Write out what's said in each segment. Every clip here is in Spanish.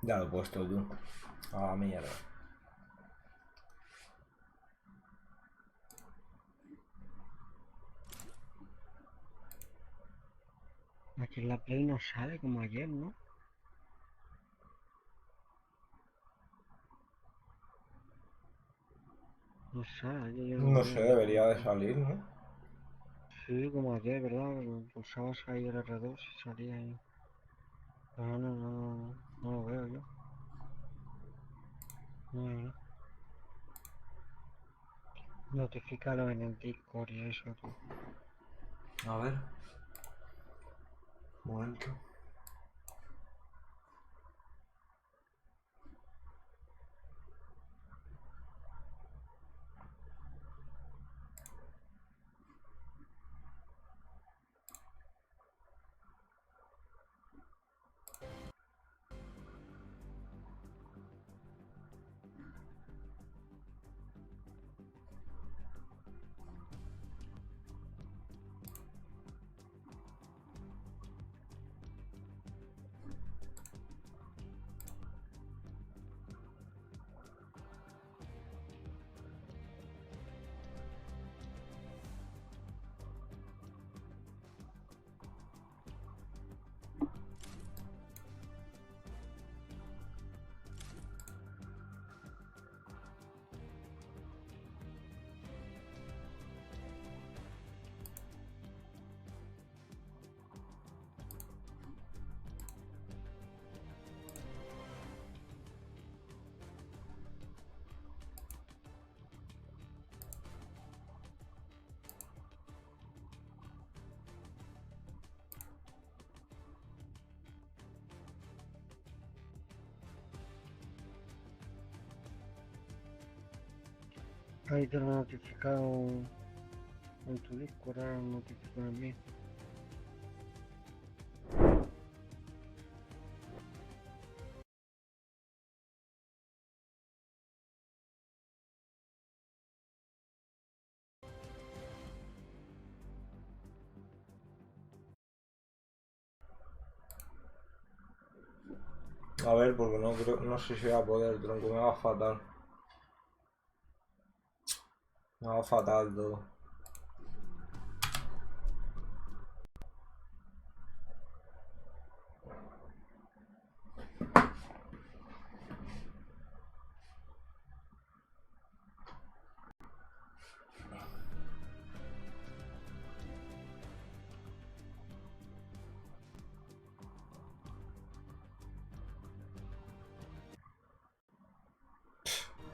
Ya lo he puesto tú. A la mierda. Aquí en la Play no sale como ayer, ¿no? No sale, ayer yo no lo No vi sé, aquí debería como de tal. salir, ¿no? Sí, como ayer, ¿verdad? Pulsabas ahí el R2 y salía ahí. Pero no lo veo yo. No, notifícalo en el Discord y eso, tío. A ver. Un momento. Ahí te lo he notificado en tu Discord, ahora lo notifico en el mío. A ver, porque no creo, no sé si va a poder, tronco, me va fatal. Me va fatal todo.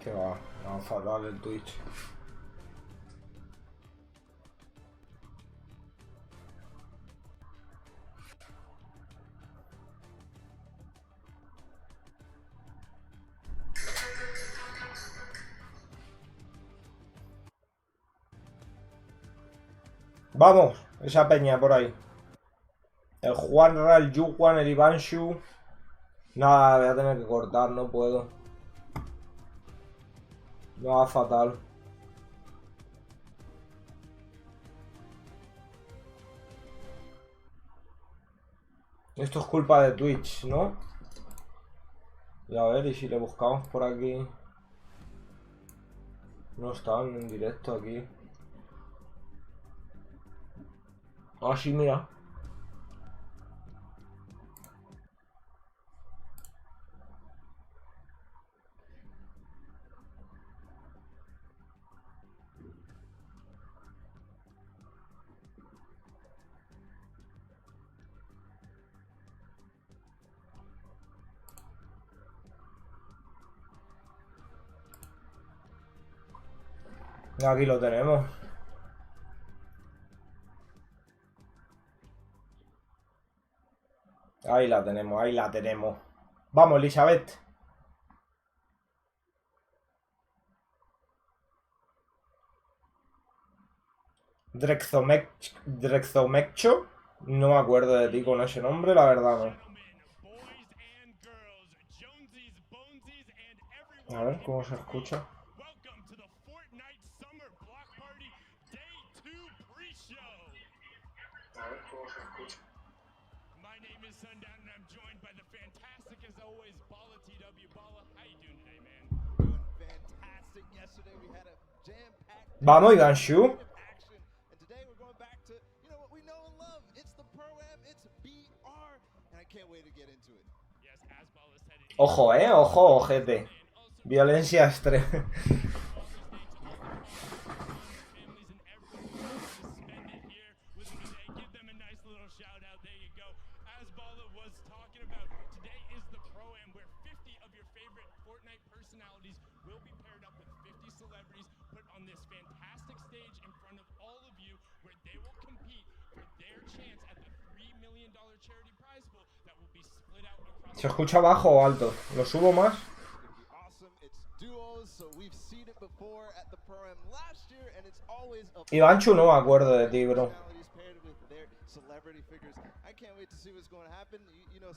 Que va, me va fatal el Twitch. Vamos, esa peña por ahí. El Juanra, el Yujuan, el Ivanshu. Nada, voy a tener que cortar, no puedo. Me va fatal. Esto es culpa de Twitch, ¿no? Y a ver, y si le buscamos por aquí. No están en directo aquí. Ah, sí, mira. Aquí lo tenemos. Ahí la tenemos, ahí la tenemos. Vamos, Elizabeth. Drexomeccho. No me acuerdo de ti con ese nombre, la verdad no. A ver cómo se escucha. A ver cómo se escucha. always, Balla TW. Balla, how you doing today, man? Doing fantastic. Yesterday we had a jam-packed Vamos, Ivanshu. action, and today we're going back to what we know and love. It's the Pro-Am, it's BR, and I can't wait to get into it. Yes, as Balla said, it Ojo, ojo, ojete. Violencia extrema. families and everyone who wants to spend it here with me today. Give them a nice little shout out. There you go. As Balla was talking about, today is the Pro-Am where 50 of your favorite Fortnite personalities will be paired up with 50 celebrities put on this fantastic stage in front of all of you where they will compete for their chance at the $3 million charity prize pool that will be split out across. ¿Se escucha bajo o alto? ¿Lo subo más? Awesome. It's duos, so we've seen it before at the Pro-Am last year, and it's always a Ivanchu, no me acuerdo de ti, bro. personalities paired with their celebrity figures. I can't wait to see what's going to happen.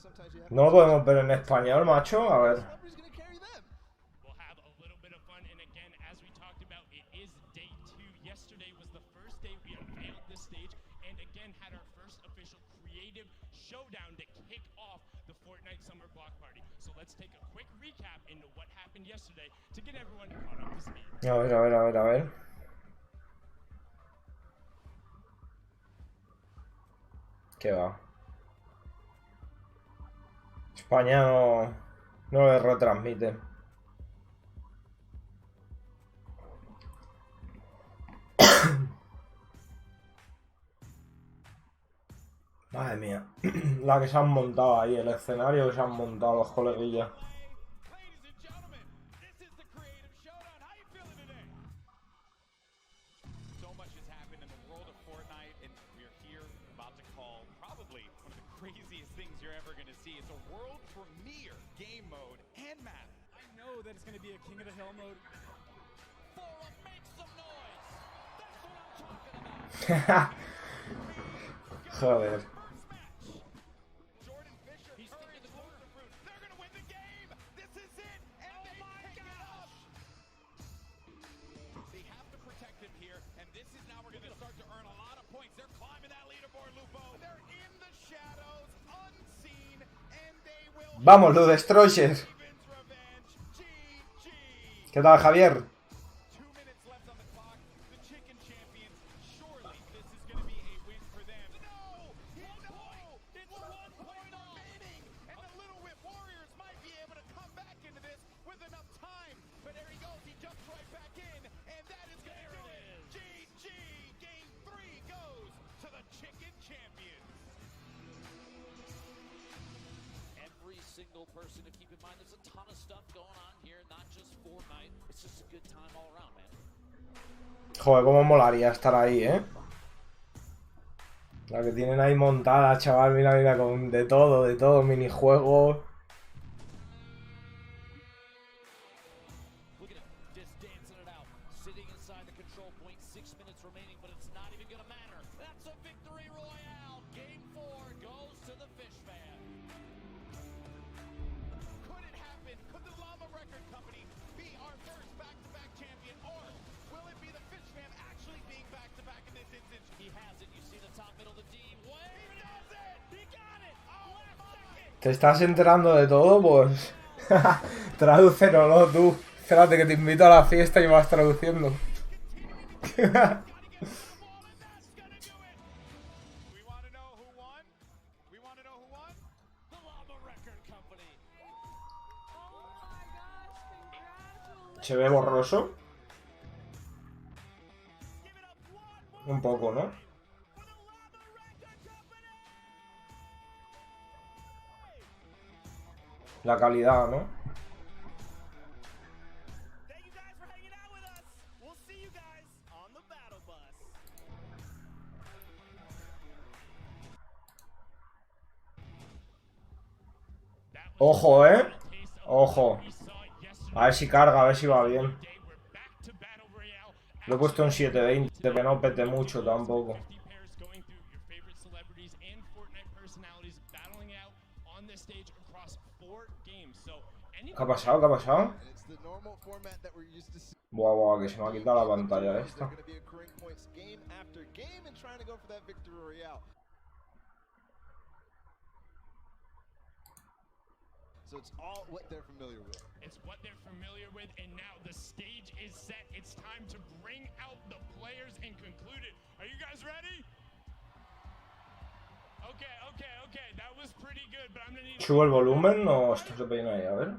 Sometimes you have No lo podemos ver en español, macho. A ver. celebrities going to carry them. We'll have a little bit of fun, and again, as we talked about, it is day 2. Yesterday was the first day we unveiled this stage, and again had our first official creative showdown to kick off the Fortnite Summer Block Party. So let's take a quick recap into what happened yesterday to get everyone caught up to speed. A ver, a ver, a ver, a ver. ¿Qué va? España no le retransmite. Madre mía, la que se han montado ahí, el escenario que se han montado los coleguillas. Ladies and gentlemen, this is the creative showdown. How you feeling today? So much has happened in the world of Fortnite, and we're here about to call probably one of the craziest things you're ever going to see. It's a world premiere game mode and map. I know that it's going to be a King of the Hill mode. Forum, make some noise! That's what I'm talking about! Joder. Jordan Fisher, he's thinking the corner fruit. They're going to win the game! This is it! And they pick it up! They have to protect him here, and this is now we're going to start to earn a lot of points. They're climbing that leaderboard, Lupo. They're in the shadows, unseen, and they will... Vamos, los Destroyers. Ravens revenge. GG! ¿Qué tal, Javier? 2 minutes left on the clock. The chicken champions. Surely this is going to be a win for them. No! It's 1 point remaining! And the Little Whip Warriors might be able to come back into this with enough time. But there he goes. He jumps right back in. And that is going to do it. GG! Game 3 goes to the chicken champions. Every single person to keep in mind, there's a ton of stuff going on here, not just Fortnite. It's just a good time all around, man. Joder, cómo molaría estar ahí, ¿eh? La que tienen ahí montada, chaval, mira, mira, con de todo, minijuegos. Look at him, just dancing it out, sitting inside the control point, 6 minutes remaining, but it's not even gonna matter. That's a victory royale. Game 4 goes to the Fish Fan. Could it happen? Could the Llama Record Company be our first back-to-back champion? Or will it be the Fish Fam actually being back-to-back in this instance? He has it. You see the top middle, the D. Way. He does it! He got it! Oh, my! ¿Te estás enterando de todo? Pues... Tradúcenoslo tú. Espérate que te invito a la fiesta y me vas traduciendo. Gotta get them all, and that's gonna do it! We want to know who won? We want to know who won? The Llama Record Company. ¿Se ve borroso? Give it up one more Un poco, ¿no? for the Llama Record Company! La calidad, ¿no? Thank you guys for hanging out with us. We'll see you guys on the battle bus. Ojo, ¿eh? Ojo. A ver si carga, a ver si va bien. Lo he puesto en 720, que no pete mucho tampoco. ¿Qué ha pasado? ¿Qué ha pasado? And it's the normal format that we're used to seeing. Buah, buah, que se me ha quitado la pantalla They're esta. going to be accruing points game after game and trying to go for that victory royale. So it's all what they're familiar with. It's what they're familiar with, and now the stage is set. It's time to bring out the players and conclude it. Are you guys ready? Okay. That was pretty good, but I'm gonna need. ¿Subo el volumen o esto se peina ahí? A ver.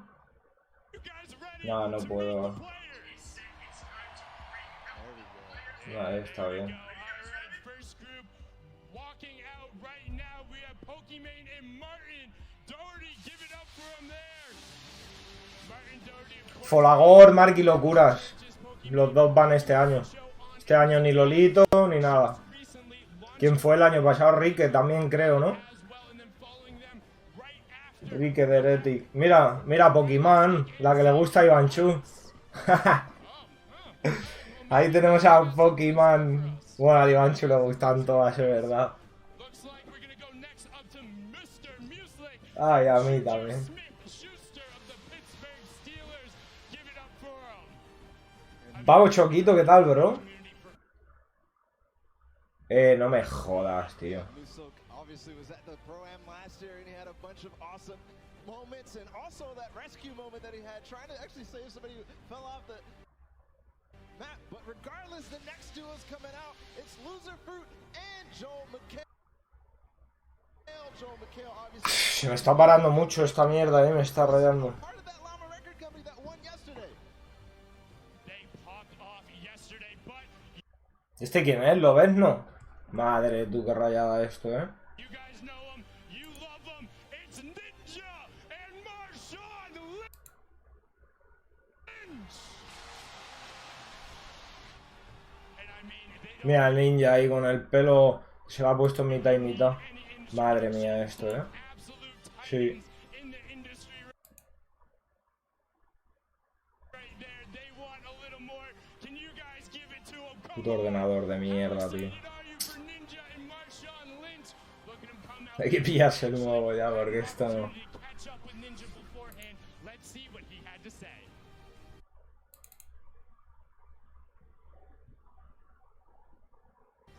You guys ready? No, no to puedo. meet the players? Ahí está bien. All right, first group walking out right now. We have Pokimane and Martin Doherty. Give it up for him there. Martin Doherty, of course. Folagor, Markilokuras. Los dos van este año. Este año ni Lolito ni nada. ¿Quién fue el año pasado? Rique también creo, ¿no? Rique de Heretic. Mira, mira Pokémon, la que le gusta a Ivanchu. Ahí tenemos a Pokémon. Bueno, a Ivanchu le gustan todas, es verdad. Ay, a mí también. Pavo Choquito, ¿qué tal, bro? No me jodas, tío. Obviously was at the Pro-Am last year and he had a bunch of awesome moments and also that rescue moment that he had trying to actually save somebody who fell off the map. But regardless, the next duo is coming out. It's Loser Fruit and Joel McHale. Joel McHale obviously Se me está parando mucho esta mierda, me está rayando. part of that Llama record company that won yesterday. They popped off yesterday, but ¿Este quién es? ¿Lo ves, no? Madre, tú qué rayada esto, you guys know him, you love him. It's Ninja and Marshawn Lynch. And I mean, they Mira el ninja ahí con el pelo. Se lo ha puesto en mitad y mitad. Madre mía esto, absolute Sí. titans in the industry right there. They want a little more. Can you guys give it to him? Come Puto on. ordenador de mierda, How tío. excited are you for Ninja and Marshawn Lynch? Look at him come out. Hay que pillarse el nuevo ya, porque esto no. Opportunity to catch up with Ninja beforehand. Let's see what he had to say.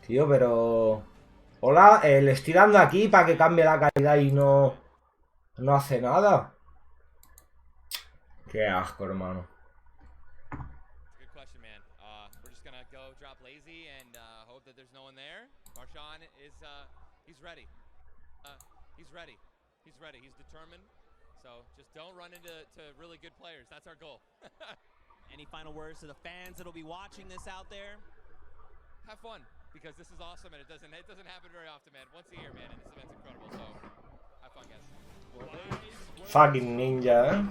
Tío, pero... Hola, le estoy dando aquí para que cambie la calidad y no... No hace nada. Qué asco, hermano. Good question, man. We're just gonna go drop lazy and hope that there's no one there. Marshawn is he's ready. He's ready. He's ready. He's determined. So just don't run into really good players. That's our goal. Any final words to the fans that'll be watching this out there? Have fun because this is awesome and it doesn't happen very often, man. Once a year, man, and this event's incredible. So have fun, guys. Fucking ninja,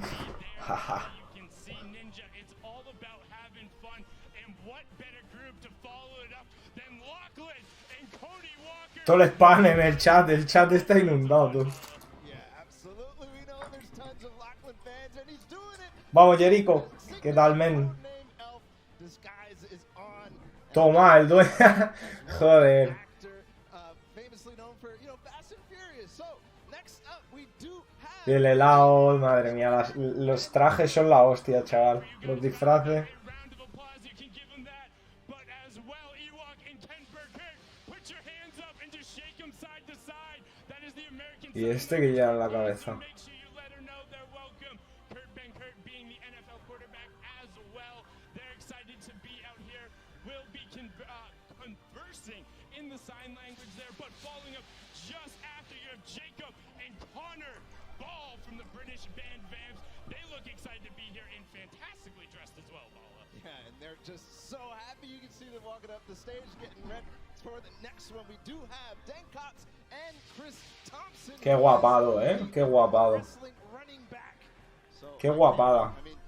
Haha. You can see Ninja, it's all about having fun. And what better group to follow it up than Lachlan and Cody Walker? Todo el spam en el chat está inundado, tú. Yeah, absolutely. We know there's tons of Lachlan fans and he's doing it. Vamos, Jericho. ¿Qué tal, men? Name Elf disguise is on. Toma, el dueño. Joder. Actor, famously known for, Fast and Furious. So, next up we do have Y el helado, madre mía, los trajes son la hostia, chaval. Los disfraces. Round of applause, you can give him that. But as well, Ewok and Ken Burkert, put your hands up and just shake them side to side. That is the American Y este que lleva en la cabeza. Make sure you let her know they're welcome. Kurt Benkert being the NFL quarterback as well. They're excited to be out here. We'll be conversing in the sign language there, but following up just after you have Jacob and Connor Ball from the British band Vamps. They look excited to be here and fantastically dressed as well, Bala. Yeah, and they're just so happy. You can see them walking up the stage, getting ready for the next one. We do have Dan Cox and Chris Thompson. Qué guapado, Qué guapado. Wrestling running back. So, Qué guapada. I mean,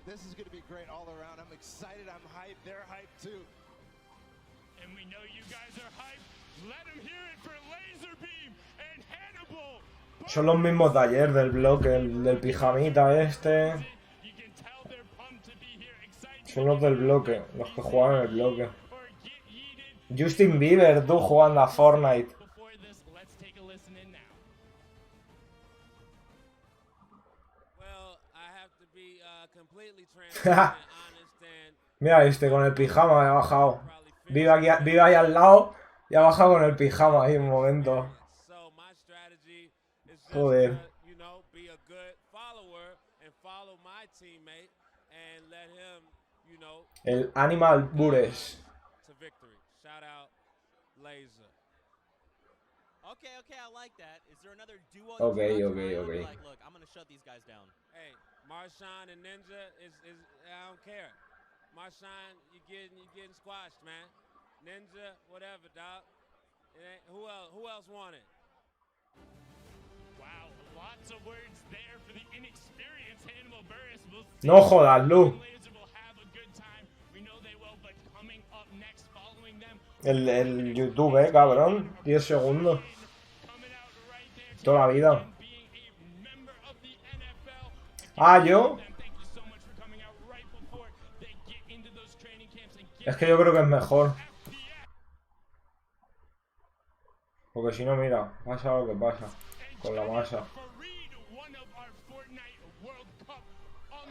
this is going to be great all around. I'm excited. I'm hyped. They're hyped too. And we know you guys are hyped. Let them hear it for Laserbeam and Hannibal. Son los mismos de ayer del bloque, del pijamita este. You can tell they're pumped to be here, excited Son los del bloque, los que juegan en el bloque. or get yeeted. Justin Bieber, tú jugando a Fortnite. Before this, let's take a listen in now. Well, I have to be completely transparent and honest and Mira este con el pijama, ha bajado. Vive ahí al lado y ha bajado con el pijama ahí un momento. so my strategy is just Joder. to, be a good follower. and follow my teammate and let him, you know, El Animal Bures. to victory. Shout out Laser. Okay, I like that. Is there another duo? Okay. Like, look, I'm gonna shut these guys down. Hey, Marshawn and Ninja is I don't care. Marshawn, you getting squashed, man. Ninja, whatever, dog. Who else want it? Wow, lots of words there for the inexperienced Hannibal Buress. We'll No jodas, Lu. Laser will have a good time. We know they will, but coming up next, following them, El YouTube, cabrón. 10 segundos. coming out right there, Toda la vida. being a member of the NFL. Ah, yo. Thank you so much for coming out right before they get into those training camps and get Es que yo creo que es mejor. FPS. Porque si no, mira, pasa lo que pasa. Con la masa. Fareed, one of our Fortnite World Cup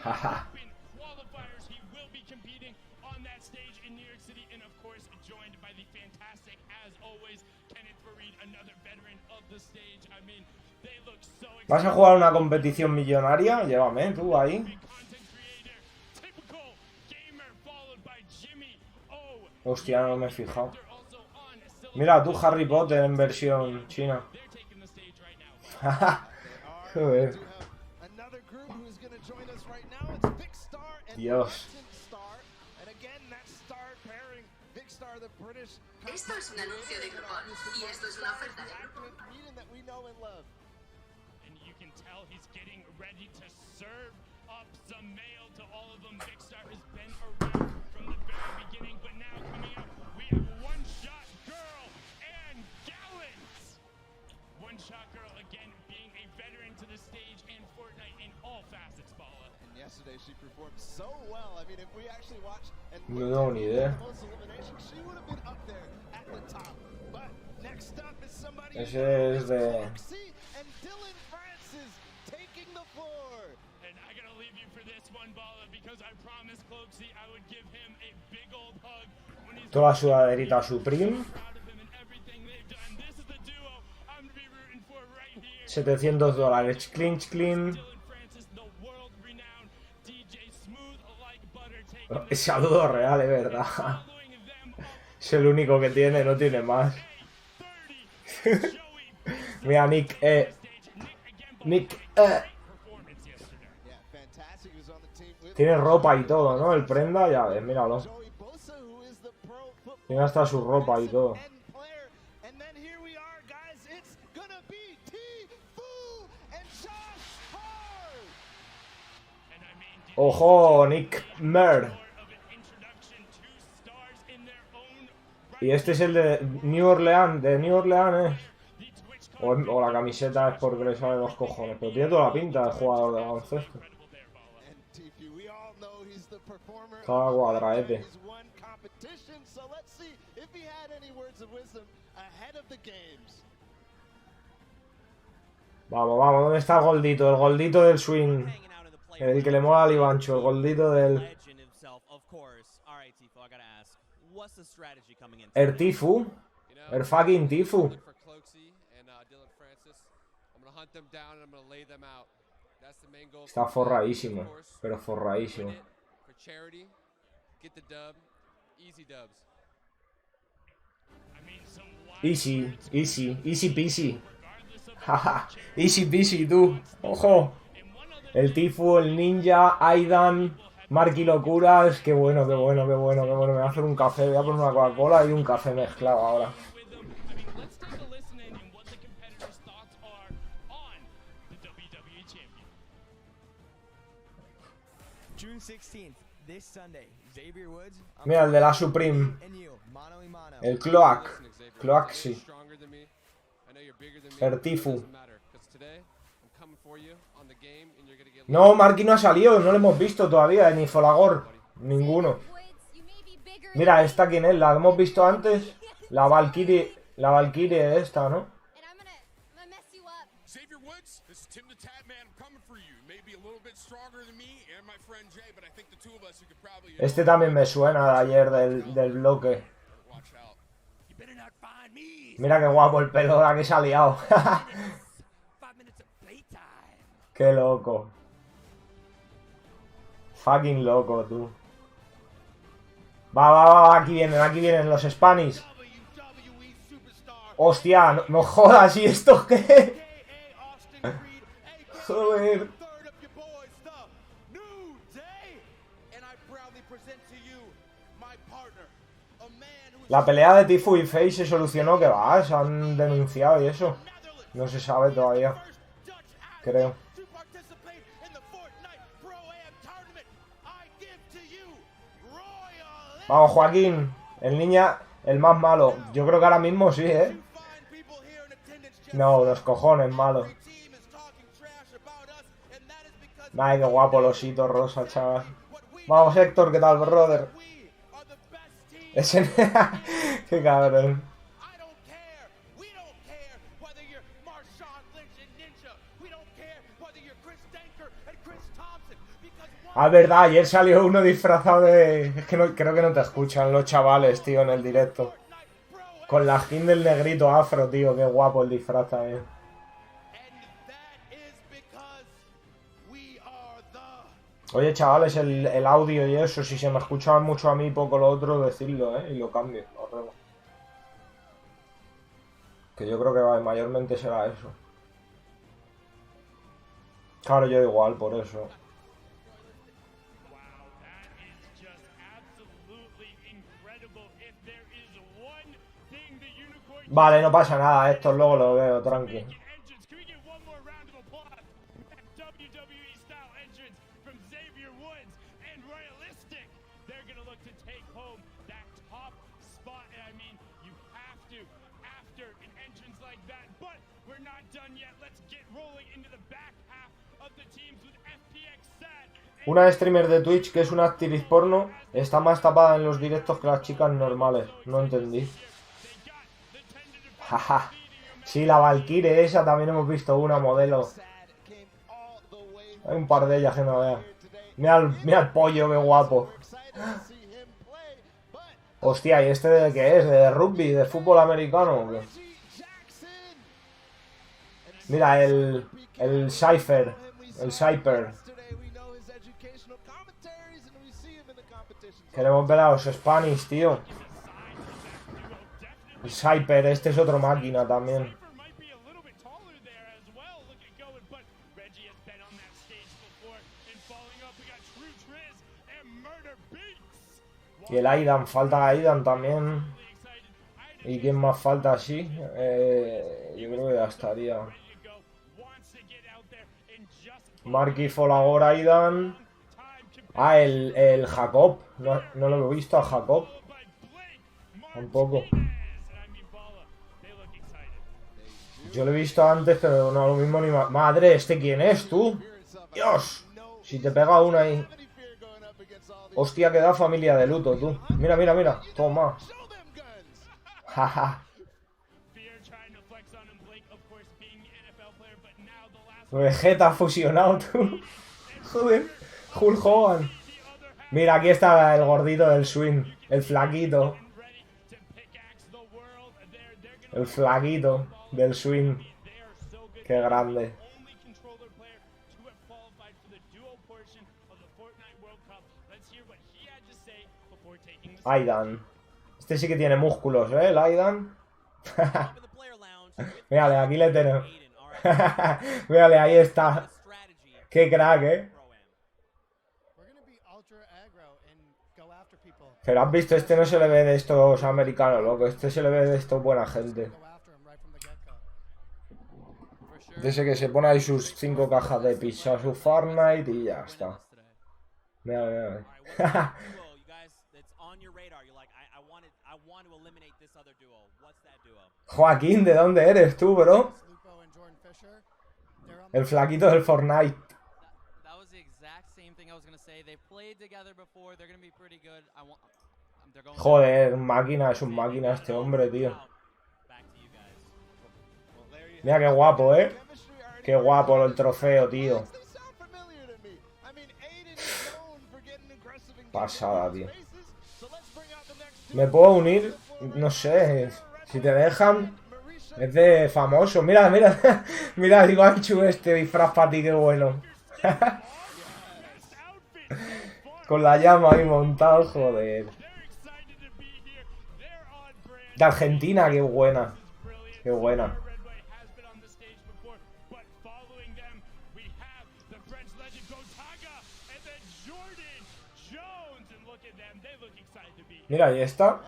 Haha. Open qualifiers. He will be competing on that stage in New York City, and of course, joined by the fantastic, as always, Kenneth Fareed, another veteran of the stage. I mean, they look so ¿Vas a jugar una competición millonaria? Llévame tú ahí. content creator, typical gamer, followed by Jimmy O. Hostia, no me he fijado. They're also on Celebridades. Mira tú, Harry Potter en versión china. They're taking the stage right now. Joder. We do have another group who's going to join us right now. It's Big Star and Dios. Martin Star. And again, that star pairing, Big Star, the British. Esto es un anuncio de Groupon y esto es una oferta de Groupon. Comedian that we know and love. And you can tell he's getting ready to serve up some mail to all of them. Big Star has been around from the very beginning, but now coming out, we have One Shot Girl and Gallant. One Shot Girl, again, being a veteran to the stage in Fortnite in all facets, Bala. And yesterday she performed so well. I mean, if we actually watched and No looked tengo at ni the idea. most elimination, she would have been up there at the top. But next up is somebody Ese es de... Cloxy and Dylan Francis taking the floor. And I gotta leave you for this one, Bala, because I promised Cloxy I would give him a big old hug when he's Toda la sudaderita Supreme. proud of him and everything they've done. This is the duo I'm gonna be rooting for right here. $700. Clinch, clean. Dylan Francis, the world-renowned DJ, smooth like butter, taking Es saludo real, es verdad. following them up. Es el único que tiene, no tiene más. 30. Joey Mira, Nick, stage. Nick again, Nick, performance yesterday. Yeah, fantastic. He was on the team with Tiene ropa y todo, ¿no? El prenda, ya ves, míralo. Joey Bosa, who is the pro football Tiene hasta su ropa y todo. end player. And then here we are, guys. It's gonna be Tfue and Josh Hart. And I mean, did Ojo, Nick Mer. of an introduction, 2 stars in their own Y este es el de New Orleans, the Twitch O la camiseta es porque le sale los cojones. Pero tiene toda la pinta de jugador de baloncesto. incredible there, Bala. And Tfue, we all know he's the performer. Cada cuadraete. He's won competition, so let's see if he had any words of wisdom ahead of the games. Vamos, vamos, ¿dónde está el goldito? El goldito del swing. Hanging out in the player El que le mola al Ivancho, el goldito del... legend himself, of course. All right, Tfue, I gotta ask, what's the strategy coming in? El Tfue. You know, El fucking Tfue. look for Cloxy and Dylan Francis. I'm gonna hunt them down and I'm gonna lay them out. That's the main goal. Está for today. forradísimo. Of course, Pero forradísimo. win it for charity. Get the dub. Easy dubs. I mean, some wild Easy, words, easy, easy peasy. regardless of Jaja, easy peasy, tú. Ojo. and one other El Tfue, el Ninja, Aydan, Markilokuras. Qué bueno, qué bueno, qué bueno, qué bueno. Me voy a hacer un café, voy a poner una Coca-Cola y un café mezclado ahora. with them. I mean, let's take a listen in and what the competitors' thoughts are on the WWE champion. June 16th, this Sunday, Xavier Woods. Mira, el de la Supreme. And you, mano y mano. El Cloak. Listen, Xavier, Cloaxy. I know you're stronger than me. I know you're bigger than me. El but it Tfue. doesn't matter, 'cause today I'm coming for you on the game and you're gonna get No, Marky no ha salido, no lo hemos visto todavía, ni Folagor. Ninguno. Mira, esta quién es, la hemos visto antes. La Valkyrie esta, ¿no? Xavier Woods, this is Tim the Tat Man. I'm coming for you. Maybe a little bit stronger than me and my friend Jay, but I think the two of us who could probably Este también me suena de ayer del bloque. watch out. You better not find me. Mira qué guapo el pelo ahora que se ha liado. 5 minutes of playtime. Qué loco. Fucking loco, tú. Va, aquí vienen los Spanish. Hostia, no jodas, ¿y esto qué? Joder. La pelea de Tfue y Face se solucionó, que va, se han denunciado y eso. No se sabe todavía. Creo. Vamos, Joaquín. El niña, el más malo. Yo creo que ahora mismo sí, ¿eh? No, los cojones malos. Ay, qué guapo el osito rosa, chaval. Vamos, Héctor, ¿qué tal, brother? Ese... Qué cabrón. Ah, verdad, ayer salió uno disfrazado de... Es que no, creo que no te escuchan los chavales, tío, en el directo. Con la skin del negrito afro, tío, qué guapo el disfraz también. Oye, chavales, el audio y eso, si se me escucha mucho a mí y poco lo otro, decidlo, y lo cambio, lo arreglo. Que yo creo que mayormente será eso. Claro, yo igual, por eso. Vale, no pasa nada, esto luego lo veo, tranqui. Una streamer de Twitch que es una actriz porno está más tapada en los directos que las chicas normales. No entendí. Jaja. Sí, la Valkyrie esa también hemos visto una modelo. Hay un par de ellas que no vean. Mira el pollo, qué guapo. Hostia, ¿y este de qué es? ¿De rugby? ¿De fútbol americano o qué? Mira, el Cypher. El Cypher. Queremos ver a los Spanish, tío. El Cypher, este es otro máquina también. Y el Aydan, falta Aydan también. ¿Y quién más falta así? Yo creo que ya estaría. Marky, Folagor, Aydan. Ah, el Jacob. No lo he visto a Jacob. Tampoco. Yo lo he visto antes, pero no lo mismo ni más. Madre, ¿este quién es, tú? Dios. Si te pega una ahí. Hostia, que da familia de luto, tú. Mira, mira, mira. Toma. Jaja. Vegeta fusionado, tú. Joder. Hulk Hogan. Mira, aquí está el gordito del swing. El flaquito. El flaquito del swing. Qué grande. Aydan. Este sí que tiene músculos, ¿eh? El Aydan. Mírale, aquí le tenemos. Mírale, ahí está. Qué crack, ¿eh? Pero has visto, este no se le ve de estos americanos, loco. Este se le ve de estos buena gente. De ese que se pone ahí sus 5 cajas de pizza, su Fortnite y ya está. Mira, mira. Joaquín, ¿de dónde eres tú, bro? El flaquito del Fortnite. Joder, máquina, es un máquina este hombre, tío. Mira qué guapo, ¿eh? Qué guapo el trofeo, tío. Pasada, tío. ¿Me puedo unir? No sé. Si te dejan. Es de famoso. Mira, mira. Mira el Guanchu este disfraz para ti, qué bueno. Con la llama ahí montado, joder. De Argentina, qué buena. Qué buena. Mira, ahí está.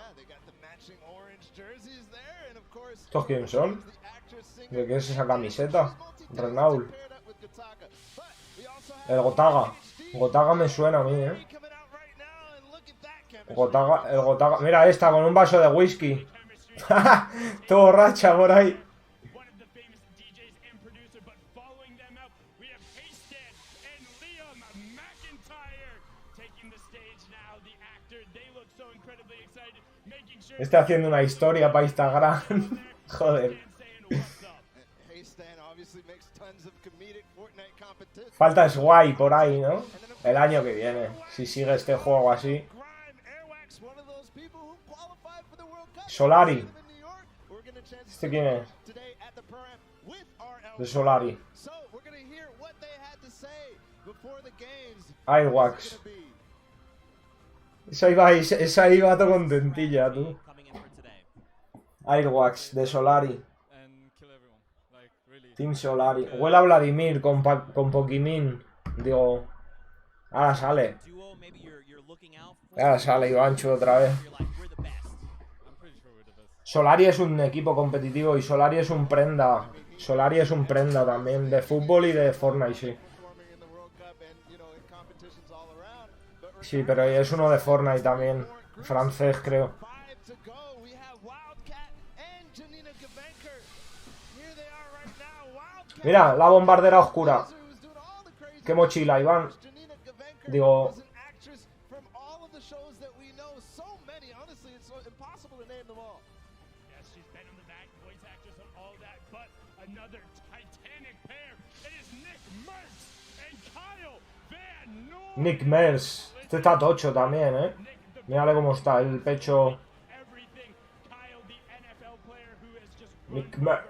¿Estos quién son? ¿De qué es esa camiseta? Renault. El Gotaga. Gotaga me suena a mí, ¿eh? Gotaga, el Gotaga. Mira esta con un vaso de whisky. Todo borracha por ahí. Está haciendo una historia para Instagram. Joder. Falta Sway por ahí, ¿no? El año que viene. Si sigue este juego así. Solari. ¿Este quién es? De Solari. Airwax. Esa iba todo contentilla, tú. Airwax, de Solari. Team Solari. Huele a Vladimir con Pokémon. Digo. Ahora sale. Ahora sale Ivanchu otra vez. Solari es un equipo competitivo y Solari es un prenda. Solari es un prenda también de fútbol y de Fortnite, sí. Sí, pero es uno de Fortnite también. Francés, creo. Mira, la bombardera oscura. Qué mochila, Iván. Digo... Nick Mers. Este está tocho también, ¿eh? Mírale cómo está el pecho. Nick Mers.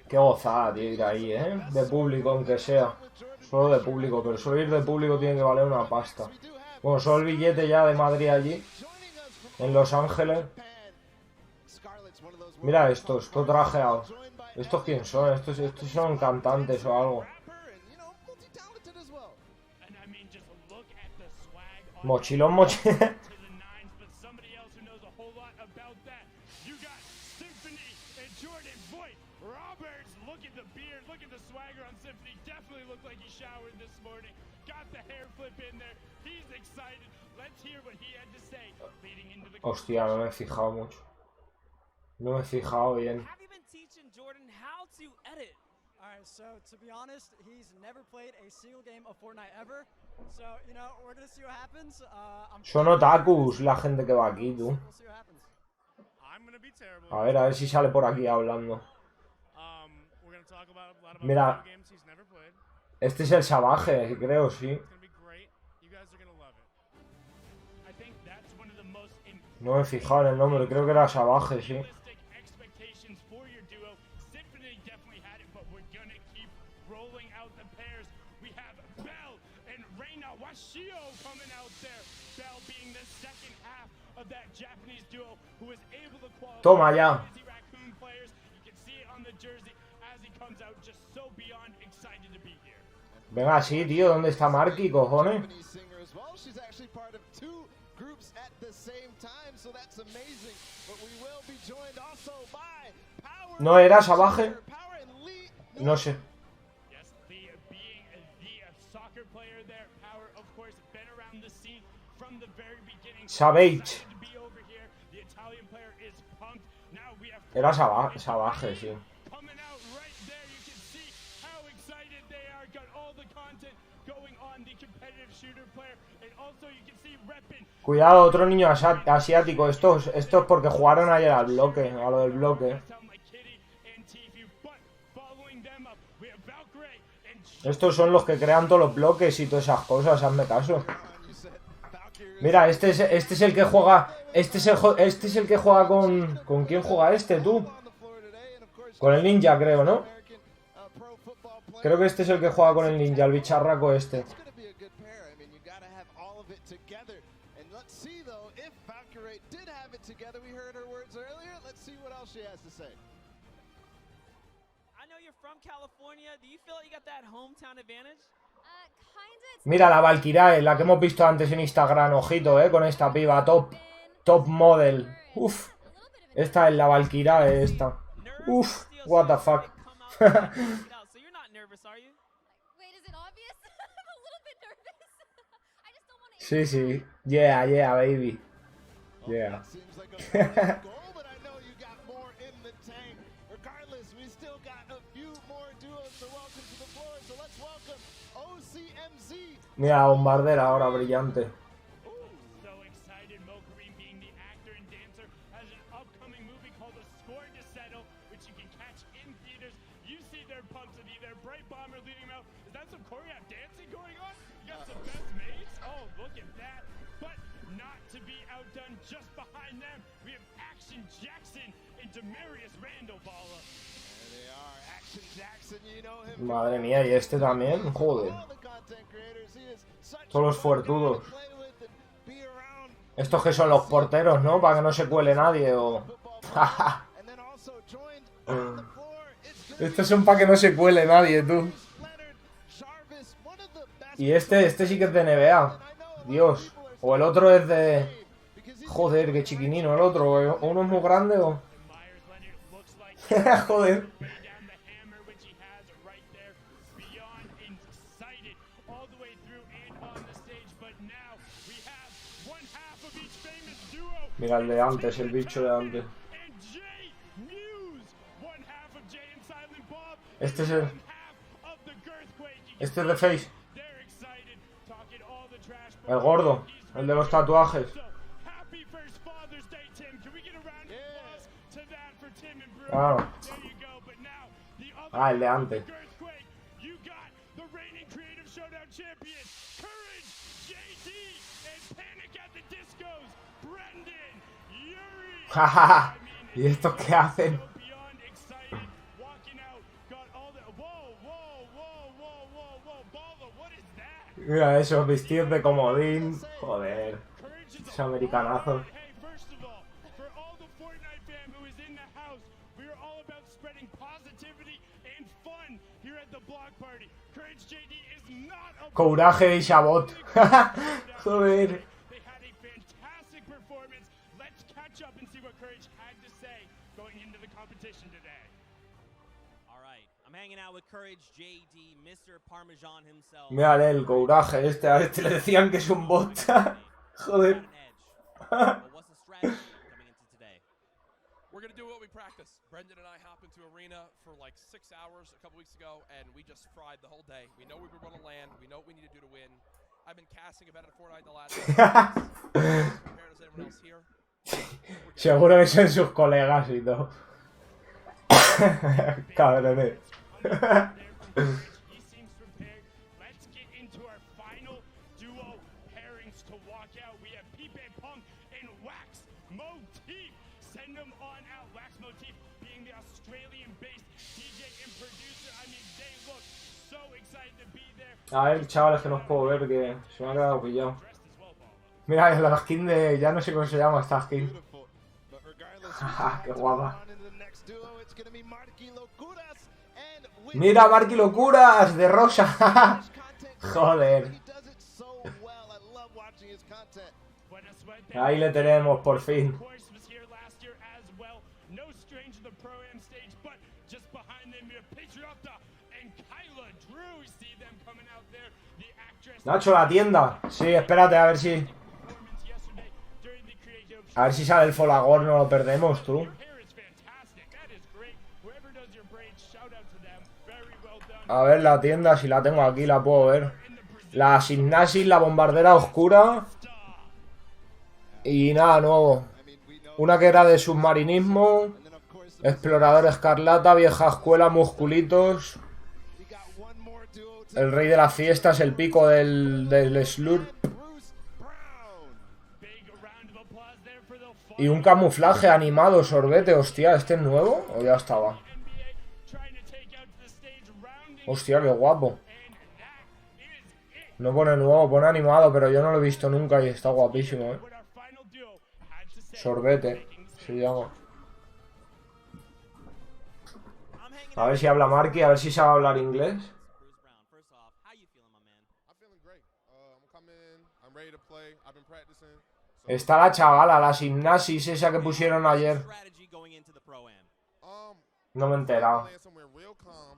Qué gozada, tío, ir ahí, ¿eh? De público, aunque sea. Solo de público, pero solo ir de público tiene que valer una pasta. Bueno, solo el billete ya de Madrid allí. En Los Ángeles. Mira estos, todo trajeados. ¿Estos quién son? Estos son cantantes o algo. Mochilón, mochilón. Hostia, no me he fijado mucho. No me he fijado bien. Alright, so to be honest, he's never played a single game of Fortnite ever. So, you know, we're gonna see what happens. Son otakus la gente que va aquí, tú. A ver si sale por aquí hablando. Mira. Este es el Salvaje, creo, sí. No me he fijado en el nombre, creo que era Salvaje, sí. Toma ya. Venga, sí, tío, ¿dónde está Marky, cojones? ¿No era Salvaje? No sé. Savage. Era Salvaje, sí. Cuidado, otro niño asiático. Esto es porque jugaron ayer al bloque, a lo del bloque. Estos son los que crean todos los bloques y todas esas cosas, hazme caso. Mira, este es el que juega. Este es el que juega con. ¿Con quién juega este, tú? Con el ninja, creo, ¿no? Creo que este es el que juega con el ninja, el bicharraco este. Mira la Valkyrae, la que hemos visto antes en Instagram, ojito, con esta piba, top model. Uf, esta es la Valkyrae esta. Uf, what the fuck. Sí, sí. Yeah, yeah, baby. Yeah. Mira la bombardera ahora, brillante. Madre mía, y este también, joder. Todos los fuertudos. Estos que son los porteros, ¿no? Para que no se cuele nadie o... Estos son para que no se cuele nadie, tú. Y este sí que es de NBA. Dios. O el otro es de... Joder, qué chiquinino el otro. ¿O uno es muy grande o...? Joder. Mira el de antes, el bicho de antes. Este es el... Este es de Face. El gordo. El de los tatuajes. Claro. Ah, el de antes. Jajaja. ¿Y estos qué hacen? Mira esos vestidos de comodín. Joder. Ese americanazo. Coraje y Shabot. Joder. Mírale el coraje este, a este le decían que es un bot. Joder. We're gonna do what we practice. Brendan and I hop into arena for like 6 hours a couple weeks ago, and we just fried the whole day. We know we were gonna land. We know what we need to do to win. I've been casting about Fortnite the last compared to anyone else here. Seguro que son sus colegas y todo. Cabrones. A ver, chavales, que no os puedo ver, que se me ha quedado pillado. Mira, la skin de... Ya no sé cómo se llama esta skin. Qué guapa. Mira, Markilokuras de rosa. Joder. Ahí le tenemos, por fin. Nacho, la tienda. Sí, espérate, a ver si... A ver si sale el Folagor, no lo perdemos, tú. A ver la tienda, si la tengo aquí, la puedo ver. La Signasis, la bombardera oscura. Y nada nuevo. Una que era de submarinismo. Explorador escarlata, vieja escuela, musculitos. El rey de las fiestas, el pico del Slurp. Y un camuflaje animado, sorbete. Hostia, ¿este es nuevo o ya estaba? Hostia, qué guapo. No pone nuevo, pone animado, pero yo no lo he visto nunca y está guapísimo, ¿eh? Sorbete, se llama. A ver si habla Marky, a ver si sabe hablar inglés. Está la chavala, la gimnasis esa que pusieron ayer. No me he enterado.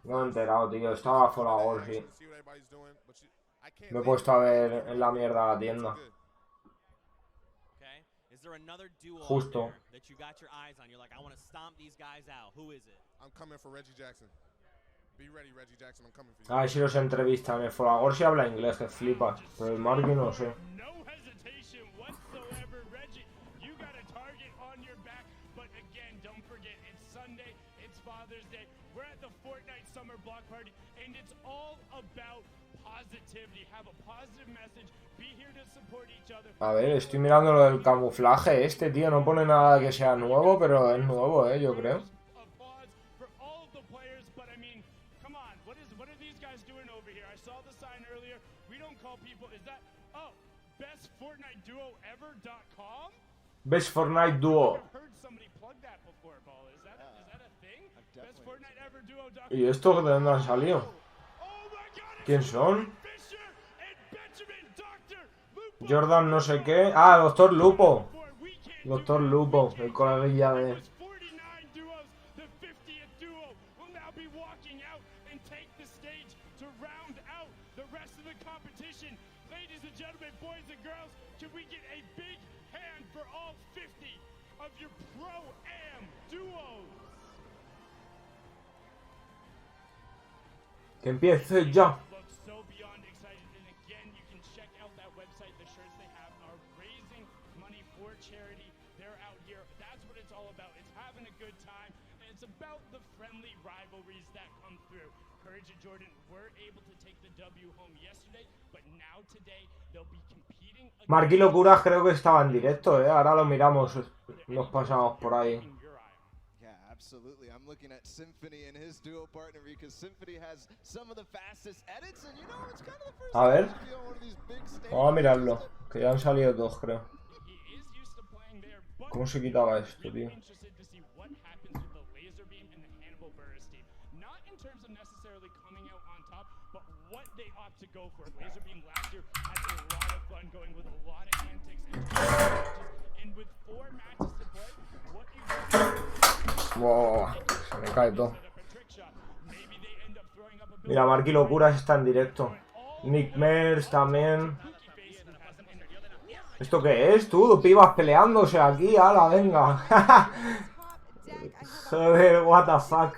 No me he enterado, tío. Estaba Folagor, sí. Me he puesto a ver en la mierda la tienda. Justo. A ver si los entrevistan. El Folagor sí habla inglés, que flipas. Pero el Marky no sé. We're at the Fortnite Summer Block Party, and it's all about positivity. Have a positive message. Be here to support each other. A ver, estoy mirando lo del camuflaje este, tío. No pone nada que sea nuevo, pero es nuevo, yo creo. For all of the players, but I mean, come on. What are these guys doing over here? I saw the sign earlier. We don't call people. Is that bestfortniteduoever.com? Best Fortnite Duo. I've heard somebody plug that before, Paul. Is that a thing? Bestfortniteeverduo.com. ¿Y estos de dónde han salido? ¿Quién son? Jordan no sé qué. Ah, Doctor Lupo. Doctor Lupo, el coleguilla de... Que empiece ya. Markilokuras creo que estaba en directo, ahora lo miramos, nos pasamos por ahí. Absolutely. I'm looking at Symphony and his duo partner because Symphony has some of the fastest edits and you know it's kind of the first A ver. time to be on one of these big stages. Vamos a mirarlo, que ya han salido dos, creo. ¿Cómo se quitaba esto, tío? Wow, se me cae todo. Mira, Markilokuras está en directo. Nick Mers también. ¿Esto qué es, tú? Pibas peleándose aquí, ala, venga. Joder, what the fuck.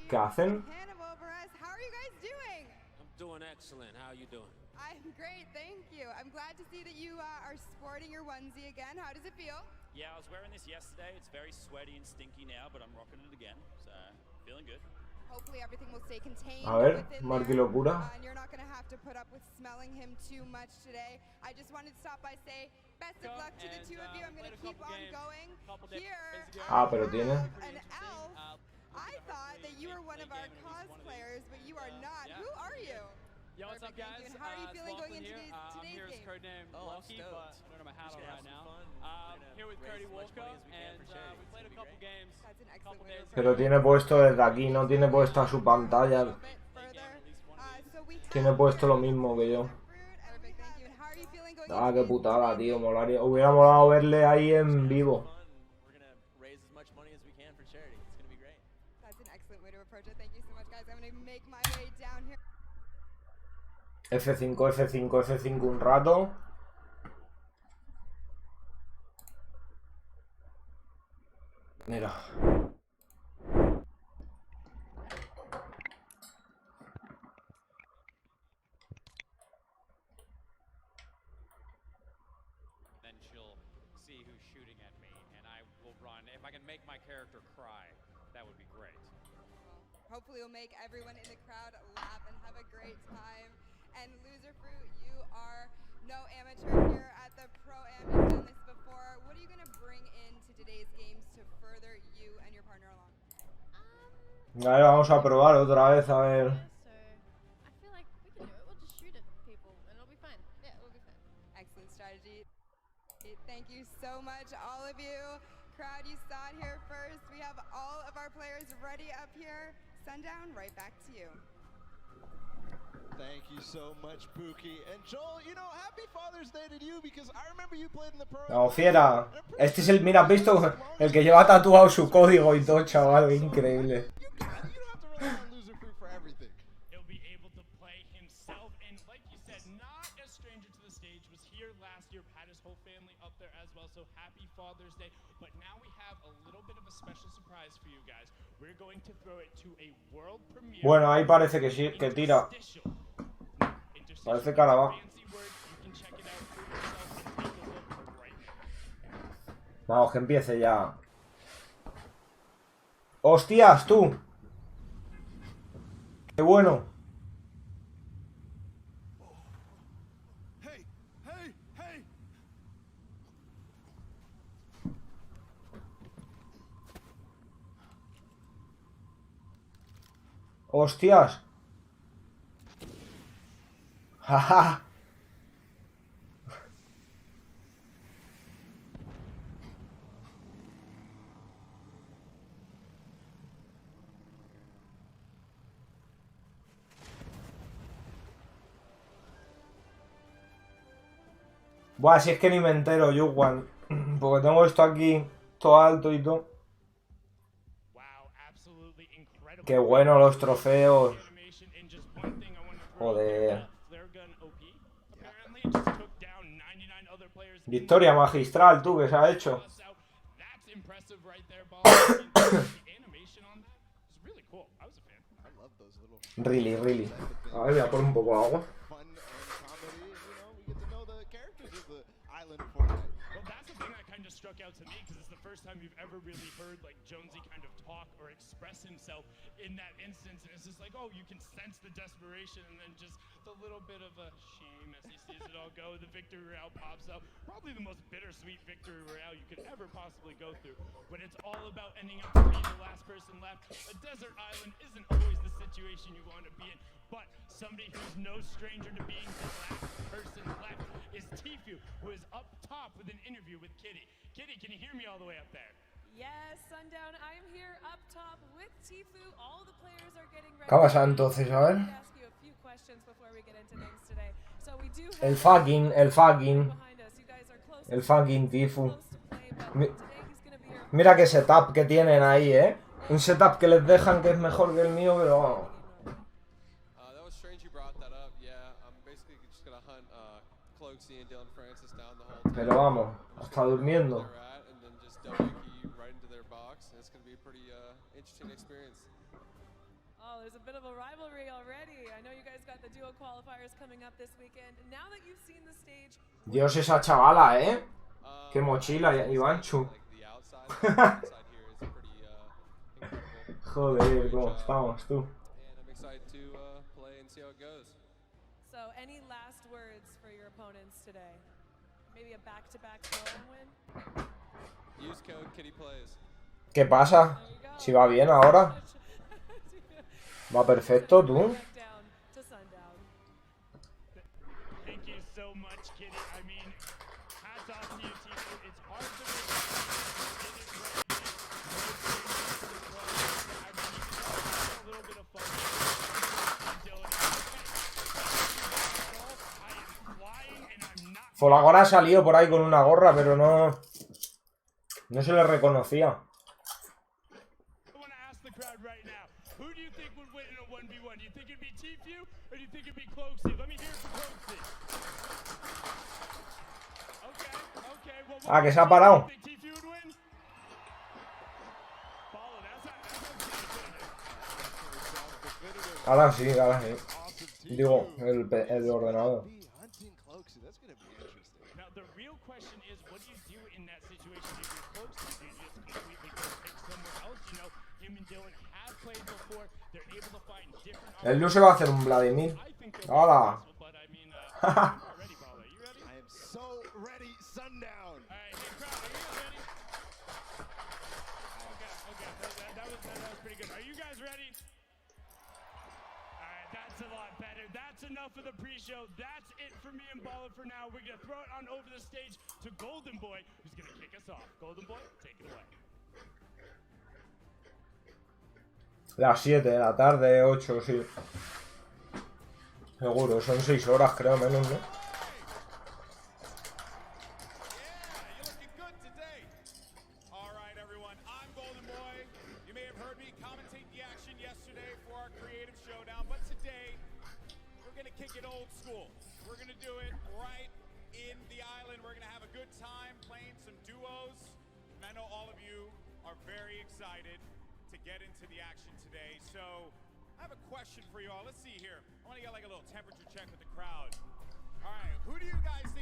¿Qué hacen? Yeah, I was wearing this yesterday. It's very sweaty and stinky now, but I'm rocking it again. So, feeling good. Hopefully everything will stay contained. A ver, Markilokuras. And you're not going to have to put up with smelling him too much today. I just wanted to stop by say best of luck to the two of you. I'm going to keep on going. Here, pero tiene. an elf. I thought that you were one of our cosplayers, but you are not. Who are you? Yo, what's up, guys? And how are you feeling going into today's I'm here as codename Lucky, but I don't have my hat on right now. Here with Cody Walker, and we played a couple games a couple days ago. Pero tiene puesto desde aquí, no tiene puesta su pantalla. Tiene puesto lo mismo que yo. Ah, qué putada, tío. Molaría. Hubiera molado verle ahí en vivo. F5, F5, F5 un rato. Mira. Then she'll see who's shooting at me, and I will run. If I can make my character cry, that would be great. Hopefully you'll make everyone in the crowd laugh and have a great time. And Loser Fruit, you are no amateur here at the Pro-Am. You've done this before. What are you going to bring into today's games to further you and your partner along? A ver, vamos a probar otra vez, a ver. I feel like we can do it. We'll just shoot at people and it'll be fine. Yeah, it'll be fine. Excellent strategy. Thank you so much, all of you. Crowd, you saw it here first. We have all of our players ready up here. Sundown, right back to you. Thank you so much, Pookie. And Joel, you know, happy Father's Day to you because I remember you played in the pro. No, fiera. Este es el, mira, ¿has visto? El que lleva tatuado su código y todo, chaval. Increíble. He'll be able to play himself, and like you said, not a stranger to the stage. Was here last year, had his whole family up there as well. So happy Father's Day. But now we have a little bit of a special surprise for you guys. We're going to throw it to a world premiere. Bueno, ahí parece que sí, que tira. Parece que ahora va. Vamos, que empiece ya. ¡Hostias, tú! ¡Qué bueno! ¡Hostias! ¡Jaja! Buah, si es que ni me entero, Juan. Porque tengo esto aquí todo alto y todo. Qué bueno los trofeos. Joder. Victoria magistral, tú, que se ha hecho. Really, really. A ver, voy a poner un poco de agua. Struck out to me because it's the first time you've ever really heard like Jonesy kind of talk or express himself in that instance, and it's just like, oh, you can sense the desperation and then just the little bit of a shame as he sees it all go. The victory royale pops up, probably the most bittersweet victory royale you could ever possibly go through, but it's all about ending up being the last person left. A desert island isn't always the situation you want to be in, but somebody who's no stranger to being the last person left is Tfue, who is up top with an interview with Kitty. Kitty, can you hear me all the way up there? Yes, Sundown, I am here up top with Tfue. All the players are getting ready. ¿Qué pasa entonces? A ver. El fucking Tfue. Mira qué setup que tienen ahí, Un setup que les dejan que es mejor que el mío, pero vamos. Pero vamos, está durmiendo. Oh, there's a bit of a rivalry already. I know you guys got the duo qualifiers coming up this weekend. Now that you've seen the stage. Dios, esa chavala, Qué mochila, Ivanchu. Joder, cómo estamos, tú. So, any last words for your opponents today? Maybe a back-to-back Pro-Am win? Use code KittyPlays. ¿Qué pasa? Si va bien ahora. Va perfecto, tú. Thank you so much, Kitty. I mean, hats off to you, Tfue. It's hard to a little bit of fun. Folagor ha salido por ahí con una gorra, pero no se le reconocía. Ah, que se ha parado. Ahora sí, ahora sí. Digo, el ordenador. El Lu se va a hacer un Vladimir. ¡Hala! that's enough of the pre-show. That's it for me and Balla for now. We're gonna throw it on over the stage to Golden Boy, who's gonna kick us off. Golden Boy, take it away. Las 7 de la tarde, 8, sí. Seguro, son 6 horas, creo, menos, ¿no?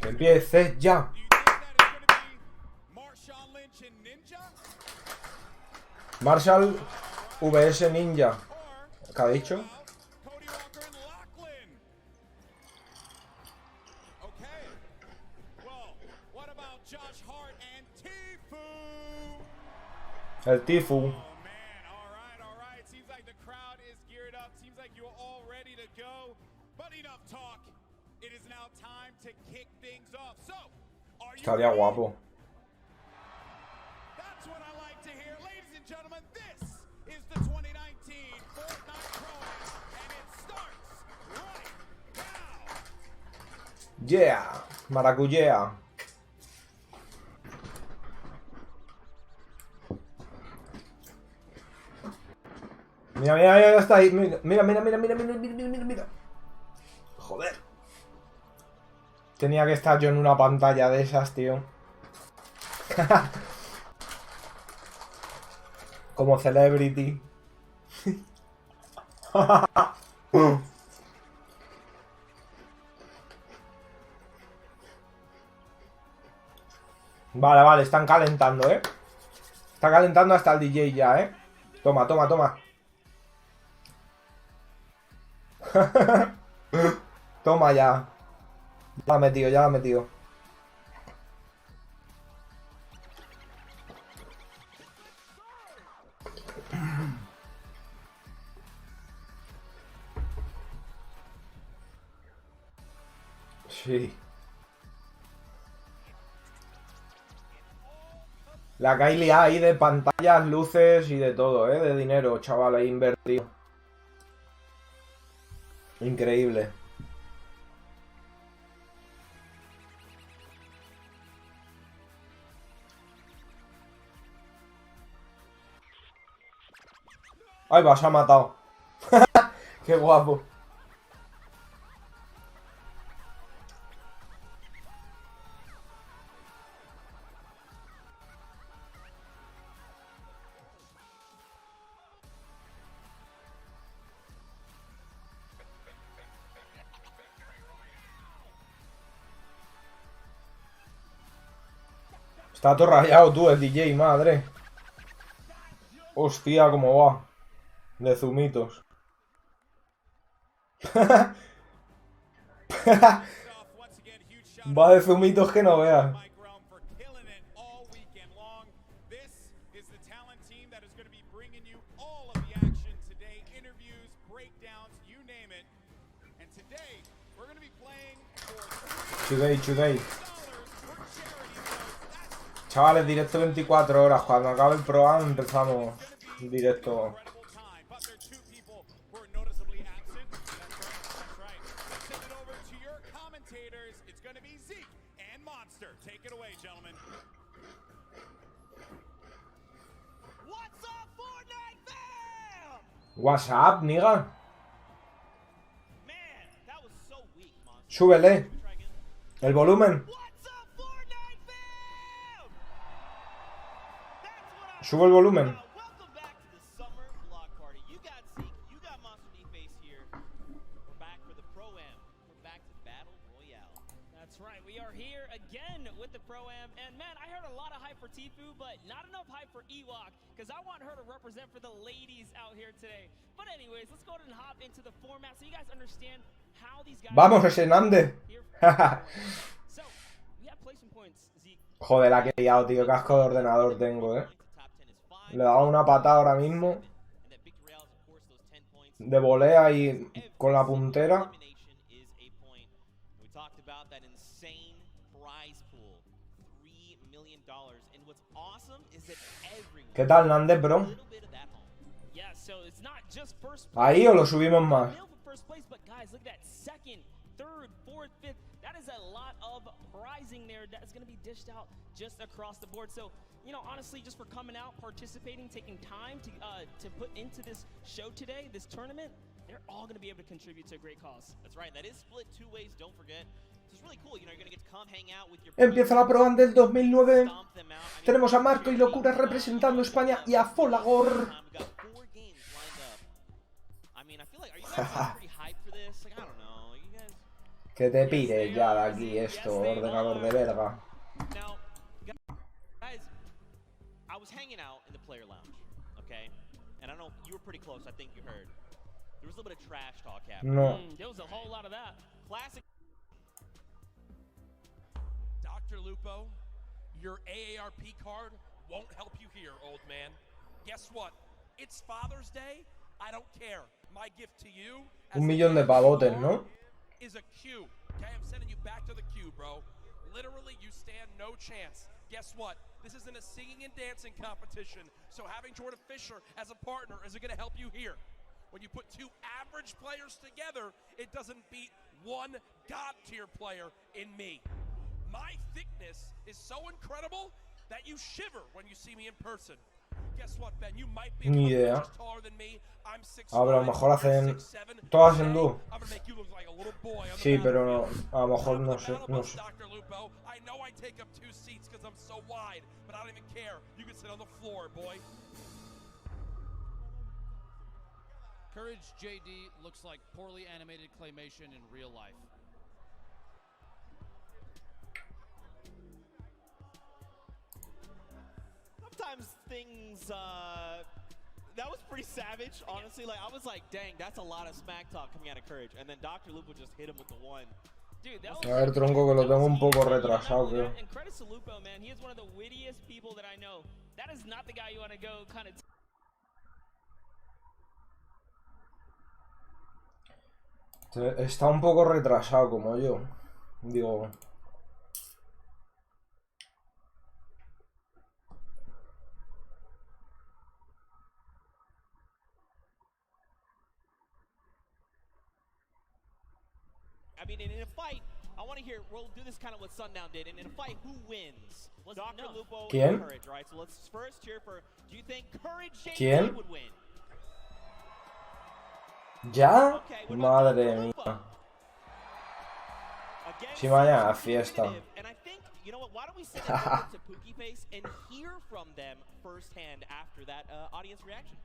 Que empiece ya. Marshall vs Ninja. ¿Qué ha dicho? El Tfue. Estaría guapo. That's what I like to hear. Ladies and gentlemen, this is the 2019 Fortnite Pro-Am, and it starts right now. Yeah, maracuyá. Mira, mira, mira, está ahí. Mira, mira, mira, mira, mira, mira, mira, mira, mira. Joder. Tenía que estar yo en una pantalla de esas, tío. Como Celebrity. Vale, vale, están calentando, ¿eh? Está calentando hasta el DJ ya, ¿eh? Toma, toma, toma. Toma ya. Ya la ha metido, ya la ha metido. Sí. La que hay liada ahí de pantallas, luces y de todo, de dinero, chaval, ahí invertido. Increíble. Ay, va, se ha matado. Qué guapo. Está todo rayado tú, el DJ, madre. Hostia, cómo va. De zumitos. Va de zumitos que no veas. Today. Chavales, directo 24 horas. Cuando acabe el programa empezamos directo. WhatsApp, niga. Súbele. El volumen. Sube el volumen. Tfue, but not enough hype for Ewok, because I want her to represent for the ladies out here today. But anyways, let's go ahead and hop into the format so you guys understand how these guys. Vamos, ese Nande. So, we have placement points. Joder, la que he liado, tío. Casco de ordenador tengo, Le he dado una patada ahora mismo. De volea y con la puntera. talked about that insane prize pool, $3 million. And what's awesome is that everyone ¿Qué tal, Nande, bro? Yeah, so it's not just first ¿Ahí o lo subimos más? first place, but guys, look at that second, third, fourth, fifth. That is a lot of prizing there that's going to be dished out just across the board. So, you know, honestly, just for coming out, participating, taking time to put into this show today, this tournament, they're all going to be able to contribute to a great cause. That's right. That is split two ways. Don't forget. So it's really cool. You know, you're going to get to come hang out with your Empieza la Pro Am del 2009. Tenemos a Markilokuras representando a España y a Folagor. Que te pire ya de aquí esto, ordenador de verga. Now, guys, I was hanging out in the player lounge, okay? And I know you were pretty close, I think you heard. There was a little bit of trash talk happening. No. There was a whole lot of that. Classic. Dr. Lupo, your AARP card won't help you here, old man. Guess what? It's Father's Day. I don't care. My gift to you 1 millón de pavotes, ¿no? is a queue. Okay, I'm sending you back to the queue, bro. Literally, you stand no chance. Guess what? This isn't a singing and dancing competition, so having Jordan Fisher as a partner isn't going to help you here. When you put two average players together, it doesn't beat one god-tier player in me. My thickness is so incredible that you shiver when you see me in person. Guess what, Ben? You might be Ni idea. taller than me. I'm 6'5", A ver, a lo mejor hacen you're 6'7". todas en dúo. I'm gonna make you look like a little boy on the Sí, pero no, battlefield. a lo mejor no sé, no sé. Dr. Lupo, I know I take up 2 seats because I'm so wide, but I don't even care. You can sit on the floor, boy. Courage JD looks like poorly animated claymation in real life. Sometimes things, that was pretty savage, honestly. Like, I was like, dang, that's a lot of smack talk coming out of Courage. And then Dr. Lupo just hit him with the one. Dude, that A was ver, tronco, que lo tengo un poco retrasado, creo. and credit to Lupo, man. He is one of the wittiest people that I know. That is not the guy you want to go kind of Está un poco retrasado como yo. Digo... I mean, in a fight, I want to hear, we'll do this kind of what Sundown did, and in a fight, who wins? Dr. Lupo ¿Quién? and Courage, right? So let's first cheer for, do you think Courage ¿Quién? would win? ¿Ya? Madre mía. Si mañana fiesta. And I think, you know what, why don't we send it over to Pookie Face and hear from them firsthand after that audience reaction?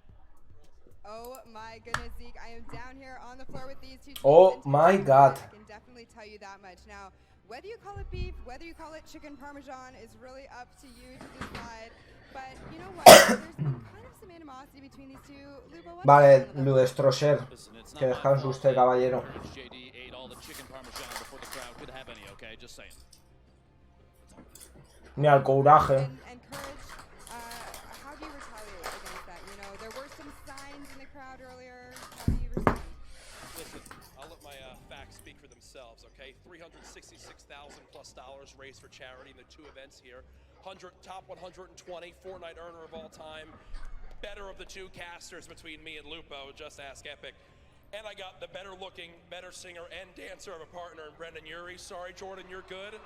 Oh my goodness, Zeke, I am down here on the floor with these two teams. Oh my god. I can definitely tell you that much. Now, whether you call it beef, whether you call it chicken parmesan is really up to you to decide. But you know what? There's been kind of some animosity between these two. Lupo, what Vale, lo destrosé. Que descanse usted, caballero. JD ate all the chicken parmesan before the crowd could have any, okay? Just saying. Ni al coraje. And Courage, how do you retaliate against that? You know, there were some signs in the crowd earlier. How do you respond? Listen, I'll let my facts speak for themselves, okay? $366,000+ raised for charity in the 2 events here. Top 120 Fortnite earner of all time. Better of the 2 casters between me and Lupo, just ask Epic. And I got the better looking, better singer and dancer of a partner in Brendan Urie. Sorry, Jordan, you're good.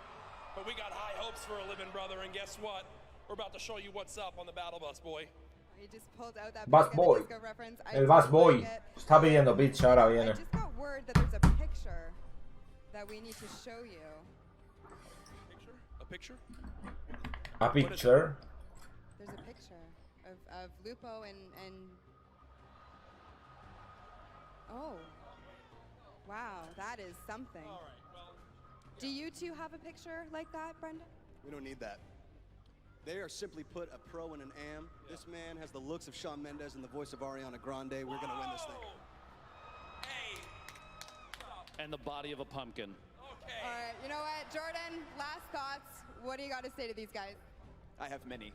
But we got high hopes for a living brother, and guess what? We're about to show you what's up on the battle bus, boy. He just pulled out that Bus boy. El bus boy. Está pidiendo pizza, ahora viene. I just got word that there's a picture that we need to show you. A picture? A picture? There's a picture of Lupo and oh. Wow, that is something. All right, well, Do you two have a picture like that, Brendan? We don't need that. They are simply put a pro and an am. Yeah. This man has the looks of Shawn Mendes and the voice of Ariana Grande. We're going to win this thing. And the body of a pumpkin. Okay. All right, you know what, Jordan, last thoughts. What do you got to say to these guys? I have many.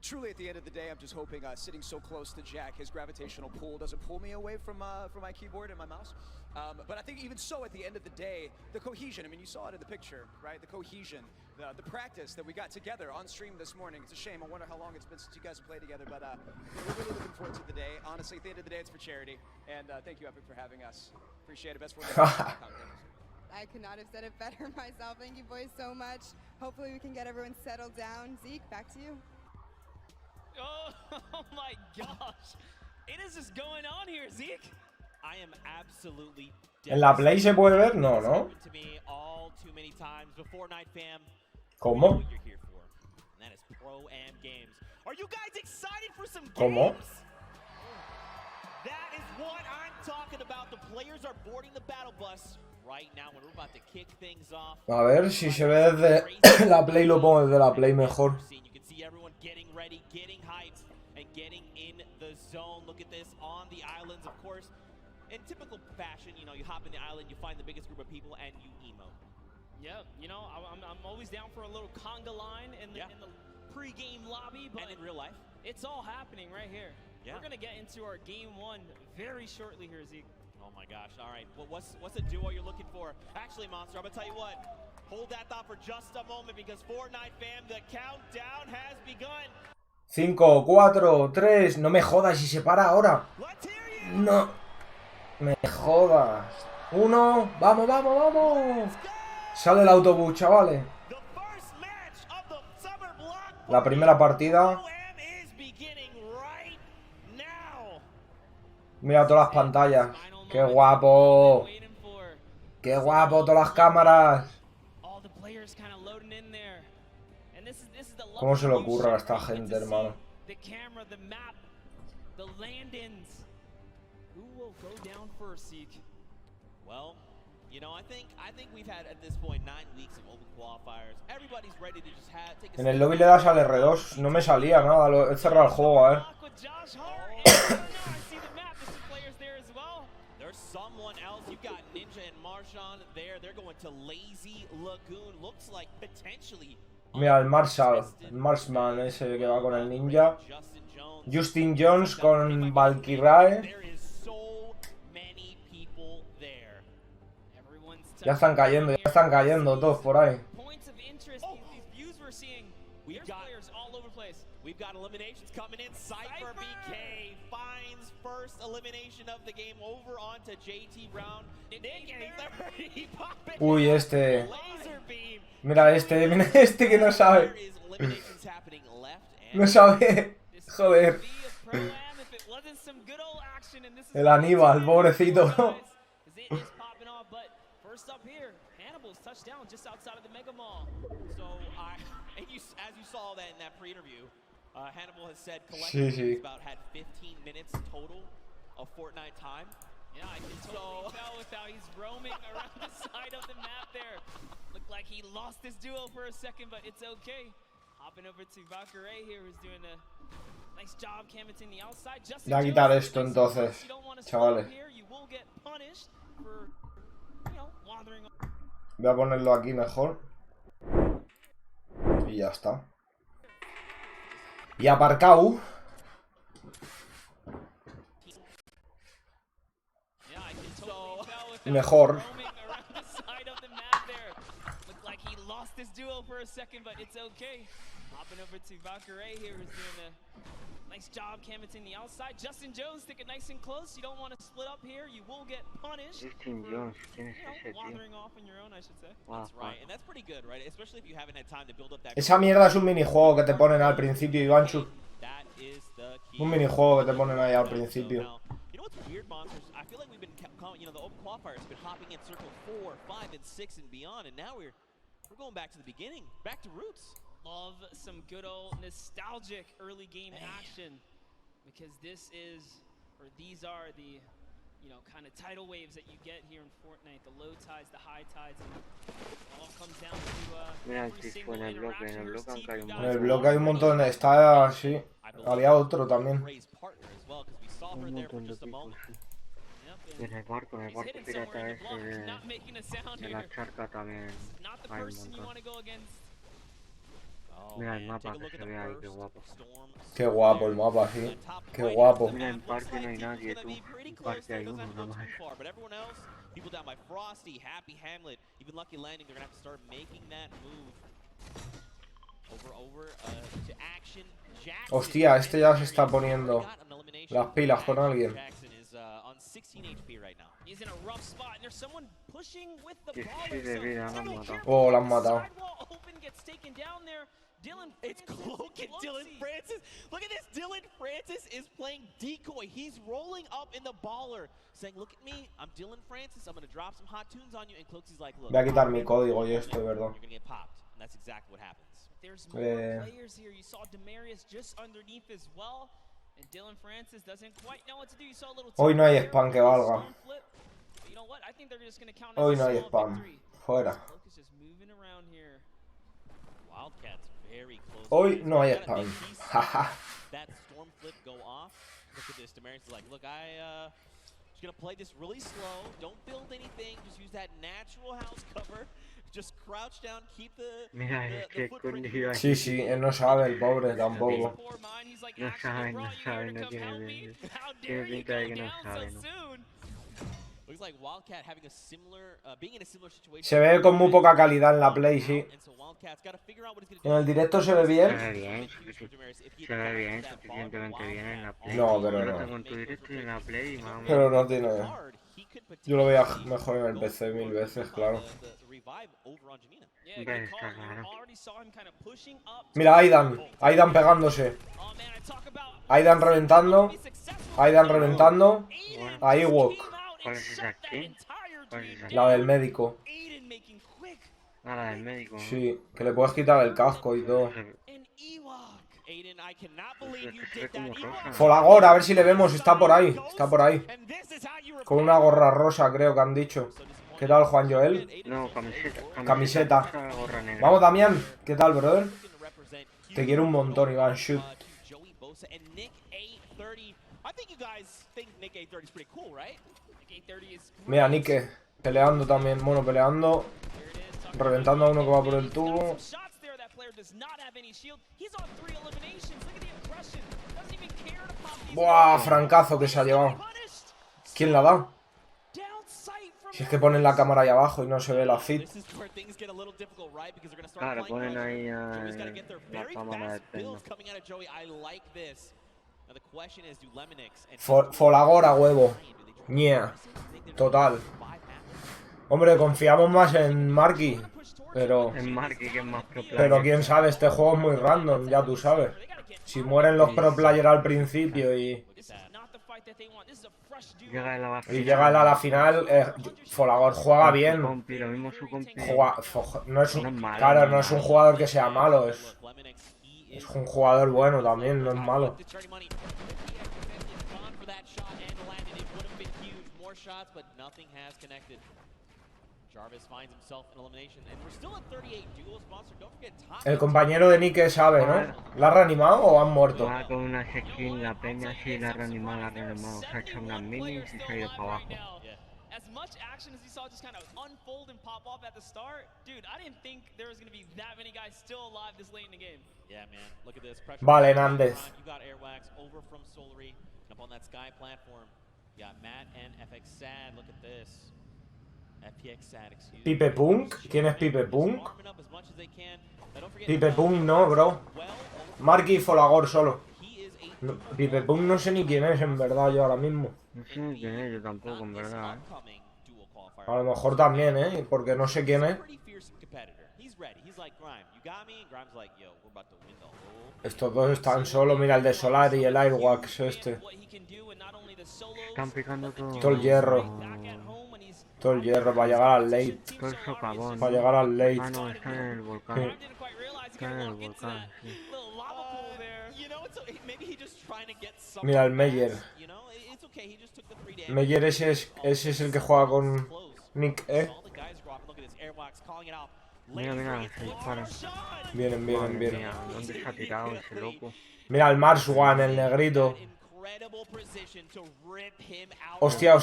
truly, at the end of the day, I'm just hoping sitting so close to Jack, his gravitational pull doesn't pull me away from my keyboard and my mouse. But I think even so, at the end of the day, the cohesion, I mean, you saw it in the picture, right? The cohesion, the practice that we got together on stream this morning. It's a shame. I wonder how long it's been since you guys have played together, but we're really looking forward to the day. Honestly, at the end of the day, it's for charity. And thank you, Epic, for having us. Appreciate it. Best for I could not have said it better myself. Thank you boys so much. Hopefully we can get everyone settled down. Zeke, back to you. Oh my gosh. It is just going on here, Zeke. I am absolutely ¿En la Play se puede ver? No, ¿no? to me all too many times. But Fortnite fam, ¿Cómo? what you're here for. And that is Pro-Am Games. Are you guys excited for some ¿Cómo? games? That is what I'm talking about. The players are boarding the battle bus right now when we're about to kick things off. A ver si se ve desde la Play, lo pongo desde la Play mejor. You can see everyone getting ready, getting hyped, and getting in the zone. Look at this on the islands, of course. In typical fashion, you know, you hop in the island, you find the biggest group of people, and you emote. Yeah, you know, I'm always down for a little conga line in the pre-game lobby, but and in real life, it's all happening right here. Yeah. We're gonna get into our game one very shortly here, Zeke. Oh my gosh! All right, well, what's a duo you're looking for? Actually, Monster, I'm gonna tell you what. Hold that thought for just a moment because Fortnite fam, the countdown has begun. 5, 4, 3. No me jodas si se para ahora. No me jodas. 1. Vamos, vamos, vamos. Sale el autobús, chavales. La primera partida. Mira todas las pantallas. ¡Qué guapo! ¡Qué guapo todas las cámaras! ¿Cómo se le ocurre a esta gente, hermano? Well, you know, I think we've had at this point 9 weeks of open qualifiers. Everybody's ready to just take a En el lobby le das al R2, no me salía nada, he cerrado el juego, a ver. There's someone else. You've got Ninja and Marshawn there. They're going to Lazy Lagoon. Looks like potentially. Mira, el Marksman ese que va con el ninja. Justin Jones con Valkyrae. Ya están cayendo todos por ahí. We've got eliminations coming in. Cypher BK finds first elimination of the game over onto JT Brown. Uy, este. Mira este que no sabe. No sabe. Joder. El Aníbal, pobrecito. First up here, Hannibal's touchdown just outside of the Mega Mall. So, as you saw that in that pre-interview, Hannibal has said collectively about had 15 minutes total of Fortnite time. Yeah, I can totally tell with how he's roaming around the side of the map there. Looked like he lost his duo for a second, but it's okay. Hopping over to Valkyrae here, who's doing a nice job canvassing the outside. Voy a quitar esto entonces, chavales. Voy a ponerlo aquí mejor. Y ya está. Y aparcado. Mejor. This duo for a second, but it's okay. Hopping over to Valkyrae here, who's doing a nice job canvassing the outside. Justin Jones, stick it nice and close. You don't want to split up here. You will get punished. Justin Jones, wandering off on your own, I should say. That's right, and that's pretty good, right? Especially if you haven't had time to build up that. Esa mierda es un minijuego que te ponen al principio, Ivanchu. Un minijuego que te ponen ahí al principio. You know what's weird, Monsters? I feel like we've been, you know, the open qualifiers have been hopping in circle 4, 5, and 6 and beyond, and now we're going back to the beginning, back to roots. Love some good old nostalgic early game action, because this is, or these are the, you know, kind of tidal waves that you get here in Fortnite. The low tides, the high tides, and it all comes down to mira, el Tfue en el bloque hay un montón. En el bloque hay un montón, está así. Había otro también. Un montón de picos, sí. Y en el barco pirata ese de la charca también hay un montón. Mira el mapa que se ve ahí, qué guapo. Qué guapo el mapa, sí. Qué guapo. Mira, en parque no hay nadie, tú. En parque hay uno nada más. People down by Frosty, Happy Hamlet, even Lucky Landing, they're gonna have to start making that move. Over to action. Jackson. Hostia, este ya se está poniendo las pilas con alguien. Jackson is on 16 HP right now. He's in a rough spot, and there's someone pushing with the 16 de vida, lo han matado. Oh, lo han matado. Open gets taken down there. Dylan, it's Cloak and Dylan Francis. Look at this. Dylan Francis is playing decoy. He's rolling up in the baller, saying, "Look at me. I'm Dylan Francis. I'm gonna drop some hot tunes on you." And Cloak's like, "Look, Voy a quitar mi código y esto, perdón. You're gonna get popped." And that's exactly what happens. There's more players here. You saw Demarius just underneath as well, and Dylan Francis doesn't quite know what to do. You saw a little. Hoy no hay spam que valga. But you know what? I think they're just gonna count Hoy as no a hay solid spam. victory. Fuera. Cloak is just moving around here. Wildcats very close. Hoy no hay spam. Jaja. That storm flip go off. Look at this. Demarius is like, "Look, just gonna play this really slow. Don't build anything. Just use that natural house cover. Just crouch down, keep the Mira, es que escondido ahí. Sí, sí, él no sabe, el pobre tampoco. No sabe, no tiene. Tiene pinta de que no sabe, ¿no? Looks like Wildcat having a similar, being in a similar situation. Se ve con muy poca calidad en la play, sí. And so Wildcat's got to figure out what he's En gonna el directo se ve Se bien. ve bien, se ve bien, suficientemente bien en la Play. No, pero Yo lo no. tengo en tu directo y en la Play y más o menos. Pero no tiene. Yo lo veía mejor en el PC mil veces, claro. Hombre, está raro. Mira, Aydan pegándose. Aydan reventando. Aydan reventando. Ahí walk. ¿Cuál es esa aquí? ¿Cuál es esa? La del médico. Ah, la del médico. Sí, que le puedes quitar el casco y todo. Se ve como rosa. Folagor, a ver si le vemos, está por ahí. Está por ahí. Con una gorra rosa, creo que han dicho. ¿Qué tal, Juan Joel? No, camiseta. Camiseta. Gorra negra. Vamos, Damián. ¿Qué tal, brother? Te quiero un montón, Iván. Shoot. Mira, Nike. Peleando también. Bueno, peleando. Reventando a uno que va por el tubo. Buah, francazo que se ha llevado. ¿Quién la da? Si es que ponen la cámara ahí abajo y no se ve la fit. Claro, ponen ahí la cámara de pelo. Folagor a huevo. Ñea. Total. Hombre, confiamos más en Marky. Pero... En Marky, que es más pro player. Pero quién sabe, este juego es muy random, ya tú sabes. Si mueren los pro players al principio y llega él a la final, Folagor juega bien. Lo mismo su compi. No es claro, no es un jugador que sea malo, es un jugador bueno también, no es malo. El compañero de Nike sabe, ¿no? ¿La ha reanimado o han muerto? Va con una skin, la peña sí la ha reanimado, Se ha hecho unas minis y se ha ido para abajo. As much action as you saw just kind of unfold and pop off at the start, dude, I didn't think there was going to be that many guys still alive this late in the game. Yeah, man. Look at this. Vale, Nández. You got Airwax over from Solary up on that sky platform. You got Matt and FX Sad. Look at this. FPX Sad, excuse me. ¿Pipe Punk? ¿Quién es Pipe Punk? Pipe Punk no, bro. Marky y Folagor solo. No, Pipe Punk no sé ni quién es en verdad yo ahora mismo. No sé ni quién es, yo tampoco, en verdad. A lo mejor también, porque no sé quién es. Estos dos están solos, mira el de Solar y el Airwax este. Están picando todo. Todo el hierro. Todo el hierro para llegar al late. Todo el socavón. Para llegar al late. Ah, no, está en el volcán. Sí. Está en el volcán, sí. Mira el Meyer. Meyer ese es el que juega con Nick, Mira, se dispara. Vienen. Mía, ¿dónde se ha tirado ese loco? Mira el Mars One, el negrito. Hostia.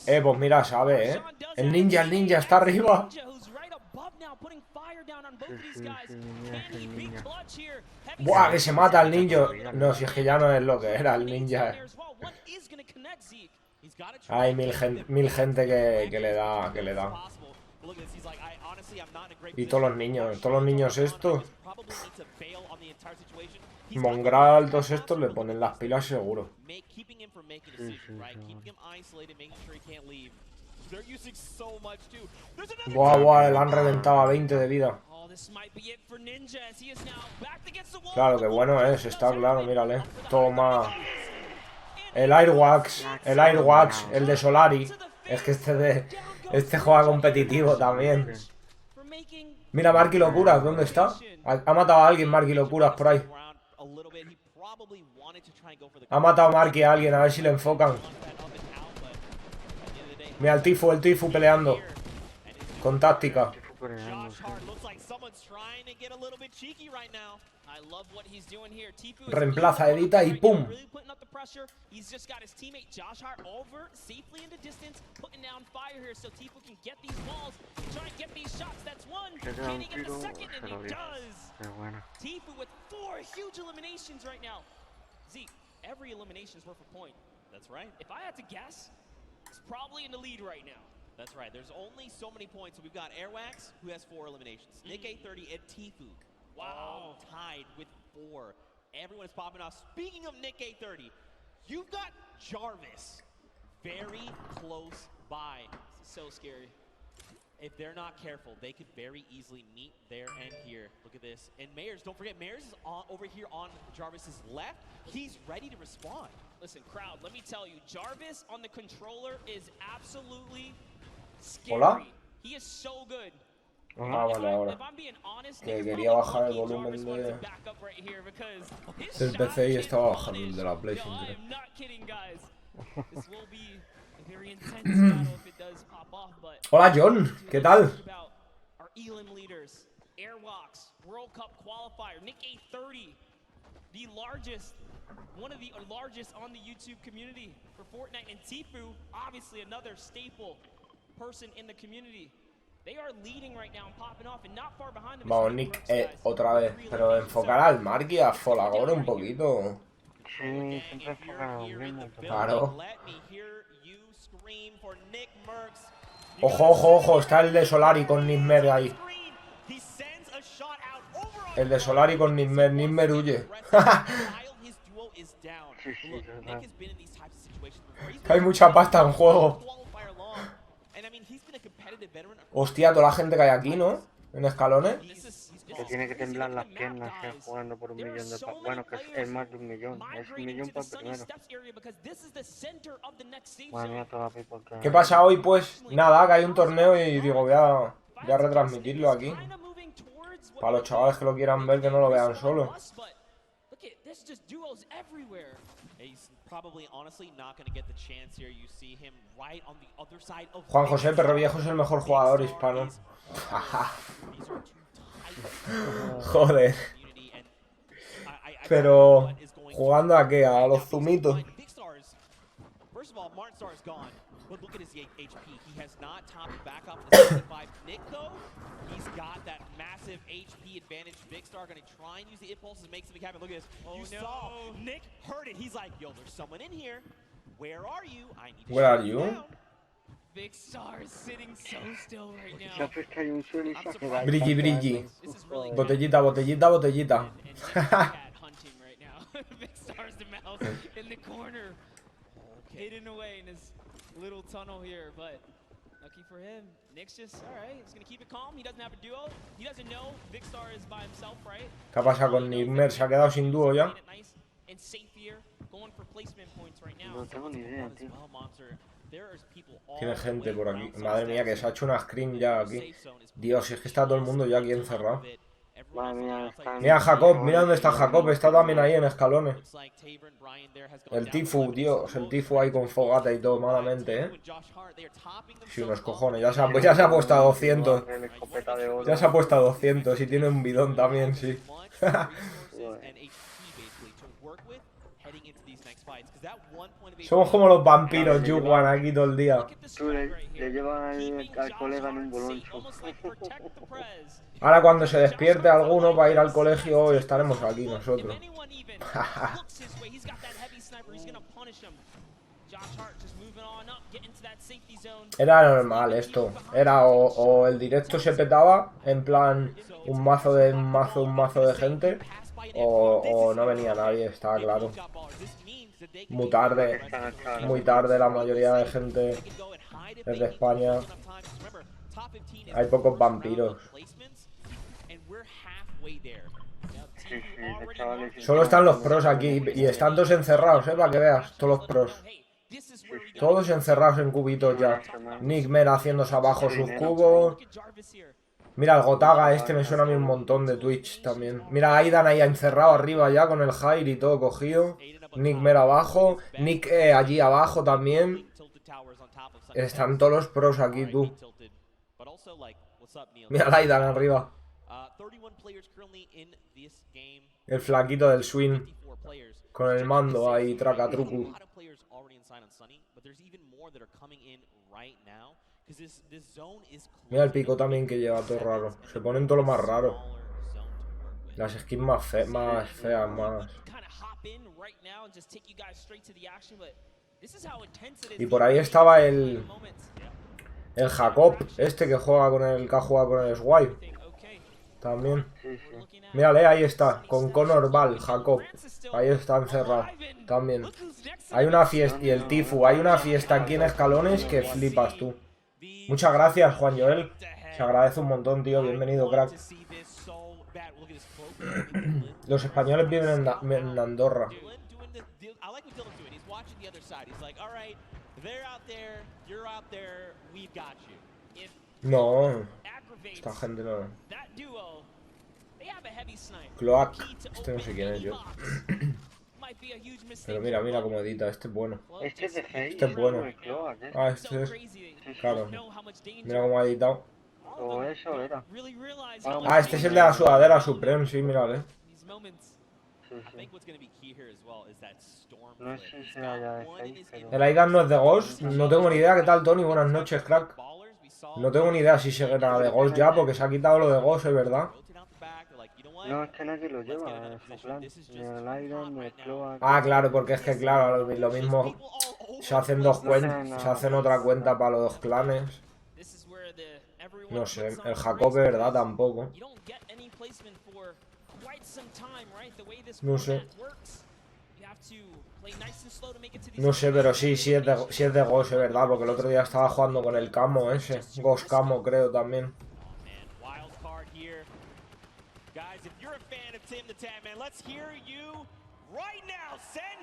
Pues mira, sabe, El ninja está arriba. Buah, que se mata al ninja. No, si es que ya no es lo que era el ninja. Hay mil gente que le da, Y todos los niños estos. Mongral, todos estos le ponen las pilas seguro. Buah, le han reventado a 20 de vida. Claro, que bueno es, está claro, mírale. Toma. El Airwax, el de Solari. Es que este juega competitivo también. Mira, Markilokuras, ¿dónde está? Ha matado a alguien Markilokuras por ahí. Ha matado a Marky a alguien, a ver si le enfocan. Mira el Tfue peleando. Con táctica. Reemplaza, edita y ¡pum! Every elimination is worth a point. That's right. If I had to guess, it's probably in the lead right now. That's right. There's only so many points. So we've got Airwax, who has 4 eliminations. Nick A30 and Tfue. Wow. Tied with 4. Everyone is popping off. Speaking of Nick A30, you've got Jarvis very close by. This is so scary. If they're not careful, they could very easily meet their end here. Look at this. And Mayers, don't forget, Mayers is over here on Jarvis's left. He's ready to respond. Listen, crowd, let me tell you, Jarvis on the controller is absolutely scary. Hola. He is so good. Ah, vale, ahora. Que quería bajar el volumen del PC y estaba bajando el de la Play. Hola John, ¿qué tal? Airwalks, World Cup qualifier, Nick A30, the largest, one of the largest on the YouTube community for Fortnite, and Tfue, obviously another staple person in the community. They are leading right now and popping off, and not far behind them. Vamos, Nick, otra vez, pero enfocar al Marky, a Folagor un poquito. Sí, siempre enfocan a lo mismo. Claro. Ojo, ojo, ojo, está el de Solari con Nismer ahí. El de Solari con Nismer, Nismer huye. Hay mucha pasta en juego. Hostia, toda la gente que hay aquí, ¿no? En escalones. Que tiene que temblar las piernas jugando por 1 millón de pavos. Bueno, que es más de 1 millón. Es 1 millón para el primero. Madre mía, toda porque... ¿Qué pasa hoy, pues? Nada, que hay un torneo y digo, voy a retransmitirlo aquí. Para los chavales que lo quieran ver, que no lo vean solo. Juan José Perro Viejo es el mejor jugador hispano. Joder. Pero jugando a qué, a los zumitos. Where are you? Big Star is sitting so still right now. Brilli, brilli. Botellita, botellita, botellita. Big Star's the mouse in the corner, hidden away in his little tunnel here, but lucky for him, Nick's just alright. He's gonna keep it calm. He doesn't have a duo. He doesn't know Big Star is by himself, right? ¿Qué ha pasado con Nismer? ¿Se ha quedado sin dúo ya? No tengo ni idea, tío. Tiene gente por aquí. Madre mía, que se ha hecho una screen ya aquí. Dios, si es que está todo el mundo ya aquí encerrado. Mira Jacob, mira dónde está Jacob. Está también ahí en escalones. El Tfue, Dios, el Tfue ahí con fogata y todo, malamente, ¿eh? Sí, unos cojones. Ya se ha puesto a 200. Ya se ha puesto a 200 y tiene un bidón también, sí. Somos como los vampiros, Yuwan, aquí todo el día. Tú le llevas al colega en un boloncho. Ahora cuando se despierte alguno para ir al colegio, estaremos aquí nosotros. Era normal esto. Era o el directo se petaba, en plan un mazo de gente, o no venía nadie, estaba claro. Muy tarde la mayoría de gente desde España. Hay pocos vampiros. Solo están los pros aquí y están todos encerrados, para que veas, todos los pros. Todos encerrados en cubitos ya. Nickmer haciéndose abajo sus cubos. Mira el Gotaga este, me suena a mí un montón de Twitch también. Mira a Aydan ahí encerrado arriba ya con el Jair y todo cogido. Nickmer abajo. Nick allí abajo también. Están todos los pros aquí, tú. Mira a Aydan arriba. El flaquito del swing. Con el mando ahí, tracatrucu. Mira el pico también que lleva, todo raro. Se ponen todo lo más raro. Las skins más feas, más. Y por ahí estaba el Jacob, este que juega con el que ha jugado con el Swipe. También. Mírale, ahí está, con Connor Ball, Jacob. Ahí está encerrado. También. Hay una fiesta, y el Tfue, hay una fiesta aquí en Escalones que flipas tú. Muchas gracias, Juan Joel. Se agradece un montón, tío. Bienvenido, crack. Los españoles viven en Andorra. No. Esta gente no. Cloak. Este no sé quién es yo. Pero mira cómo edita. Este es bueno. Este es de Face. Este es bueno. Ah, este es. Claro. Mira cómo ha editado. O eso era. Ah, este es el de la sudadera Supreme, sí, mírale. No sé si era ya de Face, pero... El Aydan no es de Ghost. No tengo ni idea. ¿Qué tal, Tony? Buenas noches, crack. No tengo ni idea si se gana de Ghost ya, porque se ha quitado lo de Ghost, es verdad. No, es que nadie lo lleva en su plan. Ni el Aydan, ni el Cloak. Ah, claro, porque es que, claro, lo mismo. Se hacen dos cuentas. Se hacen otra cuenta para los dos clanes. No sé, el Jacob de verdad tampoco. No sé. No sé, pero sí es de Ghost, es verdad, porque el otro día estaba jugando con el Camo ese. Ghost Camo, creo, también.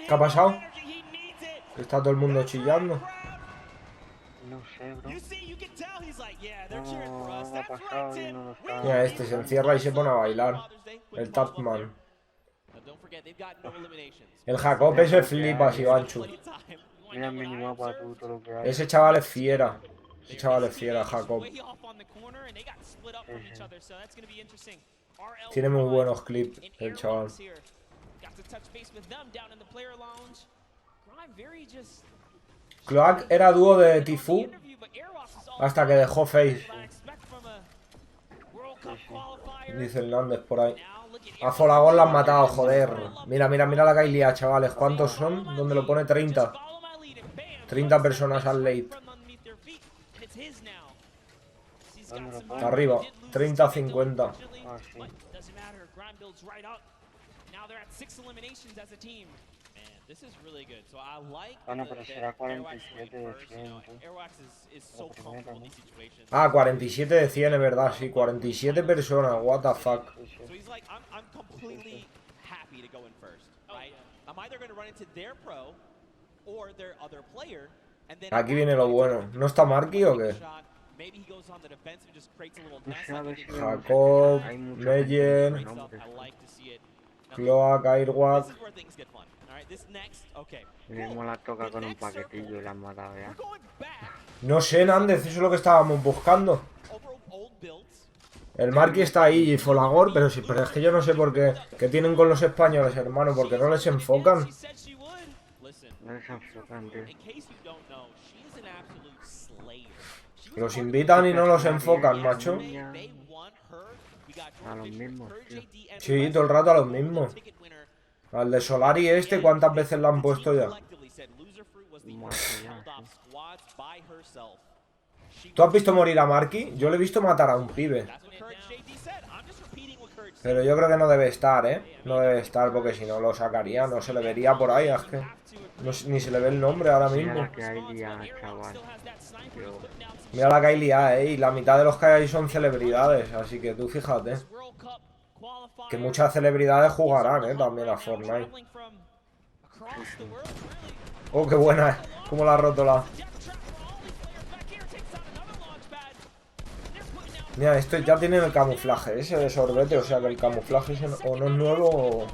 ¿Qué ha pasado? Está todo el mundo chillando. No sé, bro. No, ha pasado y no lo está. Mira, este se encierra y se pone a bailar. El Tapman. El Jacob ese flipa, Sibanchu. Mira el minimapa, tú, todo lo que hay. Ese chaval es fiera. Ese chaval es fiera, Jacob. Tiene muy buenos clips, el chaval. Cloak era dúo de Tfue hasta que dejó Face. Dice Hernández por ahí. A Folagor la han matado, joder. Mira la que hay lía, chavales. ¿Cuántos son? ¿Dónde lo pone? 30. 30 personas al late. Arriba. 30-50. Ah, sí. Ah, no, pero será 47 de 100. Ah, 47 de 100, es verdad, sí. 47 personas, what the fuck. Aquí viene lo bueno. ¿No está Marky o qué? Jacob, Meyer, Cloak, Airwalk. Mismo la toca con un paquetillo y la han matado ya. No sé, Nández, eso es lo que estábamos buscando. El Marki está ahí y Folagor, pero sí, pero es que yo no sé por qué. ¿Qué tienen con los españoles, hermano? Porque no les enfocan. No les enfocan, tío. Los invitan y no los enfocan, macho. A los mismos, tío. Sí, todo el rato a los mismos. Al de Solari este, ¿cuántas veces lo han puesto ya? ¿Tú has visto morir a Marki? Yo le he visto matar a un pibe. Pero yo creo que no debe estar, ¿eh? No debe estar porque si no lo sacaría, no se le vería por ahí, es que... No, ni se le ve el nombre ahora mismo. Mira la que hay liada, chaval. Mira la que hay liada, ¿eh? Y la mitad de los que hay ahí son celebridades, así que tú fíjate. Que muchas celebridades jugarán, ¿eh? También a Fortnite. Oh, qué buena, ¿eh? Cómo la ha roto la... Mira, esto ya tiene el camuflaje ese de sorbete, o sea que el camuflaje ese o no es nuevo o...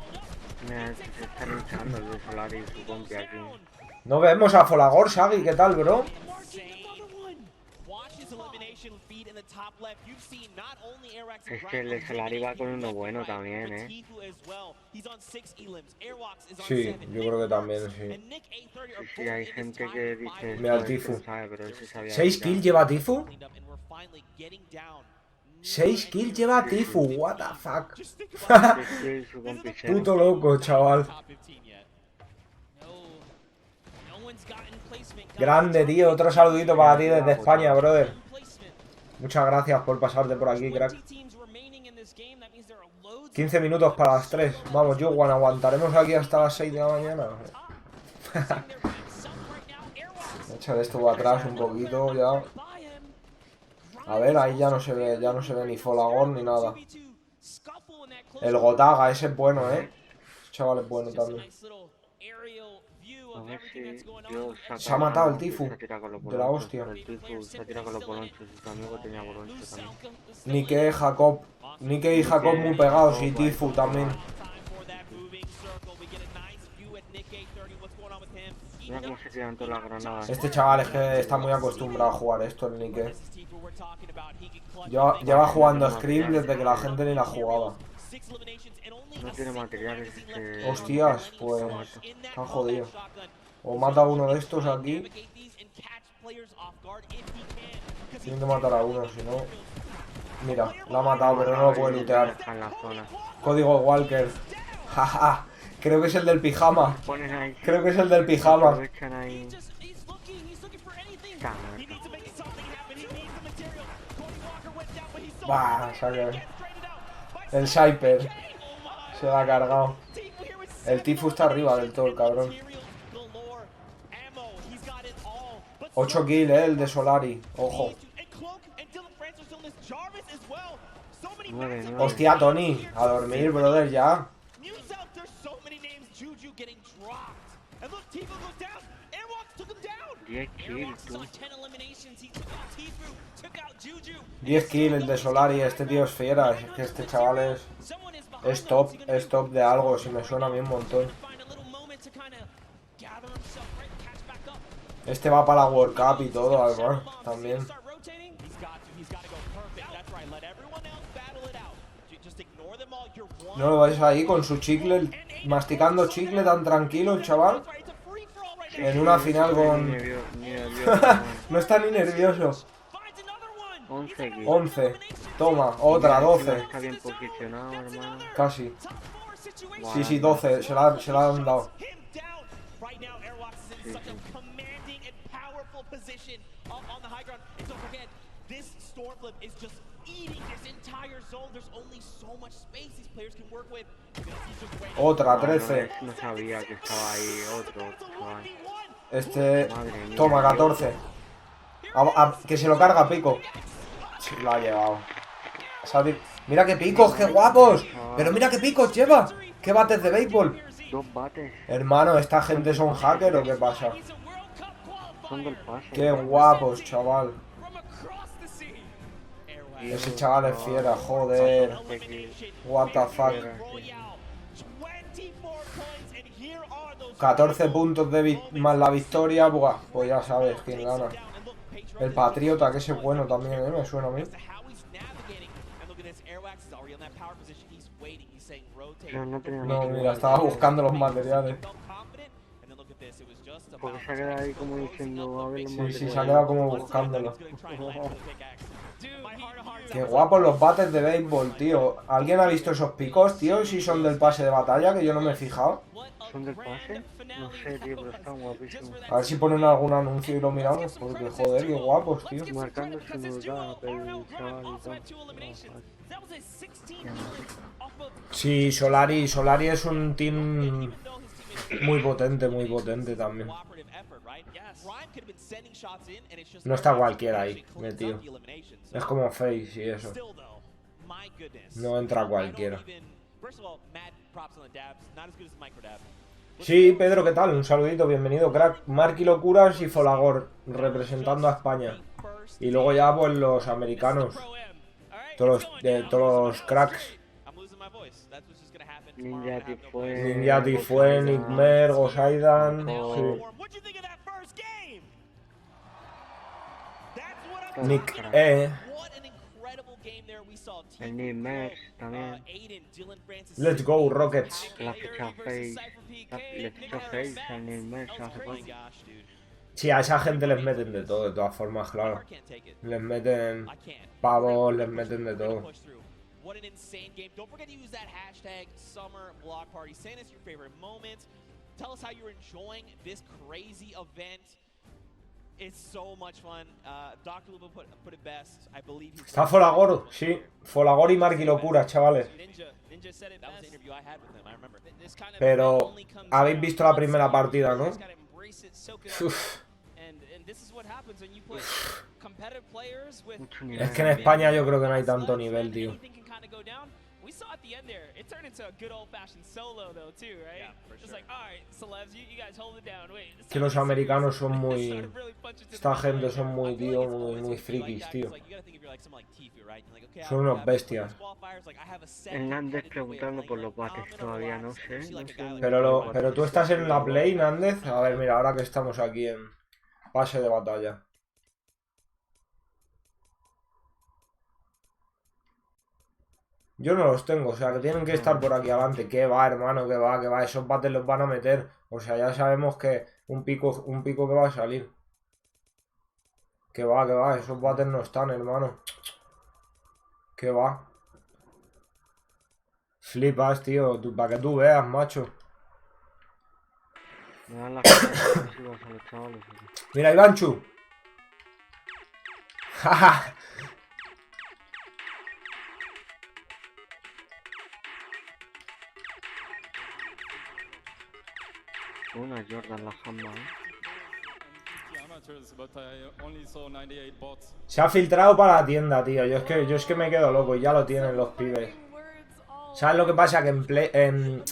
Mira, se está luchando el de Solari y su compi aquí. No vemos a Folagor, Shaggy, ¿qué tal, bro? Es que el de Solari va con uno bueno también, ¿eh? Sí, yo creo que también, sí. Sí, hay gente que dice... Mira el Tfue. ¿6 kills lleva Tfue? 6 kills lleva Tfue, what the fuck. Puto loco, chaval. Grande, tío. Otro saludito para ti desde España, brother. Muchas gracias por pasarte por aquí, crack. 15 minutos para las 3. Vamos, Juan, aguantaremos aquí hasta las 6 de la mañana. Voy a echar esto para atrás un poquito ya. A ver, ahí ya no se ve ni Folagor ni nada. El Gotaga, ese es bueno, ¿eh? Ese chaval es bueno también. A ver si yo Se ha matado el Tfue. De la hostia. El Tfue se ha tirado con los bolonchos y tu amigo tenía bolonchos también. Nike, Jacob. Nike y Jacob muy pegados y Tfue también. Mira cómo se tiran todas las granadas. Este chaval es que está muy acostumbrado a jugar esto, el Nike. Lleva jugando Scream desde que la gente ni la jugaba. No tiene materiales. Hostias, pues está jodido. O mata a uno de estos aquí. Tiene que matar a uno, si no... Mira, la ha matado, pero no lo puede lootear. Código Walker. Jaja. Creo que es el del pijama. Creo que es el del pijama. Bah, saque. El Sniper. Se lo ha cargado. El Tfue está arriba del todo, el cabrón. 8 kills, el de Solari. Ojo. 9. Hostia, Tony. A dormir, brother, ya. 10 kills, tú. 10 kills el de Solari. Este tío es fiera. Es que este chaval es top de algo. Si me suena a mí un montón. Este va para la World Cup y todo, además. También. No lo vais ahí con su chicle, masticando chicle tan tranquilo el chaval. En una final con... No está ni nervioso. 11. Toma, otra, 12. Está bien posicionado, hermano. Casi. Sí, 12. Se la han dado. Otra, 13. No sabía que estaba ahí otro. Este... Toma, 14. Que se lo carga Pico. Sí, lo ha llevado. Mira qué picos, qué guapos. Pero mira qué picos lleva. Qué bates de béisbol. 2 bates. Hermano, ¿esta gente son hackers o qué pasa? Son del pase. Qué guapos, chaval. Ese chaval es fiera, joder. What the fuck. 14 puntos más la victoria. Buah, pues ya sabes quién gana. El Patriota, que ese es bueno también, me suena a mí. No, mira, estaba buscando los materiales. Porque se ha quedado ahí como diciendo, a ver los materiales. Sí, se ha quedado como buscándolo. Qué guapos los bates de béisbol, tío. ¿Alguien ha visto esos picos, tío? Si son del pase de batalla, que yo no me he fijado. ¿Son del pase? No sé, tío, pero están guapísimos. A ver si ponen algún anuncio y lo miramos, porque joder, qué guapos, tío. Marcando su novedad, el chaval y tal. Sí, Solari es un team muy potente también. No está cualquiera ahí metido. Es como Face y eso. No entra cualquiera. Sí, Pedro, ¿qué tal? Un saludito, bienvenido, crack. Markilokuras y Folagor, representando a España. Y luego ya, pues, los americanos. Todos los cracks. Ninja Tfue, MIEMBRO, Aydan. Sí. Nick El Nightmare también. Let's go, Rockets. La ficha Face. Le ficha Face al Nightmare hace poco. Sí, a esa gente les meten de todo, de todas formas, claro. Les meten pavos, les meten de todo. What an insane game. Don't forget to use that hashtag #SummerBlockParty. Send us your favorite moments. Tell us how you're enjoying this crazy event. It's so much fun. Dr. Luba put it best. I believe he's... Está Folagor, sí. Folagor y Markilokuras, chavales. Pero habéis visto la primera partida, ¿no? Uf. Es que en España yo creo que no hay tanto nivel, tío. Que los americanos son muy... Esta gente son muy, tío, muy frikis, tío. Son unos bestias. Hernández preguntando por los bates, todavía no sé. Pero tú estás en la play, Nández. A ver, mira, ahora que estamos aquí en pase de batalla. Yo no los tengo, o sea, que tienen que estar por aquí adelante. Que va, hermano, que va. Esos bates los van a meter. O sea, ya sabemos que un pico que va a salir. Que va. Esos bates no están, hermano. Que va. Flipas, tío. Para que tú veas, macho. Mira, Ivanchu. Jaja. Una Jordan la jamba, Se ha filtrado para la tienda, tío. Yo es que me quedo loco y ya lo tienen los pibes. ¿Sabes lo que pasa? Que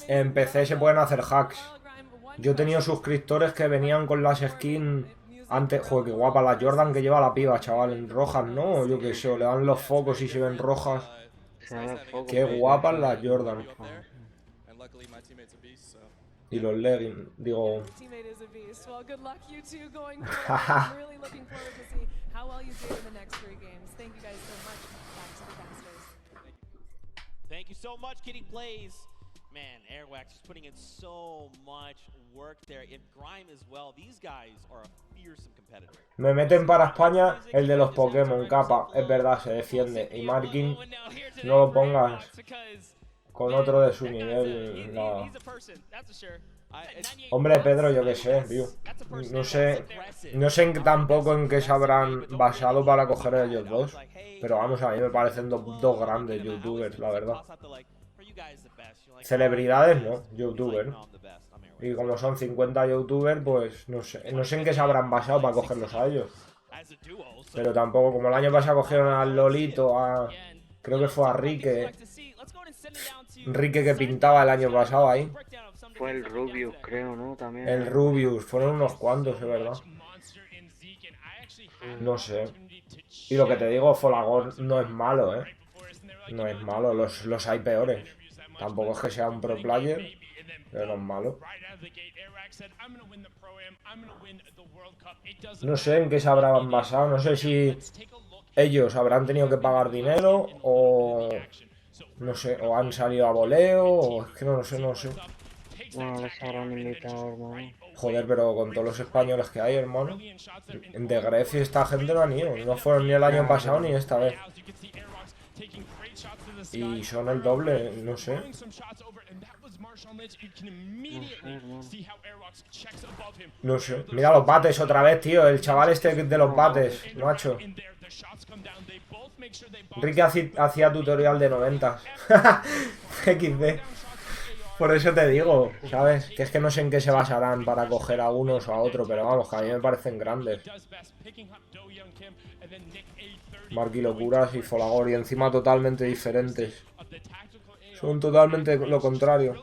en PC se pueden hacer hacks. Yo he tenido suscriptores que venían con las skins antes. Joder, qué guapa la Jordan que lleva la piba, chaval. En rojas, ¿no? Yo qué sé, le dan los focos y se ven rojas. Qué guapas las Jordan. Y los leggings, digo... Thank you so much, Kitty Plays. Man, Airwax is putting in so much work there. And Grime as well. These guys are a fearsome competitor. Me meten para España el de los Pokémon, capa. Es verdad, se defiende. Y Markin, no lo pongas con otro de su nivel. No. Hombre, Pedro, yo qué sé, tío. No sé tampoco en qué se habrán basado para coger a ellos dos. Pero vamos, a mí me parecen dos grandes youtubers, la verdad. Celebridades, no, youtubers. Y como son 50 youtubers, pues no sé en qué se habrán basado para cogerlos a ellos. Pero tampoco, como el año pasado cogieron al Lolito, creo que fue a Rique que pintaba el año pasado ahí. Fue el Rubius, creo, ¿no? También. El Rubius, fueron unos cuantos, es verdad. No sé. Y lo que te digo, Folagor no es malo, ¿eh? No es malo, los hay peores. Tampoco es que sea un pro player, pero no es malo. No sé en qué se habrán basado, no sé si ellos habrán tenido que pagar dinero o No sé, o han salido a voleo, o es que no lo sé, no lo sé. No les habrán invitado, hermano. Joder, pero con todos los españoles que hay, hermano. De Grecia esta gente no han ido. No fueron ni el año pasado ni esta vez. Y son el doble, no sé. No sé. Mira los bates otra vez, tío. El chaval este de los bates, macho. Ricky hacía tutorial de 90. XD. Por eso te digo, ¿sabes? Que es que no sé en qué se basarán para coger a unos o a otro, pero vamos, que a mí me parecen grandes. Markilokuras y Folagor, y encima totalmente diferentes. Son totalmente lo contrario.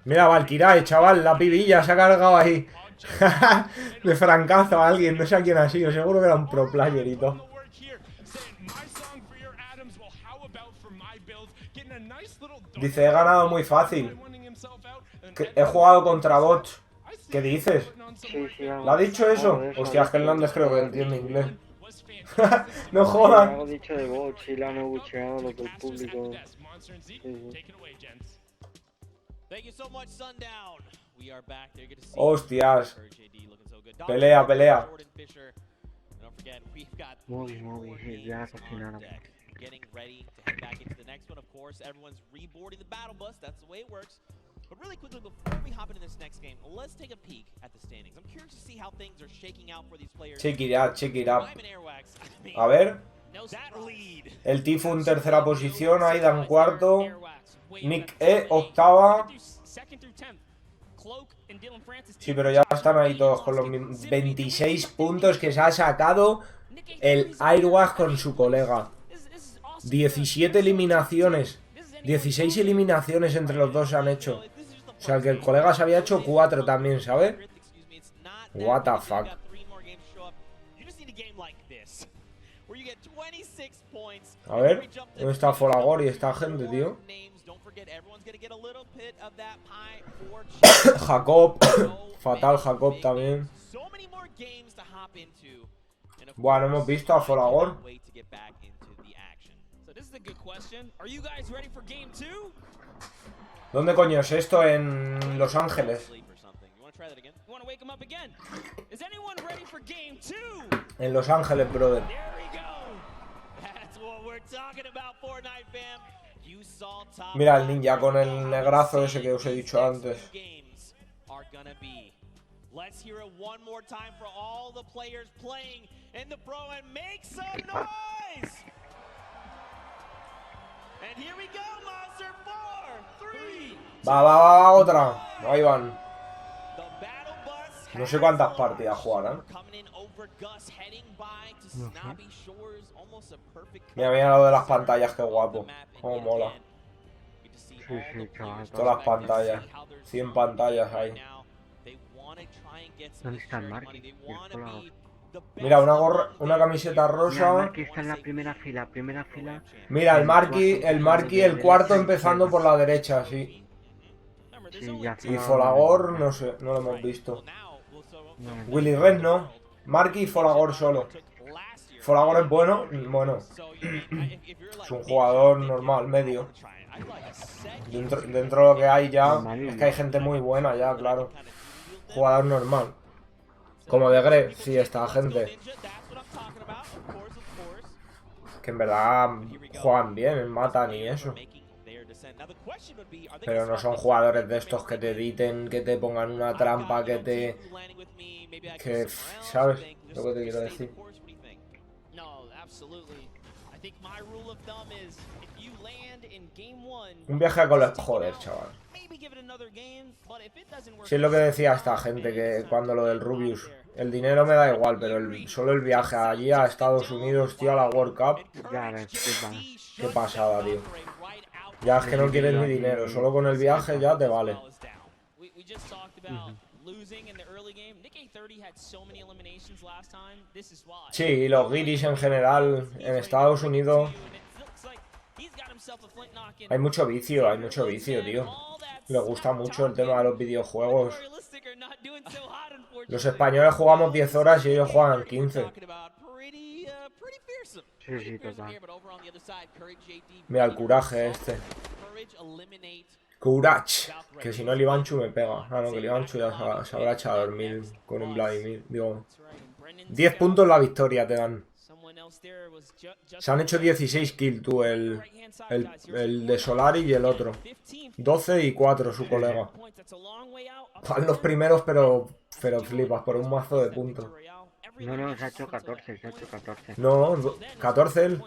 Mira, Valkyrie, chaval, la pibilla se ha cargado ahí. De francazo a alguien, no sé a quién ha sido, seguro que era un pro player y todo. Dice, he ganado muy fácil. He jugado contra bots. ¿Qué dices? Sí, ¿Le ha dicho eso? Hostia, es que Hernández creo que entiende inglés. No jodas. Lo dicho de bots, sí, la han bucheado los del público. Hostias. Pelea, pelea. Muy, ya cocinaron. Getting ready to head back into the next one. Of course, everyone's reboarding the battle bus. That's the way it works. But really quickly, before we hop into this next game, let's take a peek at the standings. I'm curious to see how things are shaking out for these players. Check it out, check it out. A ver. El Tfue en tercera posición, Aydan cuarto, Nick octava. Sí, pero ya están ahí todos con los 26 puntos que se ha sacado el Airwax con su colega. 17 eliminaciones. 16 eliminaciones entre los dos se han hecho. O sea, que el colega se había hecho 4 también, ¿sabes? What the fuck. A ver, ¿dónde está Folagor y esta gente, tío? Jacob. Fatal Jacob también. Bueno, hemos visto a Folagor. ¿Dónde coño es esto? En Los Ángeles. En Los Ángeles, brother. Mira el ninja con el negrazo ese que os he dicho antes. Let's hear it one more time for all the players playing in the pro and make some noise! And here we go, Monster 4, 3. Va, otra. Ahí van. No sé cuántas partidas jugarán. Mira, mira lo de las pantallas, qué guapo. Cómo mola. Sí, chaval. Todas las pantallas. 100 pantallas ahí. ¿Dónde está el Marky? Mira, una camiseta rosa. Mira, el Marky está en la primera fila, Mira, el Marky, el cuarto empezando por la derecha, sí. Y Folagor, no sé, no lo hemos visto. Willy Red no. Marky y Folagor solo. Folagor es bueno, es un jugador normal, medio. Dentro de lo que hay ya, es que hay gente muy buena ya, claro. Jugador normal. Como de Greg, sí, esta gente. Que en verdad juegan bien, matan y eso. Pero no son jugadores de estos que te editen, que te pongan una trampa, que ¿sabes lo que te quiero decir? Un viaje con los... Joder, chaval. Si es lo que decía esta gente, que cuando lo del Rubius, el dinero me da igual, pero solo el viaje allí a Estados Unidos, tío, a la World Cup. Qué pasada, tío. Ya es que no quieres ni dinero, solo con el viaje ya te vale. Sí, y los guiris en general, en Estados Unidos, hay mucho vicio, tío. Le gusta mucho el tema de los videojuegos. Los españoles jugamos 10 horas y ellos juegan 15. Sí, sí, total. Mira el coraje este. Courage. Que si no el Ivanchu me pega. Ah, no, que el Ivanchu ya se habrá echado a dormir con un Vladimir. Digo, 10 puntos la victoria te dan. Se han hecho 16 kills tú, el de Solari y el otro. 12 y 4 su colega. Van los primeros, pero flipas, por un mazo de puntos. No, se ha hecho 14, se ha hecho 14. No, 14 él.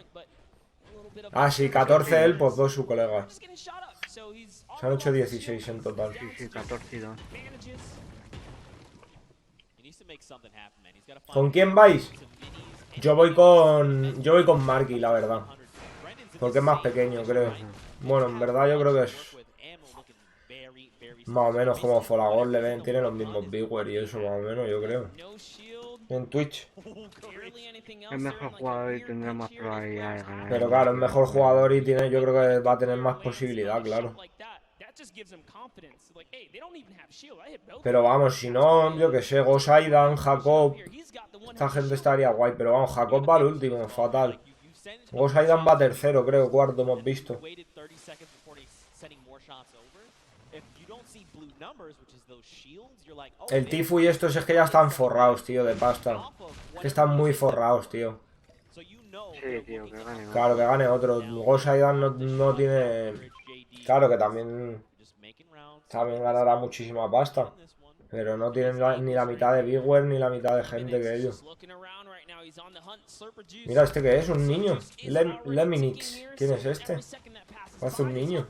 Ah, sí, 14 él, pues 2 su colega. Se han hecho 16 en total. Sí, 14 y 2. ¿Con quién vais? Yo voy con Marky, la verdad. Porque es más pequeño, creo. Bueno, en verdad yo creo que es más o menos como Folagor le ven. Tiene los mismos viewers y eso, más o menos, yo creo. En Twitch. Es mejor jugador y tendrá más probabilidad de ganar. Pero claro, es mejor jugador y tiene, yo creo que va a tener más posibilidad, claro. Pero vamos, si no, yo que sé, Aydan, Jacob. Esta gente estaría guay, pero vamos, Jacob va al último, fatal. Aydan va tercero, creo, cuarto hemos visto. El Tfue y estos es que ya están forrados, tío, de pasta. Es que están muy forrados, tío. Sí, tío, que gane otro. Claro, que gane otro. Aydan no tiene... Claro que también ganará muchísima pasta. Pero no tienen ni la mitad de viewers ni la mitad de gente que ellos. Mira, ¿este qué es? ¿Un niño? Leminix. ¿Quién es este? Parece un niño.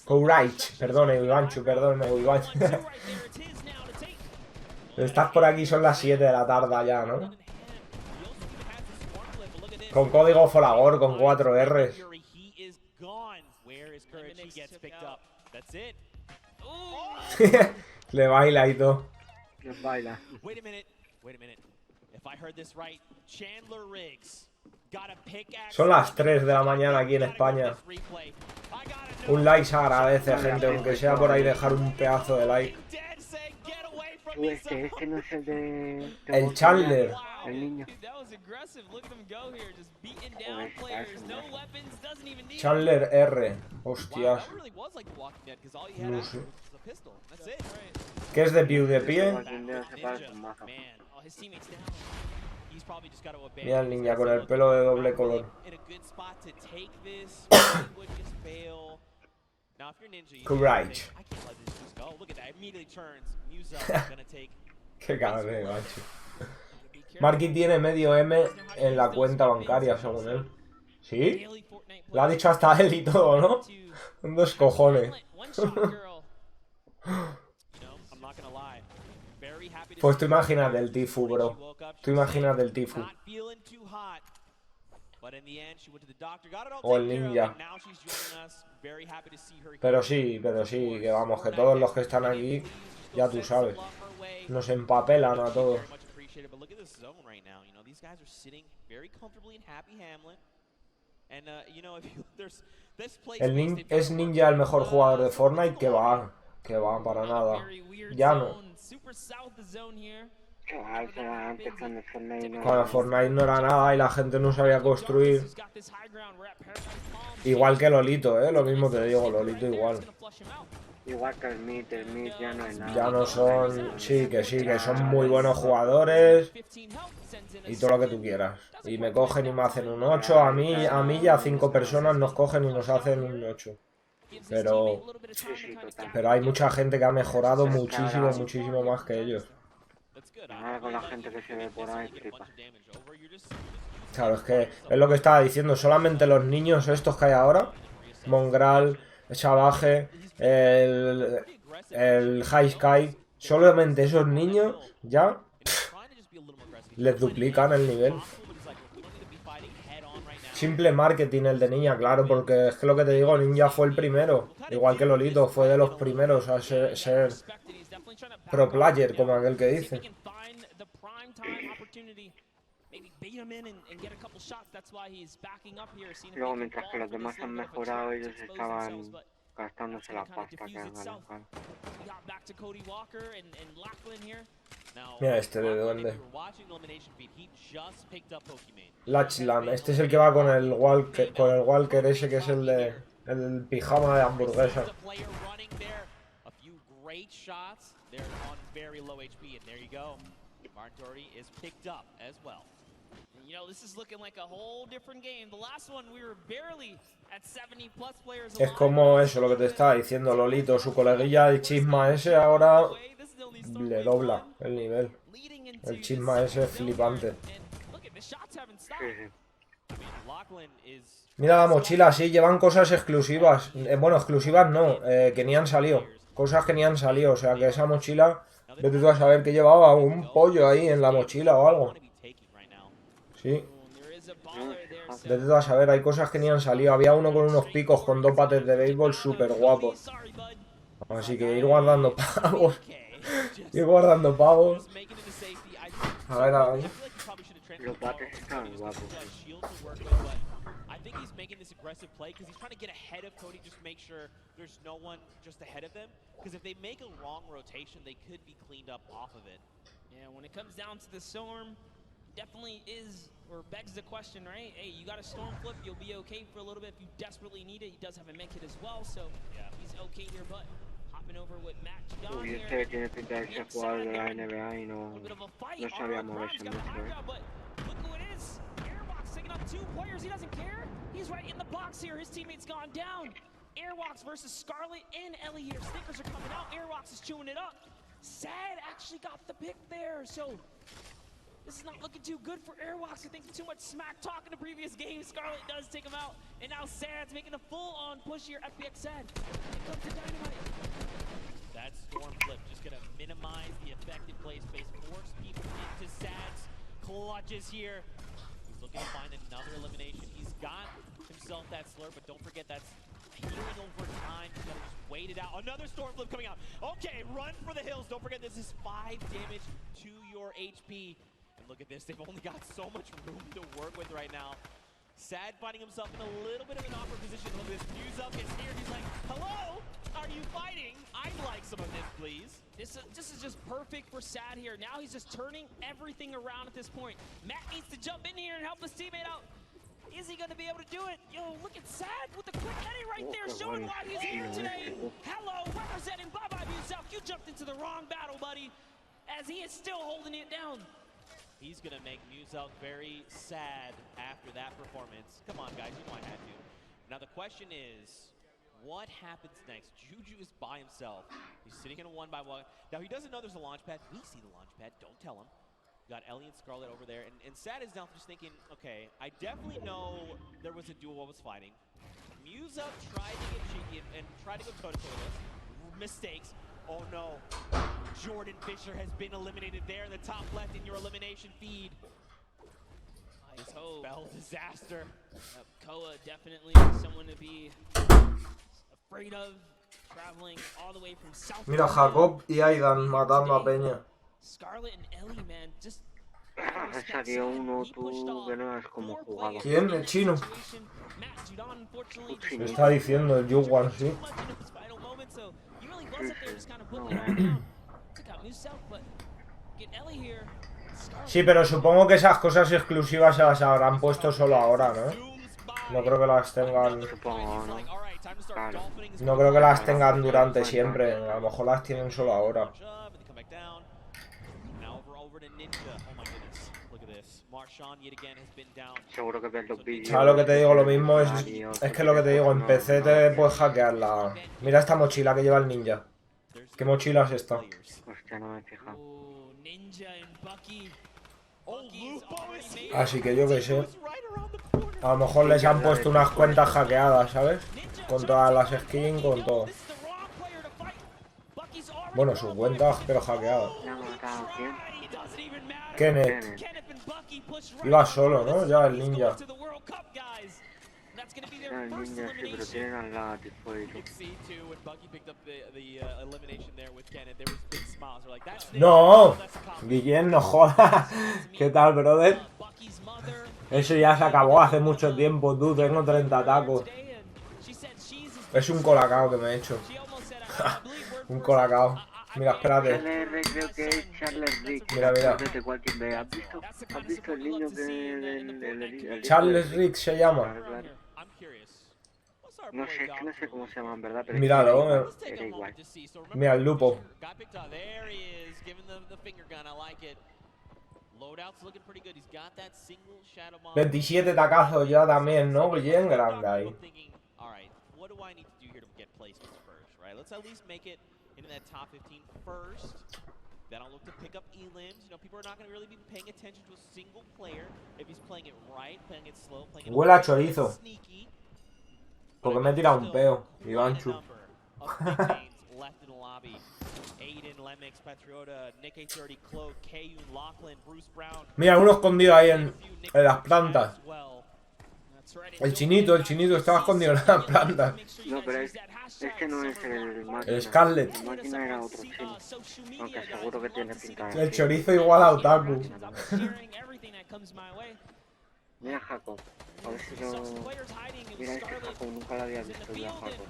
Courage. Perdone, Ivanchu, perdone, Ivanchu. Estás por aquí, son las 7 de la tarde ya, ¿no? Con código Folagor, con 4 R's. Le baila y todo. Le baila. Son las 3 de la mañana aquí en España. Un like se agradece, gente, aunque sea por ahí dejar un pedazo de like. Este no es el de... El Chandler. El niño. Chandler R. Hostias. No sé. ¿Qué es de PewDiePie? Mira el niña con el pelo de doble color. Courage. Qué cabrón, macho. Marky tiene medio M en la cuenta bancaria, según él. ¿Sí? Lo ha dicho hasta él y todo, ¿no? Dos cojones. Pues tú imagínate el Tfue, bro. Tú imagínate el Tfue. O el ninja. Pero sí, que vamos, que todos los que están aquí, ya tú sabes, nos empapelan a todos. ¿Es Ninja el mejor jugador de Fortnite? Que va, para nada. Ya no. Cuando Fortnite no era nada y la gente no sabía construir. Igual que Lolito, lo mismo te digo, Lolito igual. Igual que el Mid ya no es nada. Ya no son... Sí, que son muy buenos jugadores. Y todo lo que tú quieras. Y me cogen y me hacen un 8. A mí y a 5 personas nos cogen y nos hacen un 8. Pero hay mucha gente que ha mejorado muchísimo más que ellos. Ahora con la gente que se ve por ahí, flipa. Claro, es que es lo que estaba diciendo. Solamente los niños estos que hay ahora, Mongral, Chavaje, el High Sky, solamente esos niños ya les duplican el nivel. Simple marketing el de Ninja, claro, porque es que lo que te digo, Ninja fue el primero, igual que Lolito, fue de los primeros a ser pro player, como aquel que dice. Luego, mientras que los demás han mejorado, ellos estaban gastándose la pasta que han ganado. Mira este de duende. Lachlan, este es el que va con el Walker ese que es el de el pijama de hamburguesa. Great shots. They're on very low HP, and there you go. Martin Doherty is picked up as well. You know, this is looking like a whole different game. The last one we were barely at 70 plus players. Es como eso lo que te estaba diciendo Lolito, su coleguilla el chisma ese ahora le dobla el nivel. El chisma ese es flipante. Mira la mochila, sí, llevan cosas exclusivas. Bueno, exclusivas no, que ni han salido. Cosas que ni han salido, o sea que esa mochila, vete tú a saber que llevaba un pollo ahí en la mochila o algo. Sí. Vete tú a saber, hay cosas que ni han salido. Había uno con unos picos con 2 bates de béisbol súper guapos. Así que ir guardando pavos. Ir guardando pavos. A ver, a ver. Los bates están guapos. I think he's making this aggressive play because he's trying to get ahead of Cody, just make sure there's no one just ahead of them. Because if they make a wrong rotation, they could be cleaned up off of it. Yeah, when it comes down to the storm, definitely is, or begs the question, right? Hey, you got a storm flip, you'll be okay for a little bit if you desperately need it. He does have a med kit as well, so yeah, he's okay here, but hopping over with Matt Aydan Uy, here. este tiene pinta de ser jugador de la NBA y no sabía moverse mucho, Look who it is. Airbox taking up 2 players. He doesn't care. He's right in the box here. His teammate's gone down. Airbox versus Scarlet and Ellie here. Stickers are coming out. Airbox is chewing it up. Sad actually got the pick there. So this is not looking too good for Airbox. I think too much smack talk in the previous game. Scarlet does take him out. And now Sad's making a full-on push here. FPX Sad. It comes to Dynamite. That storm flip just going to minimize the effective play space, force people into Sad's clutches here. He's looking to find another elimination. He's got himself that slurp, but don't forget that's healing over time. He's got to just wait it out. Another storm flip coming out. Okay, run for the hills. Don't forget this is 5 damage to your HP. And look at this, they've only got so much room to work with right now. Sad finding himself in a little bit of an awkward position. Look at this, Fuse up is here. He's like, hello, are you fighting? I'd like some of this, please. This is just perfect for Sad here. Now he's just turning everything around at this point. Matt needs to jump in here and help his teammate out. Is he going to be able to do it? Yo, look at Sad with the quick heading right there, showing why he's here today. Hello, representing Bye-Bye Yourself. You jumped into the wrong battle, buddy, as he is still holding it down. He's going to make Muselk very sad after that performance. Come on, guys, you know I had to. Now, the question is, what happens next? Juju is by himself. He's sitting in a 1-by-1. Now, he doesn't know there's a launch pad. We see the launch pad. Don't tell him. Got Ellie and Scarlet over there. And Sad is now just thinking, okay, I definitely know there was a duo I was fighting. Muselk tried to get cheeky and tried to go toe-to-toe with us. Mistakes. Oh, no. Jordan Fisher has been eliminated there in the top left in your elimination feed. Nice spell disaster. Koa definitely someone to be afraid of, traveling all the way from South. Mira, Jacob y Aydan matando a Peña. Scarlet and Ellie, man, just Salió uno tú que no es como jugaba. ¿Quién? ¿El chino? Me está diciendo el Yuwan, sí. Sí, pero supongo que esas cosas exclusivas se las habrán puesto solo ahora, ¿no? No creo que las tengan... No creo que las tengan durante siempre. A lo mejor las tienen solo ahora. Seguro que ves los vídeos. ¿Sabes lo que te digo? Lo mismo es que lo que te digo, en PC te puedes hackear la... Mira esta mochila que lleva el ninja. ¿Qué mochila es esta? Hostia, no me he fijado. Así que yo que sé. A lo mejor les han puesto unas cuentas hackeadas, ¿sabes? Con todas las skins, con todo. Bueno, sus cuentas, pero hackeadas. Kenneth. Iba solo, ¿no? Ya el ninja. El ninja sí, pero tienen al lado Tfue. No, Guillén, no jodas. ¿Qué tal, brother? Eso ya se acabó hace mucho tiempo, tú. Tengo 30 tacos. Es un colacao que me he hecho. Un colacao. Mira, espérate. Creo que es Charles Rick. Mira, mira. ¿Has visto el niño que... Charles Rick se llama. Claro. No sé, es que no sé cómo se llama en verdad, pero míralo, era igual. Mira el lupo. 27 tacazos ya también, ¿no? Bien grande ahí. Then I'll look to pick up elims. You know, people are not going to really be paying attention to a single player if he's playing it right, playing it slow, playing it Huele a chorizo. sneaky. Porque me he tirado un peo, Ivanchu. Left in the lobby. Aydan, Lemix, Patriota, Nick 30, Cloak, Kayun, Lachlan, Bruce Brown. Mira, uno escondido ahí en las plantas. El chinito estaba escondido en las plantas. No, pero es que no es el máquina. El Scarlet. El máquina era otro chino. Aunque seguro que tiene pinta de... El chorizo igual a Otaku. Mira Jacob. A ver si lo... Mira este Jacob, nunca lo había visto yo a Jacob.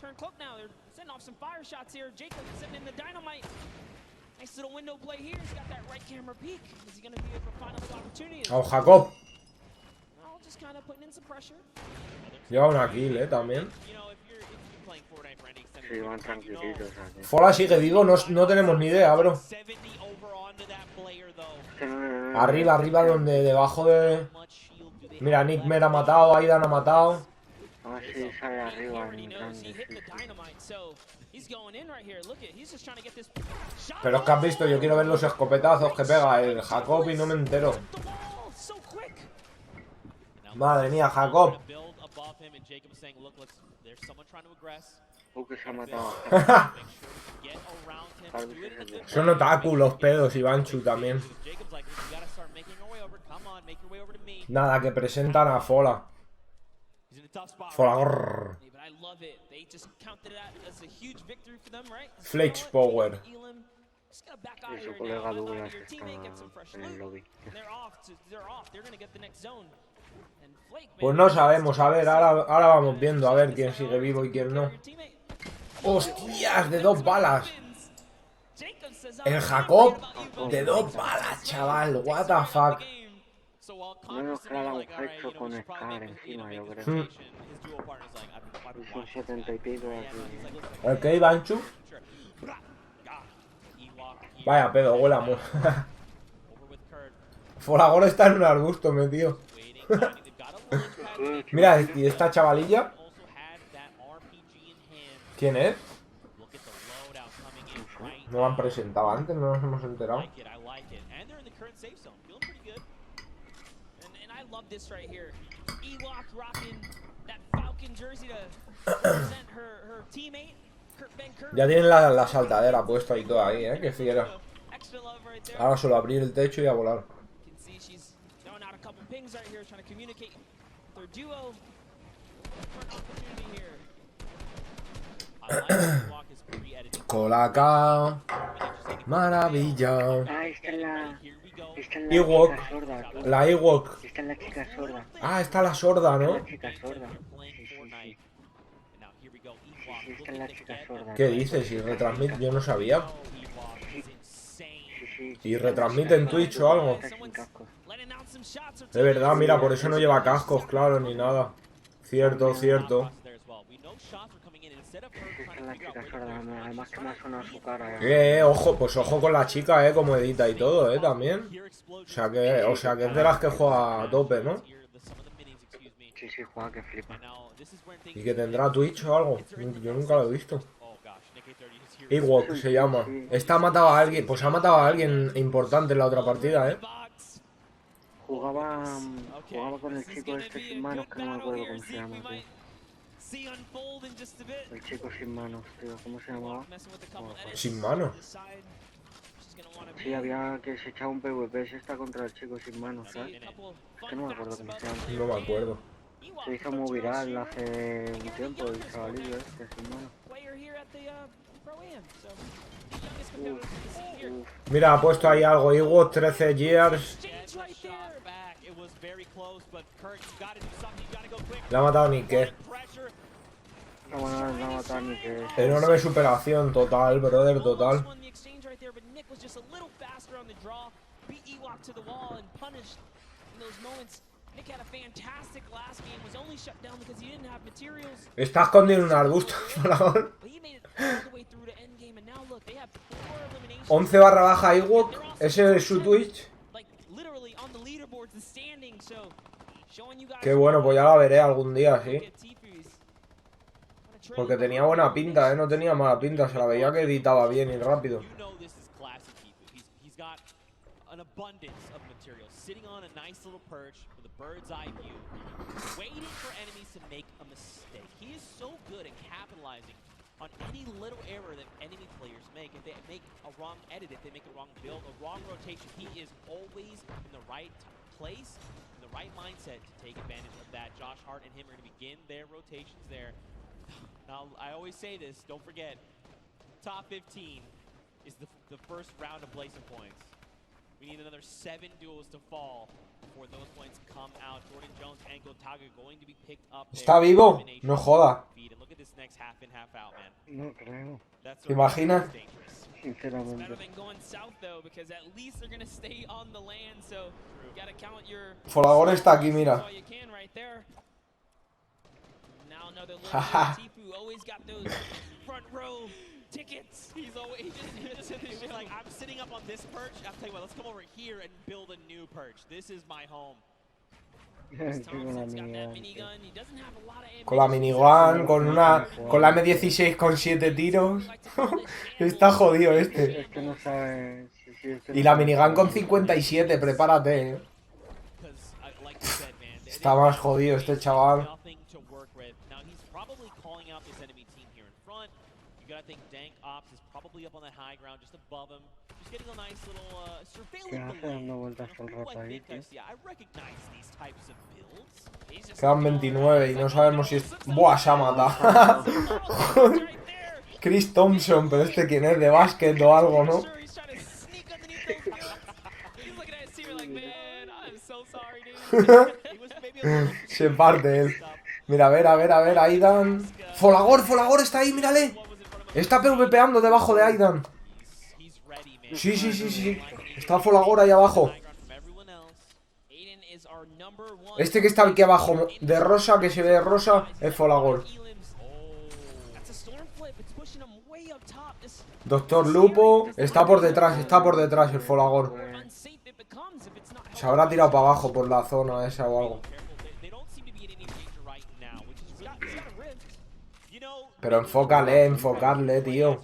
Turn cloak now. They're setting off some fire shots here. Jacob sitting in the dynamite. Nice little window play here. He's got that right camera peek. Is he going to be able to find a little opportunity? Oh, Jacob. Well, just kind of putting in some pressure. Lleva una kill, también. Sí, van tranquilitos aquí. Fola sí que digo, no tenemos ni idea, bro. Arriba, arriba, donde debajo de... Mira, Nick me ha matado, Aydan ha matado. A ver si sale arriba en grande. Pero es que has visto, yo quiero ver los escopetazos que pega el Jacob y no me entero. Madre mía, Jacob. Que se ha matado. Son otaku los pedos, Ivanchu también. Nada, que presentan a Fola. Folagor. Flex Power. Y su colega Douglas está en el lobby. Pues no sabemos, a ver, ahora vamos viendo a ver quién sigue vivo y quién no. ¡Hostias! De 2 balas. El Jacob de 2 balas, chaval. What the fuck. Menos que la han hecho con Scar encima, yo creo. Son 70 y pico aquí. ¿El qué, Ivanchu? Vaya pedo, huele a muerto. Folagor está en un arbusto metido. Mira, ¿y esta chavalilla? ¿Quién es? No lo han presentado antes, no nos hemos enterado. Ya tienen la saltadera puesta y todo ahí, qué fiera. Ahora solo abrir el techo y a volar. Colacao. Maravilla. Ah, esta es la Ewok. chica sorda. La Ewok. Esta es la chica sorda. Ah, está la sorda, ¿no? La chica sorda. Sí, esta es la chica sorda. ¿Qué dices? ¿Y retransmite? Yo no sabía. ¿Y retransmite en Twitch o algo? De verdad, mira, por eso no lleva cascos, claro, ni nada. Cierto, cierto. Esta es la chica sorda, además que me ha sonado su cara. Ojo, pues ojo con la chica, como edita y todo, también. O sea que es de las que juega a tope, ¿no? Sí, sí, juega que flipa. ¿Y que tendrá Twitch o algo? Yo nunca lo he visto. Ewok se llama. Esta ha matado a alguien, pues ha matado a alguien importante en la otra partida, Jugaba con el chico este sin manos, que no me acuerdo cómo se llama, tío. El chico sin manos, tío, ¿cómo se llamaba? ¿Sin manos? Sí, había que se echaba un PvP, se está contra el chico sin manos, ¿sabes? Es que no me acuerdo cómo se llama. No me acuerdo. Se hizo muy viral hace un tiempo el chavalillo este sin manos. Mira, ha puesto ahí algo. Ewok 13 years. Le ha matado Nick. No van a matar ni que... Enorme superación, total, brother, total. Está escondido en un arbusto, por favor. 11/baja Ewok, ese es su Twitch. Qué bueno, pues ya la veré algún día, sí. Porque tenía buena pinta, no tenía mala pinta, se la veía que editaba bien y rápido. An abundance of materials sitting on a nice little perch with a bird's eye view, waiting for enemies to make a mistake. He is so good at capitalizing on any little error that enemy players make. If they make a wrong edit, if they make a wrong build, a wrong rotation, he is always in the right place, in the right mindset to take advantage of that. Josh Hart and him are going to begin their rotations there. Now, I always say this, don't forget, top 15 is the first round of Blazing points. We need another 7 duels to fall before those points come out. Jordan Jones and Gotaga going to be picked up. ¿Está vivo? No joda. And look at this next half in, half out, man. No creo. ¿Te imaginas? Sinceramente. Better than going south though, because at least they're gonna stay on the land. So you gotta count your. Folagor está aquí, mira. Now another little Tfue always got those front row tickets. He's always just like, I'm sitting up on this perch. I'll tell you what, let's come over here and build a new perch. This is my home. Con la minigun, con la M16 con 7 tiros. Está jodido este. Y la minigun con 57, prepárate. Está más jodido este chaval. ¿Qué hace dando vueltas todo el rato ahí, tío? Quedan 29 y no sabemos si es... ¡Buah, se ha matado! Chris Thompson, pero este quién es, de básquet o algo, ¿no? Se parte él. Mira, a ver, Aydan. Folagor está ahí, mírale. Está PvPeando debajo de Aydan. Sí. Está Folagor ahí abajo. Este que está aquí abajo, de rosa, que se ve de rosa, es Folagor. Doctor Lupo, está por detrás el Folagor. Se habrá tirado para abajo por la zona esa o algo. Pero enfocadle, tío.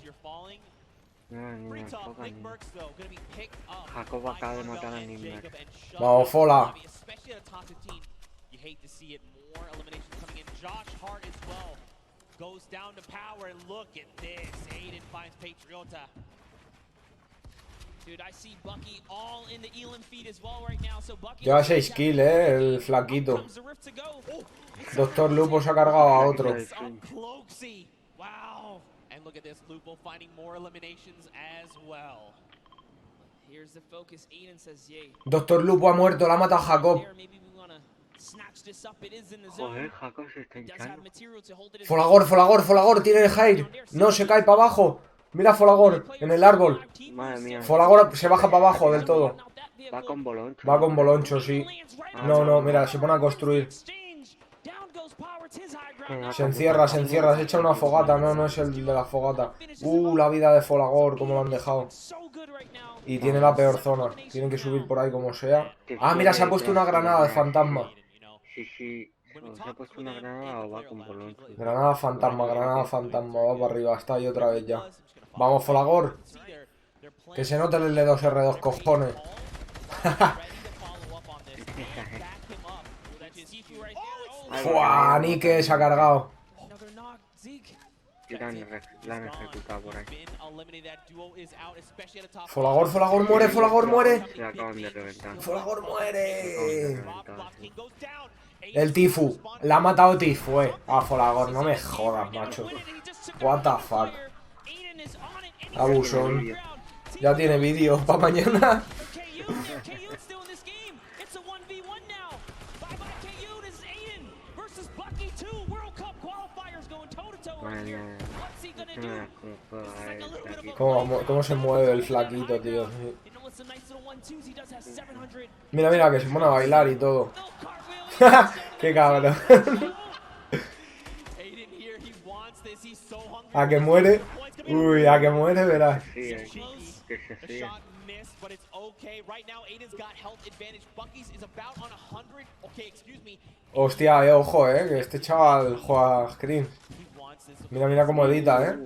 Jacob acaba de matar a Nimmer. Vamos, Fola. Lleva 6 kills, el flaquito. Doctor Lupo se ha cargado a otro. Look at this, Lupo finding more eliminations as well. Here's the focus. Aydan says, "Yay." Doctor Lupo ha muerto, la ha matado Jacob. Joder, Jacob se está hinchando. Folagor, tiene el Jair. No, se cae para abajo. Mira Folagor, en el árbol. Madre mía. Folagor se baja para abajo del todo. Va con boloncho. Va con boloncho, sí. No, mira, se pone a construir. Se encierra, se echa una fogata. No es el de la fogata. La vida de Folagor, como lo han dejado. Y tiene la peor zona. Tienen que subir por ahí como sea. Ah, mira, se ha puesto una granada de fantasma. Sí. ¿Se ha puesto una granada o va con boloncho? Granada fantasma. Va para arriba. Está ahí otra vez ya. Vamos, Folagor. Que se note el L2R2, cojones. ¡Fua! Nike se ha cargado. La han ejecutado por ahí. Folagor muere. Se acaban de reventar. Folagor muere. El Tfue. La ha matado Tfue. A Folagor, no me jodas, macho. What the fuck. Abusón. Ya tiene vídeo para mañana. ¿Cómo se mueve el flaquito, tío? Mira, mira, que se pone a bailar y todo. ¡Qué cabrón! ¿A que muere? Uy, a que muere, verás. Hostia, ojo, que este chaval juega screen. Mira, mira cómo edita,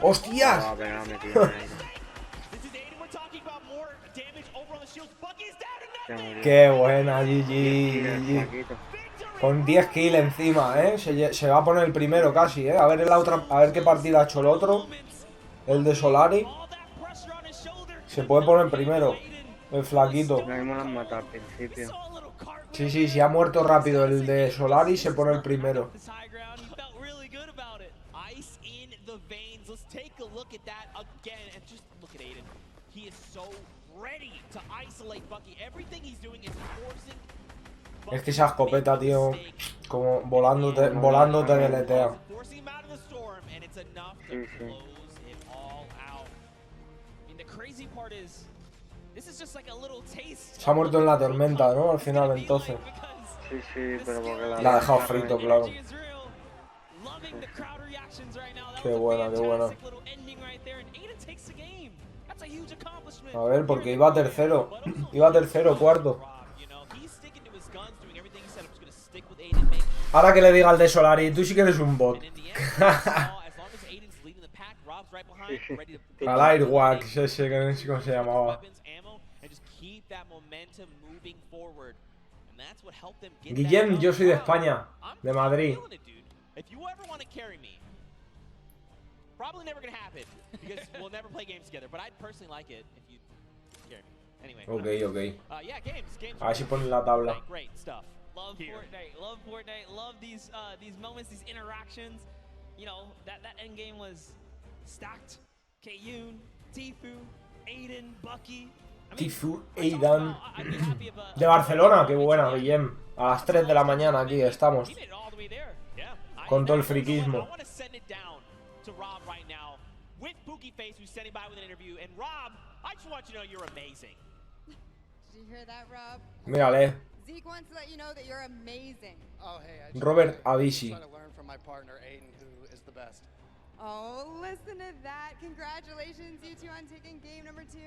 ¡Hostias! ¡Qué buena, GG! Con 10 kills encima, Se va a poner el primero casi, A ver a ver qué partida ha hecho el otro. El de Solari. Se puede poner primero. El flaquito. No me lo han matado al principio. Sí, sí, si ha muerto rápido el de Solari, se pone el primero. Es que esa escopeta, tío, como volándote deletea. Sí, sí. Se ha muerto en la tormenta, ¿no? Al final, entonces. Sí, sí, pero porque la ha dejado frito, claro. Qué buena, qué buena. A ver, porque iba tercero. Iba tercero, cuarto. Ahora que le diga al de Solari, tú sí que eres un bot. Al Airwax, ese que no sé cómo se llamaba. Guillem, yo soy de España, de Madrid. Ok, ok. A ver si ponen la tabla. Love Fortnite, love these moments, these interactions. You know, that end game was stacked. Kayun, Tfue, Aydan, Bucky. Tfue, Aydan. De Barcelona, qué buena, Guillem. A las 3 de la mañana aquí estamos. Con todo el friquismo. Mírale. Zeke wants to let you know that you're amazing. Oh, hey, Robert Avicii. I'm trying to learn from my partner Aydan, who is the best. Oh, listen to that. Congratulations, you two, on taking game number 2.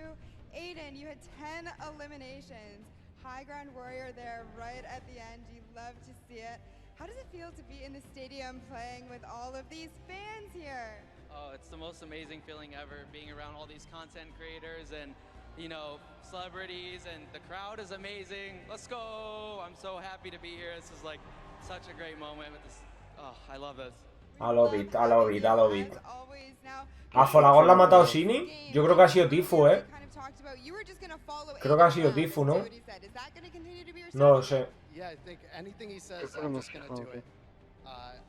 Aydan, you had 10 eliminations. High ground warrior there right at the end. You love to see it. How does it feel to be in the stadium playing with all of these fans here? Oh, it's the most amazing feeling ever, being around all these content creators and, you know, celebrities, and the crowd is amazing. Let's go! I'm so happy to be here. This is like such a great moment with this. Oh, I love this. I love it, I love it, I love it. ¿A Folagor la ha matado Shini? Yo creo que ha sido Tfue, Creo que ha sido Tfue, ¿no? No lo sé. Yeah, I think anything he says, I'm just gonna do it.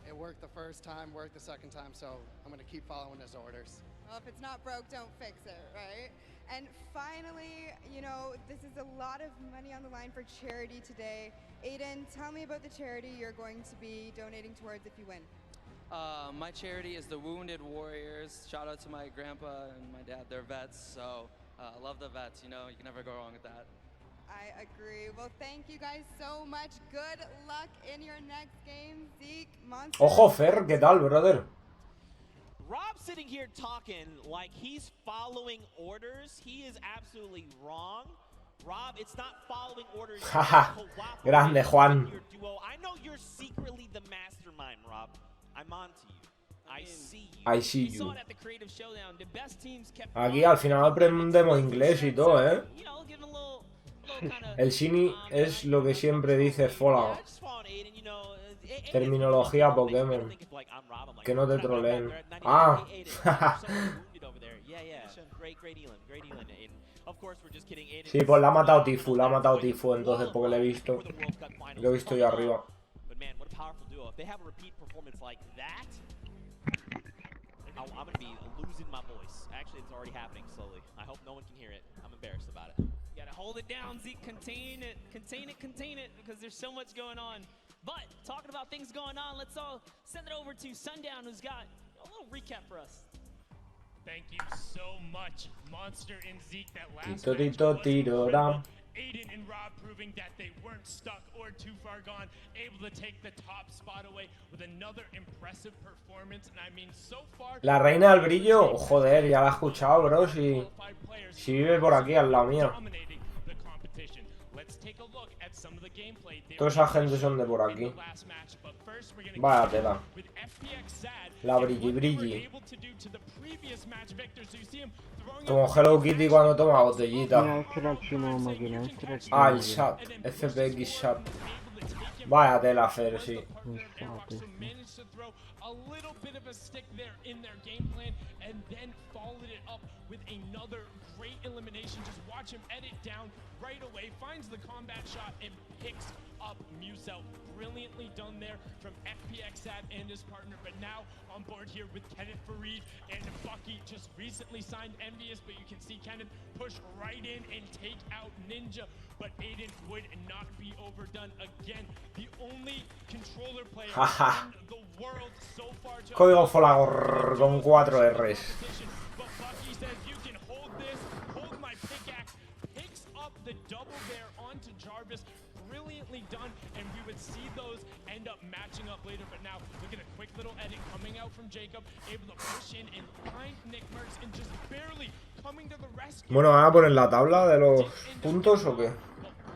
It worked the first time, worked the second time, so I'm gonna keep following his orders. Well, if it's not broke, don't fix it, right? And finally, you know, this is a lot of money on the line for charity today. Aydan, tell me about the charity you're going to be donating towards if you win. My charity is the Wounded Warriors. Shout out to my grandpa and my dad, they're vets, so I love the vets, you know, you can never go wrong with that. I agree. Well, thank you guys so much. Good luck in your next game, Zeke. Monster. Ojo, Fer, ¿qué tal, brother? Rob sitting here talking like he's following orders. He is absolutely wrong. Rob, it's not following orders. Haha, grande, Juan. I know you're secretly the mastermind, Rob. I'm on to you. I see you. I see you. Aquí al final aprendemos inglés y todo, ¿eh? El Shini es lo que siempre dice Folagor. Terminología Pokémon. Que no te troleen. Ah. Sí, pues la ha matado Tfue, entonces, porque lo he visto. Lo he visto yo arriba. I'm gonna be losing my voice. Actually, it's already happening slowly. I hope no one can hear it. I'm embarrassed about it. You gotta hold it down, Zeke. Contain it, because there's so much going on. But talking about things going on, let's all send it over to Sundown, who's got a little recap for us. Thank you so much, Monster and Zeke. That last Tito, match tito, was tiro, incredible. Aydan and Rob proving that they weren't stuck or too far gone, able to take the top spot away with another impressive performance. And I mean, so far, La reina del brillo, joder, ya la he escuchado, bro. Si vive por aquí al lado mío. dominating the competition. Let's take a look at some of the gameplay. Toda esa gente son de por aquí. Vaya tela. La brilli brilli. Como Hello Kitty cuando toma botellita. Mira, este era el chino máquina, este era el chino. Ah, el shot. FPX shot. Vaya tela, Fer, sí. A little bit of a stick there in their game plan and then followed it up with another great elimination. Just watch him edit down right away, finds the combat shot and picks up Musel. Brilliantly done there from FPXat and his partner, but now on board here with Kenneth Farid and Bucky just recently signed Envious, but you can see Kenneth push right in and take out Ninja, but Aydan would not be overdone again. The only controller player in the world so far to Código Folagor con 4 R's. but Bucky says you can hold this, hold my pickaxe, picks up the double there onto Jarvis. Brilliantly done, and we would see those end up matching up later, but now look at a quick little edit coming out from Jacob, able to push in and find Nick Merckx and just barely coming to the rescue. Bueno, ¿van a poner la tabla de los puntos o qué?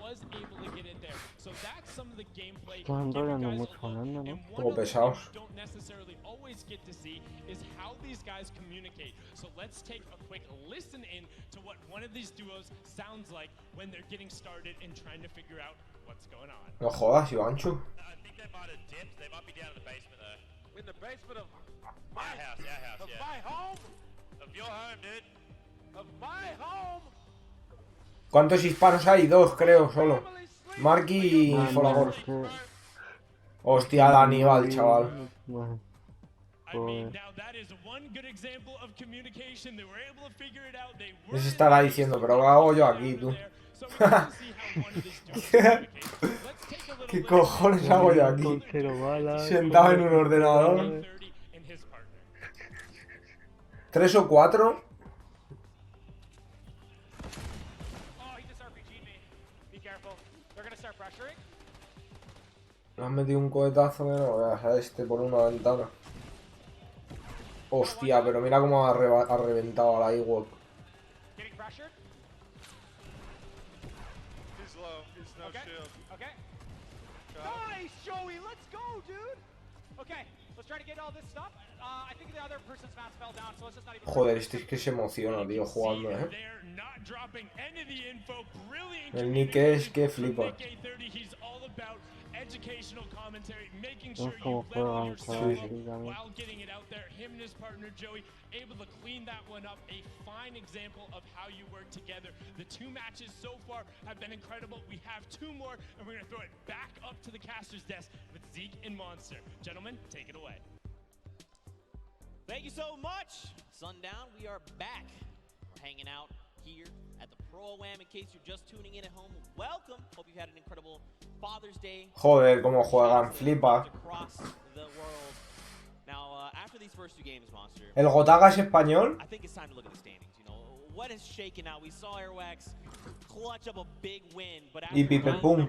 Was able to get in there. So that's some of the gameplay. Están enrollando mucho hablando, ¿no? Como pesados. Don't necessarily always get to see is how these guys communicate. So let's take a quick listen in to what one of these duos sounds like when they're getting started and trying to figure out what's going on. No jodas, Ivanchu. I think they might have dipped. They might be down in the basement though. In the basement of my house, Of yeah. my home? Of your home, dude. Of my home? ¿Cuántos hispanos hay? 2, creo, solo. Marky y Folagor. Hostia, el Aníbal, chaval. Bueno, pues... Les estará diciendo, pero ¿qué hago yo aquí, tú? ¿Qué cojones hago yo aquí? Sentado en un ordenador. 3 o 4. Me han metido un cohetazo que no veas a este por una ventana. Hostia, pero mira cómo ha reventado a la Ewok. He's low. He's no shield. Okay. Nice, Joey. Let's go, dude. Okay, let's try to get all this stuff. I think the other person's mask fell down, so let's just not even... Joder, este es que se emociona, tío, jugando, El Nick es que flipa. Educational commentary, making Es sure como you level juegan yourself cada up vez también. while getting it out there. Him and his partner Joey able to clean that one up. A fine example of how you work together. The 2 matches so far have been incredible. We have 2 more, and we're going to throw it back up to the caster's desk with Zeke and Monster. Gentlemen, take it away. Thank you so much, Sundown. We are back. We're hanging out here at the Pro-Am. In case you're just tuning in at home, welcome. Hope you had an incredible Father's Day. Joder, cómo juegan, flipa. Across the world. Now, after these first 2 games, Monster, ¿El Gotaga es español? I think it's time to look at the standings. You know, what has shaken out? We saw Airwax clutch up a big win, but after Y Pipe Pum.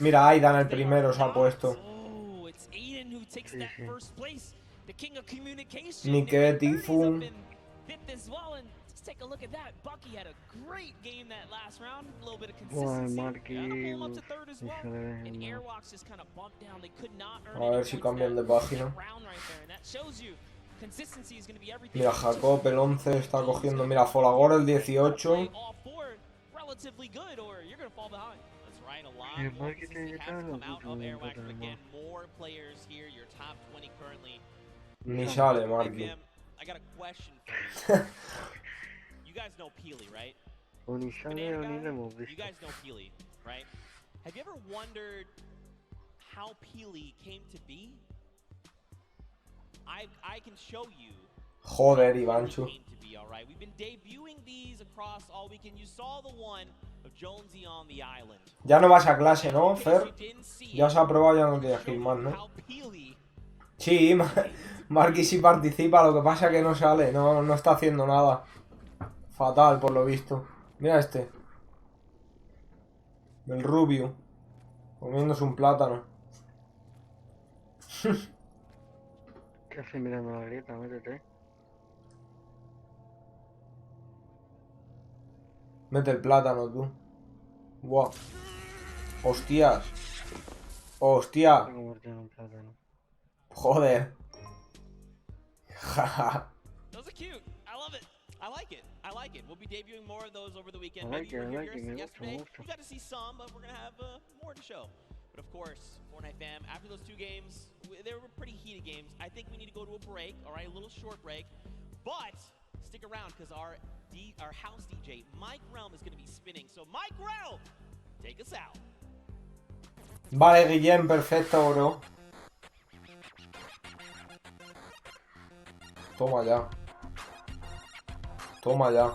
Mira, Aydan el primero se ha puesto. Oh, it's Aydan who takes that first place. The king of communication. Nique, Tfue. Hit this well, and just take a look at that. Bucky had a great game that last round. A little bit of Bueno, consistency. Marky... Got to pull him up to 3rd as well. And Airwalks just kind of bumped down. They could not earn A ver si cambian de página. round right there, and that shows you consistency is going to be everything. Mira, Jacob el 11 está cogiendo. Mira, Folagor el 18. Relatively good, or you're going to fall behind. That's right, a lot Yeah, more Marky consistency tiene has que come out of darle Airwax, un but poco again, more players here. Your top 20 currently. Ni sale, Marky. I got a question for you. You guys know Peely, right? O ni sale o ni le hemos You visto. guys know Peely, right? Have you ever wondered how Peely came to be? I can show you. Joder, Ivanchu. Came to be, all right. We've been debuting these across all weekend. You saw the one Ya no vas a clase, ¿no, Fer? Ya se ha aprobado, ya no tienes que ir más, ¿no? Sí, Marky sí participa, lo que pasa es que no sale, no está haciendo nada. Fatal, por lo visto. Mira este. El Rubio. Comiéndose un plátano. ¿Qué haces mirando la grieta? Métete. Mete el plátano, tú. Buah. Hostias. Hostia. Joder. Jaja. Those are cute. I love it. I like it. I like it. We'll be debuting more of those over the weekend. I Maybe you were like here it. yesterday. You got to see some, but we're going to have more to show. But of course, Fortnite fam, after those 2 games, they were pretty heated games. I think we need to go to a break, all right, a little short break. But stick around because our house DJ, Mike Realm, is going to be spinning. So Mike Realm, take us out. Vale, Guillem, perfecto, bro. Toma ya. Toma ya.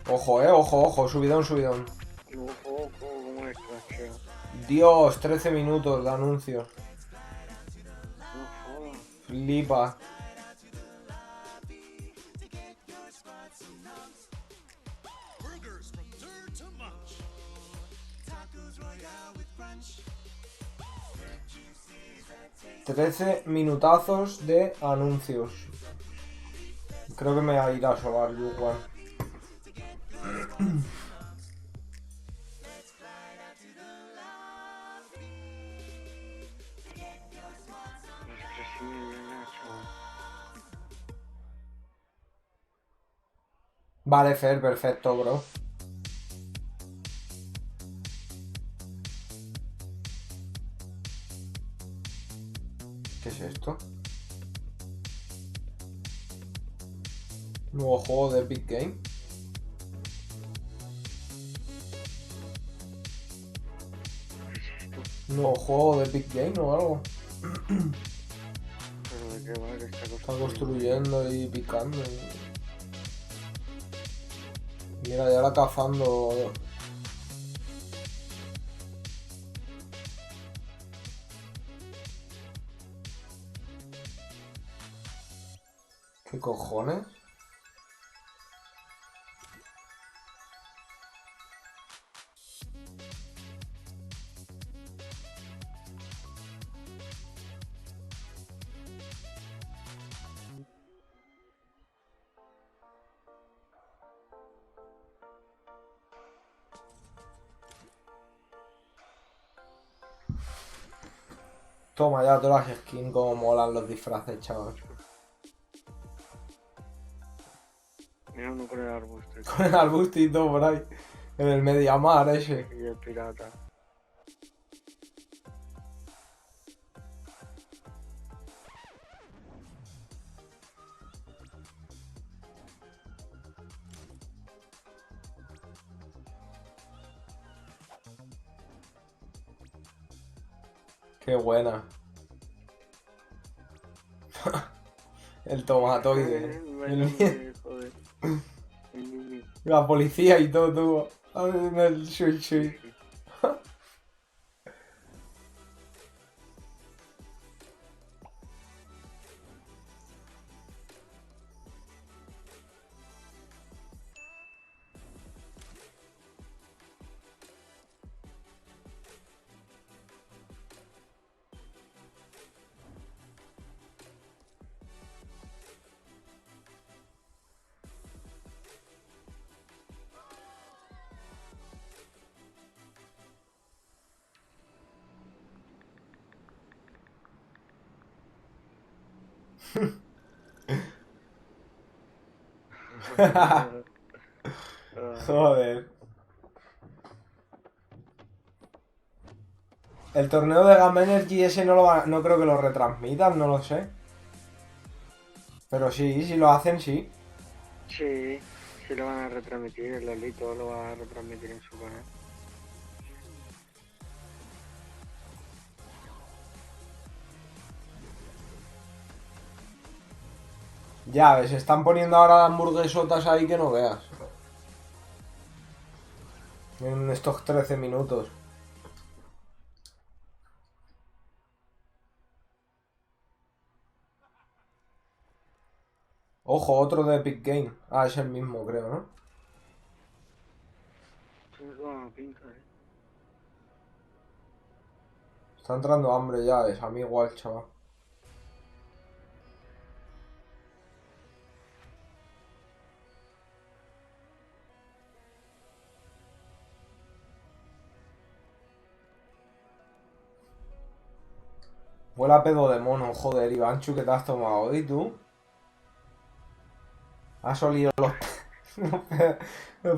Ojo, ojo, subidón. Ojo, cómo es crasheo. Dios, 13 minutos de anuncios. Flipa. Trece minutazos de anuncios. Creo que me va a ir a sobar, igual. Vale, Fer, perfecto, bro. ¿Qué es esto? Nuevo juego de Epic Game. Nuevo juego de Epic Game o algo. Está construyendo y picando. Mira, ya la cazando. ¿Qué cojones? Toma ya todas las skins, como molan los disfraces, chaval. Mira uno con el arbusto. Con el arbusto y todo por ahí. En el Mediamar ese. Y el pirata. Qué buena. El tomatoide. La policía y todo, tú. El shui. Joder. El torneo de Game Energy ese no creo que lo retransmitan, no lo sé. Pero sí, si lo hacen, sí. Sí, sí lo van a retransmitir, el Lolito lo va a retransmitir en su canal. Ya ves, están poniendo ahora hamburguesotas ahí que no veas. en estos 13 minutos. Ojo, otro de Epic Game. Ah, es el mismo, creo, ¿no? Está entrando hambre ya, es a mí igual, chaval. Huele a pedo de mono, joder, Ivanchu, ¿qué te has tomado hoy, tú? Has olido los los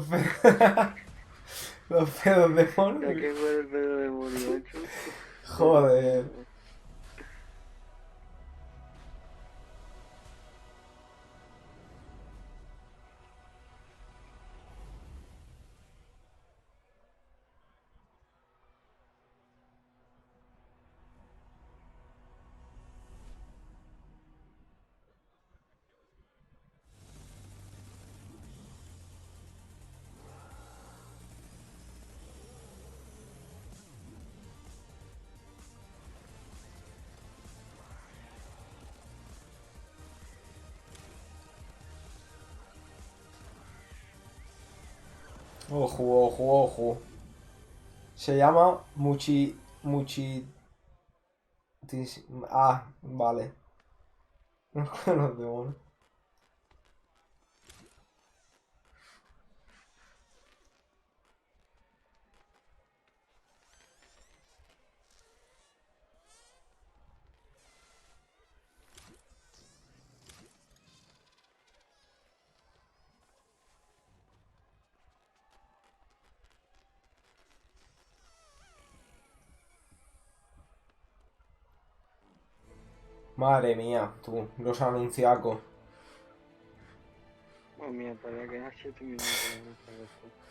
pedos, los pedos de mono. ¿Qué fue el pedo de mono, Ivanchu? Joder. Ojo, ojo, ojo. Se llama Ah, vale. No conocemos. Madre mía, tú, los anunciacos. Madre mía, todavía quedan 7 minutos para esto.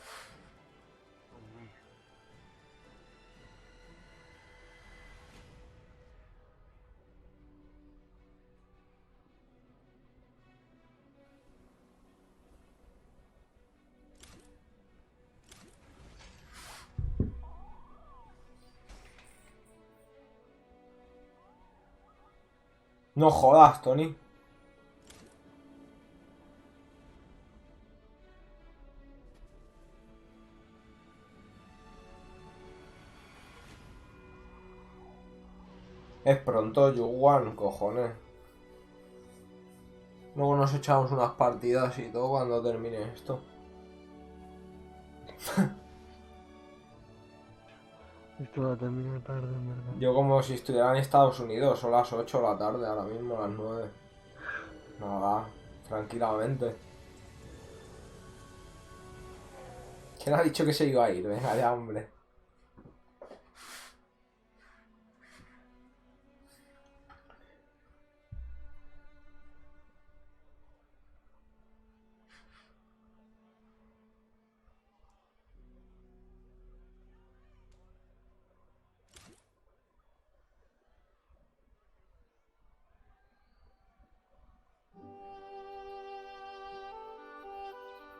No jodas, Tony. Es pronto, Yuan, cojones. Luego nos echamos unas partidas y todo cuando termine esto. Esto va a terminar tarde, en verdad. Yo como si estuviera en Estados Unidos, son las 8 de la tarde ahora mismo, las 9. Nada, tranquilamente. ¿Quién ha dicho que se iba a ir? Venga ya, hombre.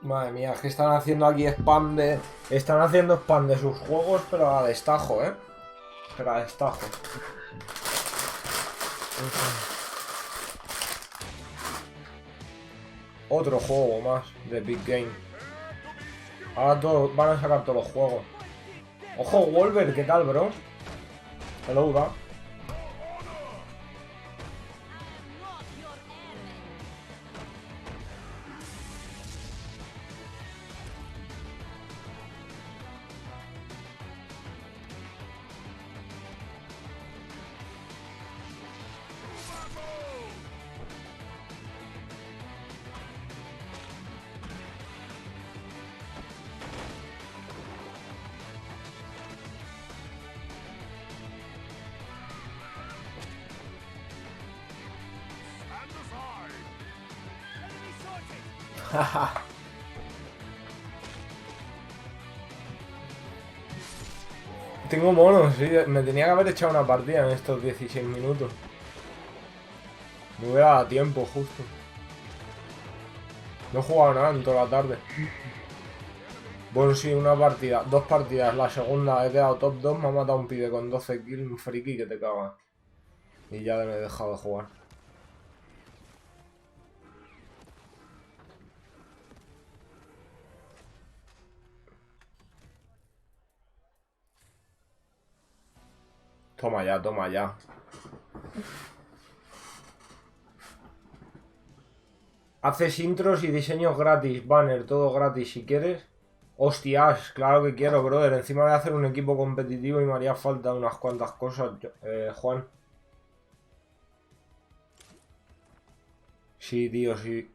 Madre mía, es que están haciendo aquí spam de... Están haciendo spam de sus juegos, pero a destajo, ¿eh? Pero a destajo. Otro juego más de Big Game. Ahora van a sacar todos los juegos. Ojo, Wolver, ¿qué tal, bro? Hello, da. Tengo monos, sí. Me tenía que haber echado una partida en estos 16 minutos. Me hubiera dado tiempo, justo. No he jugado nada en toda la tarde. Bueno, sí, una partida, 2 partidas. La segunda he quedado top 2, me ha matado un pibe con 12 kills, un friki que te caga. Y ya me he dejado de jugar. Toma ya, toma ya. Haces intros y diseños gratis, banner, todo gratis si quieres. Hostias, claro que quiero, brother. Encima voy a hacer un equipo competitivo y me haría falta unas cuantas cosas, Juan. Sí, tío, sí.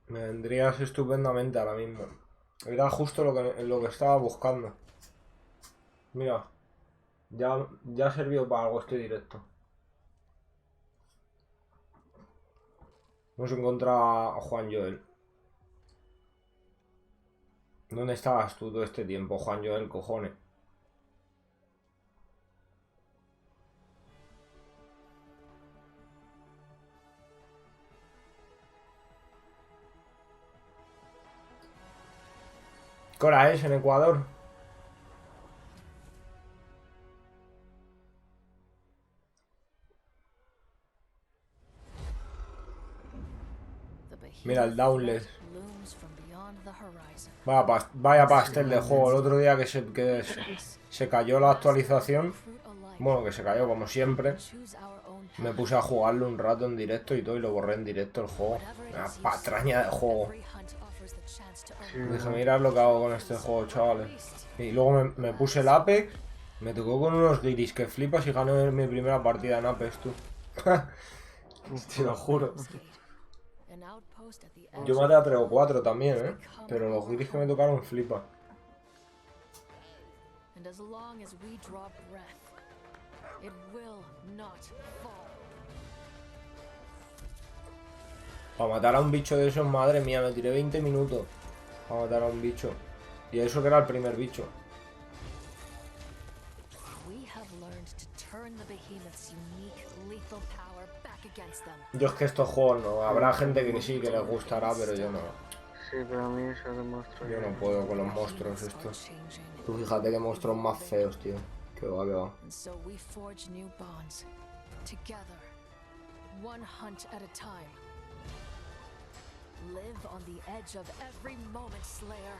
Me vendrías estupendamente ahora mismo. Era justo lo que estaba buscando. Mira, ya sirvió para algo este directo. Hemos encontrado a Juan Joel. ¿Dónde estabas tú todo este tiempo, Juan Joel, cojones? ¿Qué hora es en Ecuador? Mira el downless. Vaya pastel de juego. El otro día que se cayó la actualización. Bueno, que se cayó como siempre. Me puse a jugarlo un rato en directo y todo, y lo borré en directo el juego. Una patraña de juego. Dije, mirad lo que hago con este juego, chavales. Y luego me puse el Apex. Me tocó con unos guiris que flipas y gané mi primera partida en Apex, tú. Te lo juro. Yo maté a 3 o 4 también, pero los guiris que me tocaron flipa. Para matar a un bicho de esos, madre mía, me tiré 20 minutos para matar a un bicho. Y eso que era el primer bicho. Yo es que estos juegos no, habrá gente que sí, que les gustará, pero yo no. Sí, pero a mí eso de monstruos. Yo no puedo con los monstruos estos. Tú fíjate qué monstruos más feos, tío. Que va, que va. Live on the edge of every moment, Slayer.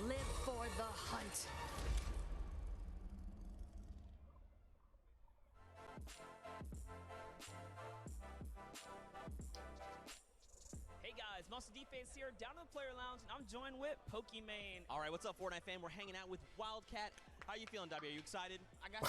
Live for the hunt. Hey guys, Monster Deface here, down in the player lounge, and I'm joined with Pokimane. All right, what's up, Fortnite fan? We're hanging out with Wildcat. How you feeling, W? Are you excited? I got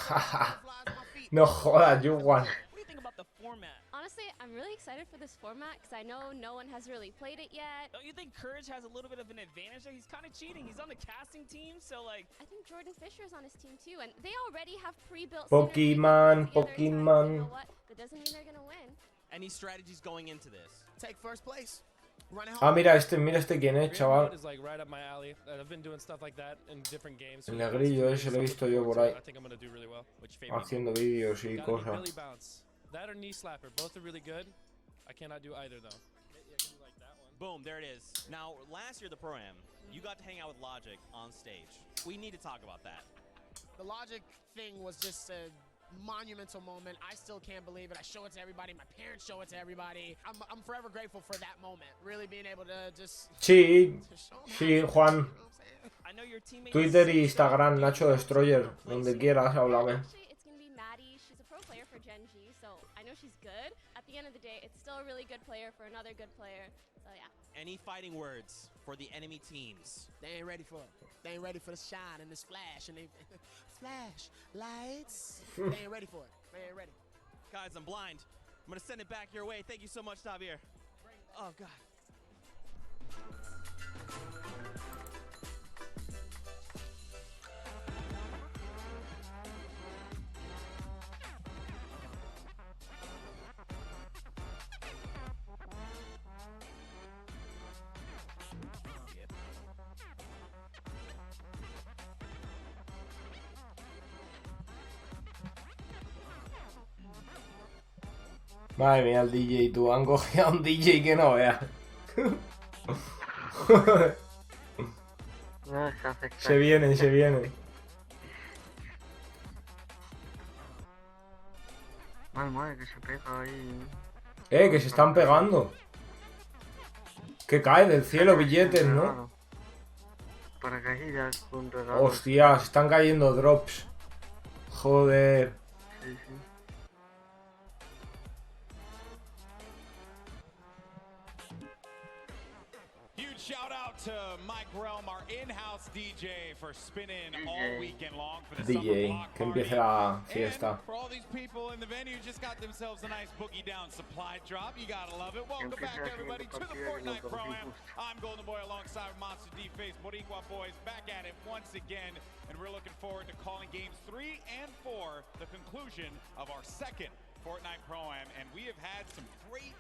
No jodas, you won. What do you think about the format? Honestly, I'm really excited for this format because I know no one has really played it yet. Don't you think Courage has a little bit of an advantage there? He's kind of cheating. He's on the casting team, so like... I think Jordan Fisher's on his team too, and they already have pre-built Pokemon. You know what? That doesn't mean they're gonna win. Any strategies going into this? Take first place. Ah, mira este quién es, chaval. El negrillo ese lo he visto yo por ahí. Haciendo vídeos y cosas. Boom, there it is. Now, last year the Pro-Am, you got to hang out with Logic on stage. We need to talk about that. The Logic thing was just a monumental moment. I still can't believe it. I show it to everybody. My parents show it to everybody. I'm forever grateful for that moment. Really being able to just... Sí, sí, Juan. Twitter y Instagram, Nacho Destroyer. Donde quieras, háblame. It's gonna be Maddie. She's a pro player for Gen G, so I know she's good. At the end of the day, it's still a really good player for another good player. So yeah. Any fighting words for the enemy teams? They ain't ready for it. They ain't ready for the shine and this flash and they... Flash, lights. They ain't ready for it. They ain't ready. Guys, I'm blind. I'm gonna send it back your way. Thank you so much, Javier. Oh, God. Madre mía, el DJ, tú. Han cogido a un DJ que no veas. No, se hace Se vienen, se vienen. Madre, que se pega ahí. Que se están pegando. Que cae del cielo billetes, ¿no? Paracaídas con regalo. Hostia, se están cayendo drops. Joder. Sí, sí. Huge shout out to Mike Realm, our in-house DJ, for spinning all weekend long for the DJ, summer block que party. empiece la fiesta. And for all these people in the venue who just got themselves a nice boogie down supply drop, you gotta love it. Welcome back, everybody, to the Fortnite Pro-Am. I'm Golden Boy alongside Monster D Face, Boricua Boys, back at it once again, and we're looking forward to calling games 3 and 4, the conclusion of our second Fortnite Pro-Am, and we have had some great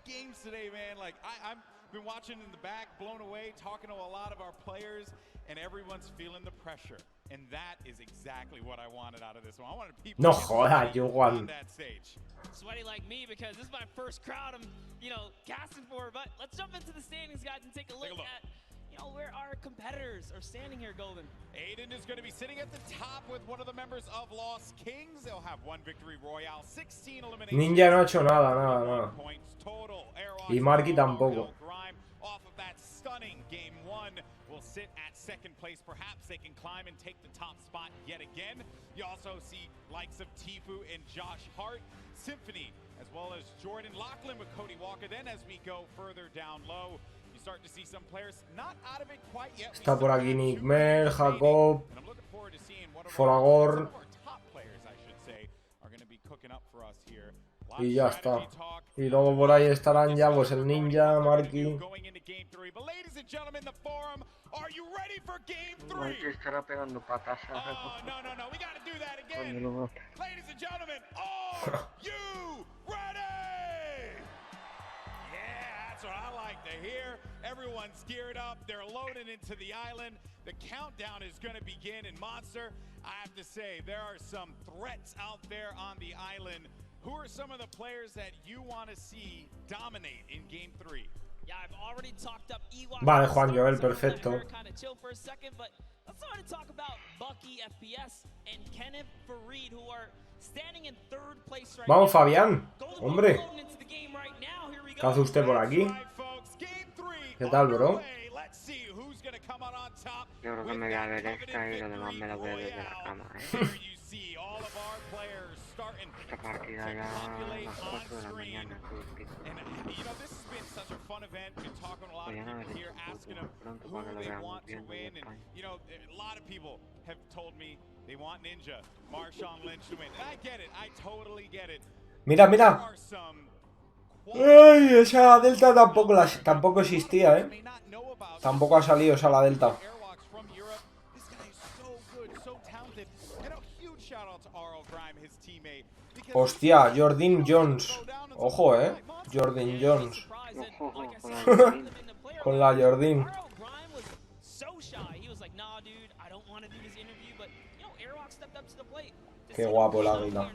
games today, man. Like, I'm been watching in the back, blown away, talking to a lot of our players, and everyone's feeling the pressure. And that is exactly what I wanted out of this one. I wanted people No to get jodas, sweaty Juan. on that stage. Sweaty like me because this is my first crowd I'm, casting for. But let's jump into the standings, guys, and take a look at, where our competitors are standing here, Golden. Aydan is going to be sitting at the top with one of the members of Lost Kings. They'll have 1 victory royale, 16 eliminations. Ninja no ha hecho nada. Points total. Y Marky tampoco. Off of that stunning game 1 will sit at second place. Perhaps they can climb and take the top spot yet again. You also see likes of Tfue and Josh Hart, Symphony, as well as Jordan Lachlan with Cody Walker. Then as we go further down low, you start to see some players not out of it quite yet. Está por aquí Nickmer, Jacob, Folagor. Top players, I should say, are going to be cooking up for us here. Y ya está. Y luego por ahí estarán ya pues el Ninja, Marky. But ladies and gentlemen, the forum, are you ready for game 3? Marky estará pegando patas. No, we gotta do that again. Ladies and gentlemen, are you ready? Yeah, that's what I like to hear. Everyone's geared up. They're loaded into the island. The countdown is going to begin. And Monster, I have to say, there are some threats out there on the island. Who are some of the players that you want to see dominate in game 3? Yeah, I've already talked up Ewok. Vale, Juan Joel, perfecto. Kind of chill for a second, but let's start to talk about Bucky FPS and Kenneth Farid, who are standing in third place right Vamos, now. Fabián. Hombre. ¿Qué hace usted por aquí? ¿Qué tal, bro? Yo creo que me voy a ver esta y lo demás me lo veo desde la cama, Esta partida ya a las 4 de la mañana, Podrían haber hecho un pronto para que lo veamos bien en España. A lot of people have told me they want Ninja, Marshawn Lynch to win. And I get it. I totally get it. Mira. Ay, esa Delta tampoco existía, Tampoco ha salido esa la Delta. Hostia, Jordan Jones. Ojo, Jordan Jones. Con la Jordan. Qué guapo el águila.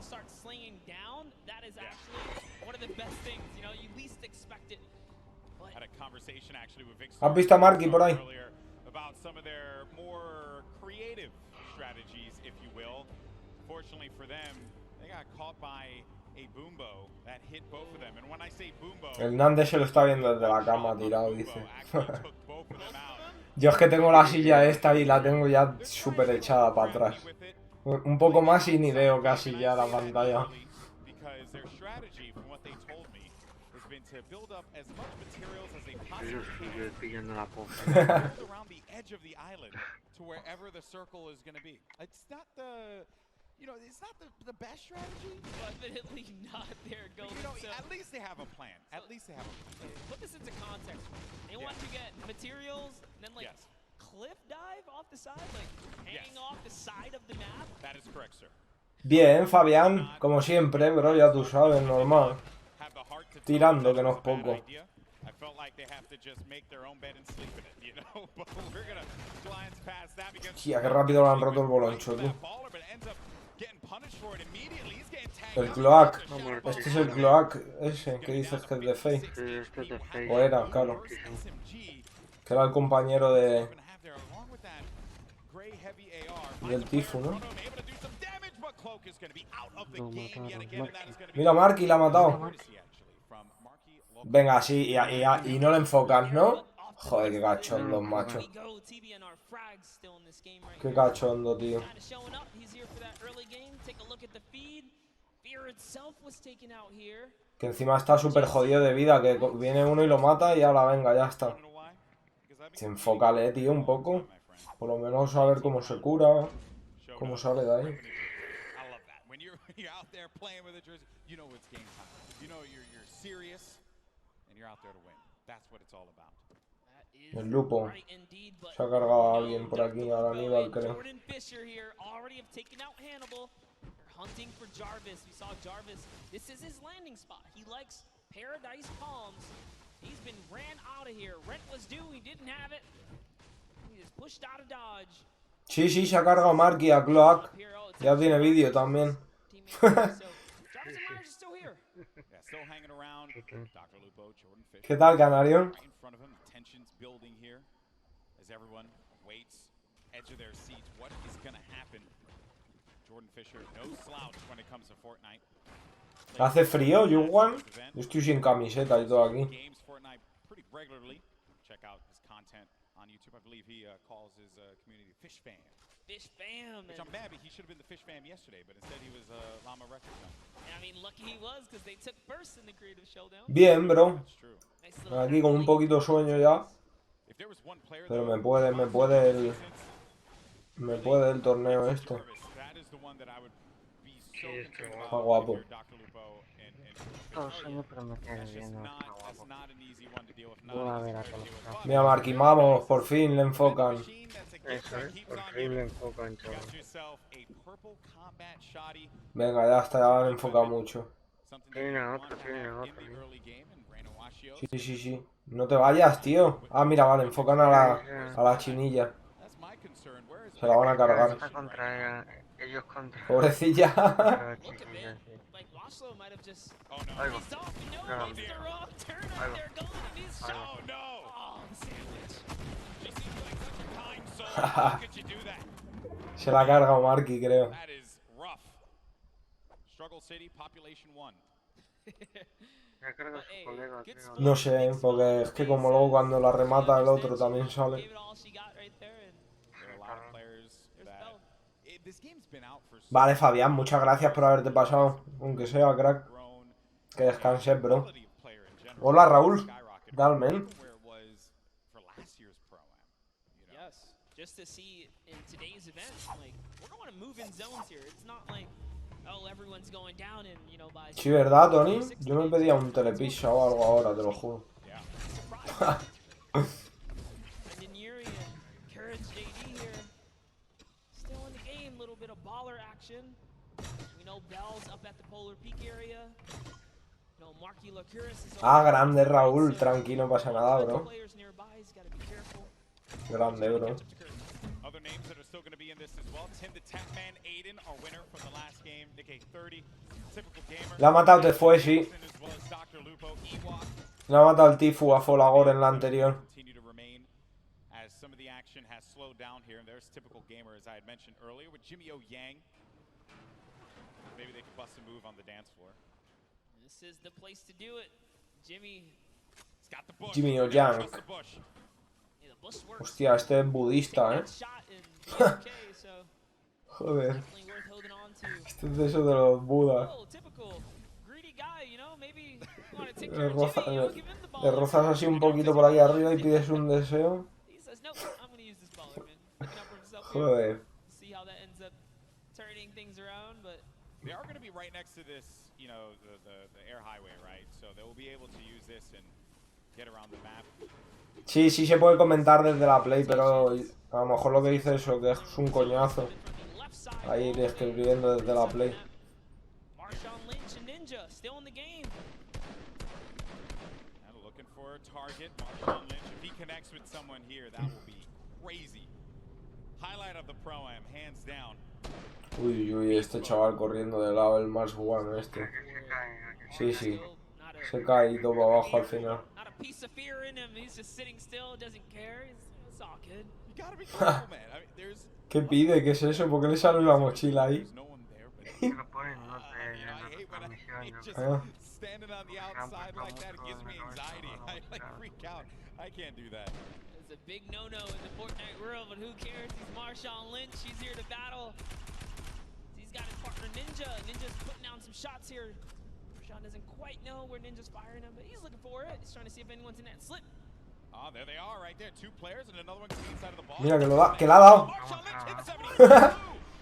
¿Has visto a Marky por ahí? El Nande se lo está viendo desde la cama tirado, dice. Yo es que tengo la silla esta y la tengo ya súper echada para atrás. Un poco más y ni veo casi ya la pantalla. Yo pillando la popa. It's not the best strategy. Definitely not there, Golden. At least they have a plan. Put this into context. They want to get materials, and then cliff dive off the side, hanging off the side of the map. That is correct, sir. Bien, Fabián, como siempre, bro, ya tú sabes, normal. Tirando, que no es poco. Tía, qué rápido le han roto el boloncho, tú. El cloak. No, bueno, Este es el cloak ese que dices que es de Faye. sí, esto es de Face. O era, claro. Que era el compañero de... del Tfue, ¿no? Lo mataron. Mira, Marky la ha matado. Venga, sí, y no le enfocas, ¿no? Joder, qué cachondo, macho. Qué cachondo, tío. Que encima está súper jodido de vida, que viene uno y lo mata y ahora venga, ya está. Enfócale, tío, un poco. Por lo menos a ver cómo se cura, cómo sale de ahí. El lupo. Se ha cargado a alguien por aquí, a Aníbal, creo. Hunting for Jarvis. We saw Jarvis. This is his landing spot. He likes Paradise Palms. He's been ran out of here. Rent was due. He didn't have it. He just pushed out of Dodge. Sí, sí, se ha cargado Marky a Cloak. Ya tiene vídeo también. ¿Qué tal, Canario? ¿Hace frío, Yuwan? Yo estoy sin camiseta y todo aquí. Fish fam. Which I'm mad, he should have been the fish fam yesterday, but instead he was Llama Record Fam. I mean, lucky he was, because they took first in the creative showdown. Bien, bro. Aquí con un poquito sueño ya. Pero me puede el torneo este. Sí, Está guapo. Todo sueño, pero me quedé viendo. Está guapo. Voy a ver a todos. Mira, Marky, vamos, por fin le enfocan. Eso es, por fin le enfocan todo. Venga, ya está, ya le enfoca mucho. Tiene otro. Sí, sí, sí. No te vayas, tío. Ah, mira, vale, enfocan a la chinilla. Se la van a cargar. Está contra ellos contra... Pobrecilla. Contra la chiquilla, sí. Ahí va. Se la ha cargado Marky, creo. No sé, porque es que como luego cuando la remata el otro también sale. Vale, Fabián, muchas gracias por haberte pasado. Aunque sea, crack. Que descanses, bro. Hola, Raúl. Dalmen. Just to see in today's event, like, we're going to move in zones here. It's not like, oh, everyone's going down and, you know, by... Sí, ¿verdad, Tony? Yo me pedía un telepizza o algo ahora, te lo juro. Still in the game, little bit of baller action. We know Bell's up at the Polar Peak area. You know, Markilokuras is... Ah, grande, Raúl. Tranquilo, no pasa nada, bro. Grande, bro. Other names that are still going to be in this as well. Tim the Tech Man, Aydan, our winner from the last game. Nick 30, typical gamer. La ha matado Tfue, sí. Le ha matado el Tfue a Folagor en la anterior. As some of the action has slowed down here, and there's typical gamer, as I had mentioned earlier, with Jimmy O Yang. Maybe they could bust a move on the dance floor. This is the place to do it. Jimmy O Yang. Hostia, este es budista, ¿eh? Joder. Este es de eso de los budas. Le rozas así un poquito por ahí arriba y pides un deseo. Joder. They are going to be right next to this, you know, the air highway, right? So they will be able to use this and get around the map. Sí, sí se puede comentar desde la Play, pero a lo mejor lo que dice eso, que es un coñazo. Ahí escribiendo desde la Play. Looking for a target, Marshawn Lynch. If he connects with someone here, that will be crazy. Highlight of the Pro-Am, hands down. Uy, uy, este chaval corriendo de lado, el más one este. Sí, sí. Se cae y todo abajo al final. Not a piece of fear in him. He's just sitting still, doesn't care. It's all good. You gotta be careful, man. I mean, there's ¿Qué pide? ¿Qué es eso? ¿Por qué le sale la mochila ahí? Ah. standing on the outside like that, it gives me anxiety. I like freak out. I can't do that. It's a big no-no in the Fortnite world, but who cares? He's Marshawn Lynch. He's here to battle. He's got his partner Ninja. Ninja's putting down some shots here. Marshawn doesn't quite know where Ninja's firing him, but he's looking for it. He's trying to see if anyone's in that slip. Oh, there they are right there. Two players and another one can be inside of the ball. Mira que lo da, que la ha dado.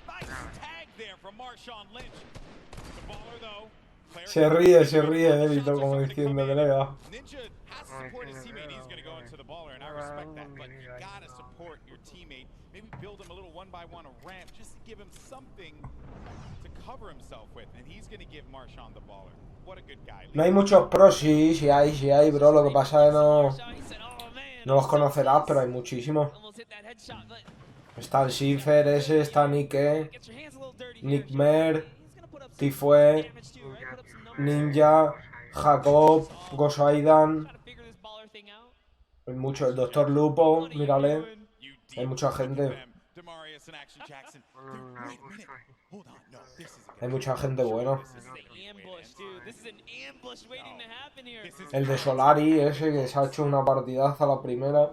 Nice tag there from Marshawn Lynch. The baller though. Se ríe, Delito, como diciendo que le da. Ninja has to support his teammate. He's going to go into the baller, and I respect that. But you got to support your teammate. Maybe build him a little one-by-one, a ramp, just to give him something to cover himself with. And he's going to give Marshawn the baller. What a good guy. No hay muchos pros, sí hay, bro. Lo que pasa es que no los conocerás, pero hay muchísimos. Está el Cipher ese, está Nike, Nickmer, Tfue, Ninja, Jacob, Gozo Aydan. Hay mucho, el Dr. Lupo, mírale. Hay mucha gente. Hay mucha gente buena. El de Solari ese que se ha hecho una partidaza a la primera.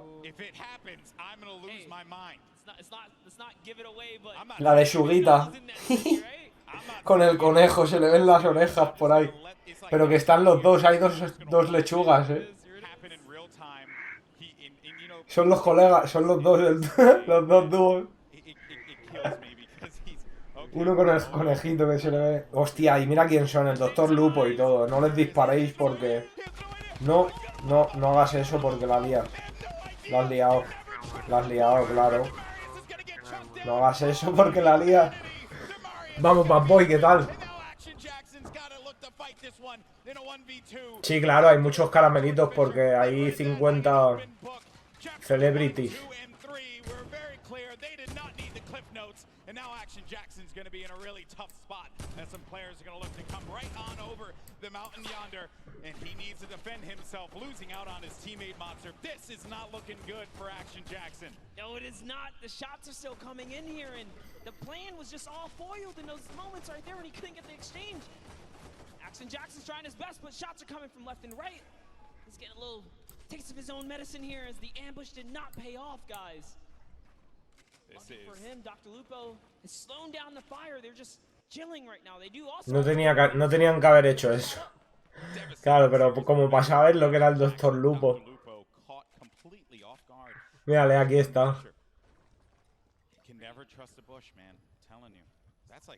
La de Sugita. Con el conejo, se le ven las orejas por ahí. Pero que están los dos, hay dos lechugas, Son los colegas, son los dos, los dos dúos. Uno con el conejito que se le ve. Hostia, y mira quién son, el Dr. Lupo y todo. No les disparéis porque... No hagas eso porque la lías. La has liado. La has liado, claro. No hagas eso porque la lías. Vamos, Bad Boy, ¿qué tal? Sí, claro, hay muchos caramelitos porque hay 50 celebrities. And now Action Jackson's going to be in a really tough spot as some players are going to look to come right on over the mountain yonder. And he needs to defend himself, losing out on his teammate Monster. This is not looking good for Action Jackson. No, it is not. The shots are still coming in here, and the plan was just all foiled in those moments right there when he couldn't get the exchange. Action Jackson's trying his best, but shots are coming from left and right. He's getting a little taste of his own medicine here as the ambush did not pay off, guys. For him, Dr. Lupo is slowing down the fire. They're just chilling right now. They do also. No tenían que haber hecho eso. Claro, pero como para saber lo que era el Dr. Lupo. Mírale, aquí está.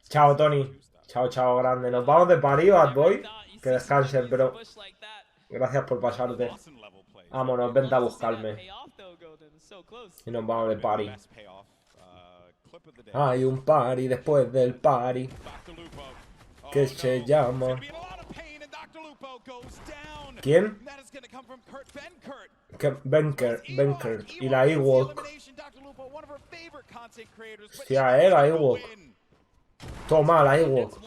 Chao, Tony. Chao, grande. Nos vamos de party, Bad Boy. Que descansen, bro. Gracias por pasarte. Vámonos, vente a buscarme. Y nos vamos de party. Hay un party después del party que se llama... ¿Quién? Benker. Y la Ewok. Hostia, la Ewok. Toma, la Ewok.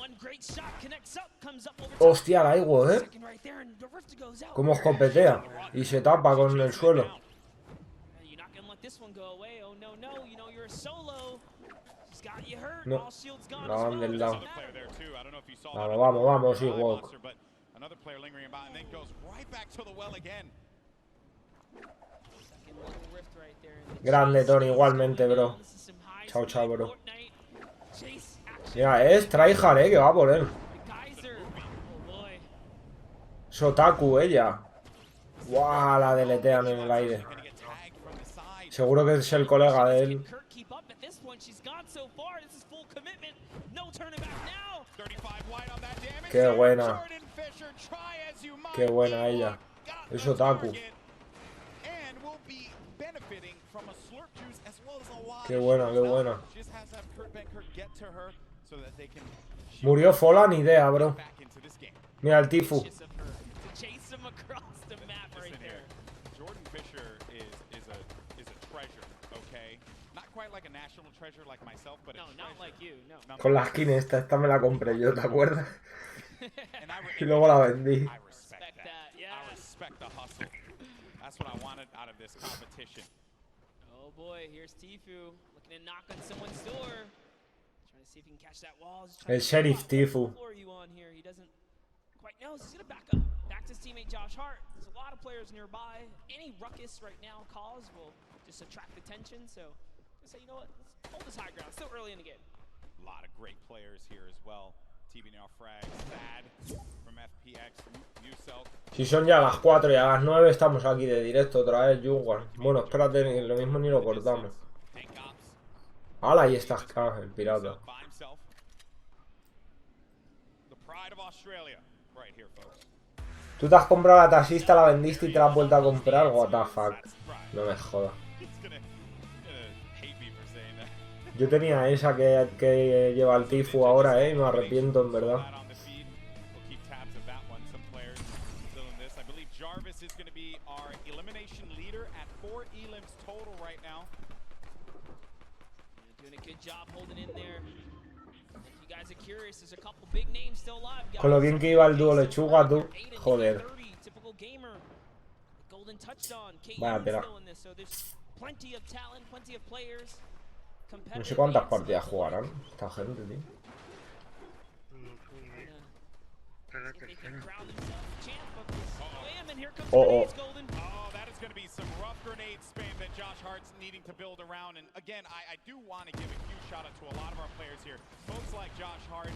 Hostia, la Ewok, Cómo escopetea. Y se tapa con el suelo. No, la van del lado. Vamos, Ewok. Grande, Tony, igualmente, bro. Chao, bro. Mira, es tryhard, que va por él. Sotaku, ella. Guau, la deletean en el aire. Seguro que es el colega de él. Qué buena. Qué buena ella. Es Otaku. Qué buena. Murió Fola, ni idea, bro. Mira el Tfue. quite like a national treasure like myself, but no, not like you, no. Con la skin esta me la compré yo, ¿te acuerdas? Y luego la vendí. I respect that. I respect the hustle. That's what I wanted out of this competition. Oh boy, here's Tfue looking to knock on someone's door. Trying to see if he can catch that wall. El sheriff Tfue. He doesn't quite know. He's gonna back up. Back to his teammate Josh Hart. There's a lot of players nearby. Any ruckus right now caused will just attract attention. So just say, you know what? Let's hold this high ground. Still early in the game. A lot of great players here as well. TV now frag, Sad from FPX, Ucell. Si son ya las 4 y a las 9 estamos aquí de directo otra vez, Jugar. Bueno, espérate, lo mismo ni lo cortamos. ¡Hala! Ahí está el pirata. Tú te has comprado la taxista, la vendiste y te la has vuelto a comprar. What the fuck. No me jodas. Yo tenía esa que lleva el Tfue ahora, y me arrepiento en verdad. Con lo bien que iba el dúo lechuga, tú. Joder. Vaya pena. No sé cuántas partidas jugarán esta gente, tío. Oh. That is going to be some rough grenade spam that Josh Hart's needing to build around. And again, I do want to give a huge shout out to a lot of our players here. Folks like Josh Hart,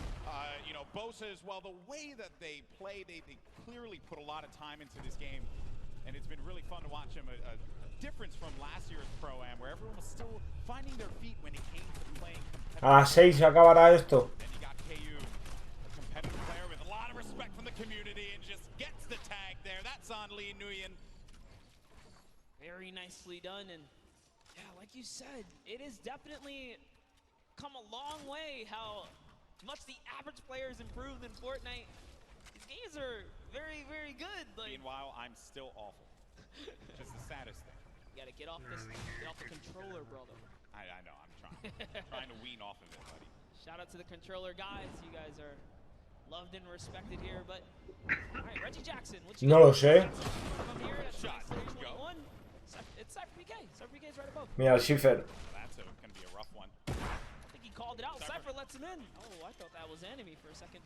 you know, Bosa as well. The way that they play, they clearly put a lot of time into this game. And it's been really fun to watch them. A difference from last year's Pro-Am, where everyone was still finding their feet when it came to playing competitive. A las 6 se acabará esto. Then you got KU, a competitive player with a lot of respect from the community, and just gets the tag there. That's on Lee Nguyen. Very nicely done, and yeah, like you said, it has definitely come a long way how much the average players improved in Fortnite. These games are very, very good. Like, meanwhile, I'm still awful. Which is the saddest thing. You gotta get off the controller, brother. I know, I'm trying to wean off of it, buddy. Shout out to the controller guys. You guys are loved and respected here, but all right, Reggie Jackson. No lo sé. It's Cypher PK. Cypher PK is right above. Mira el Schiffer. That's gonna be a rough one. I think he called it out. Cypher lets him in. Oh, I thought that was enemy for a second.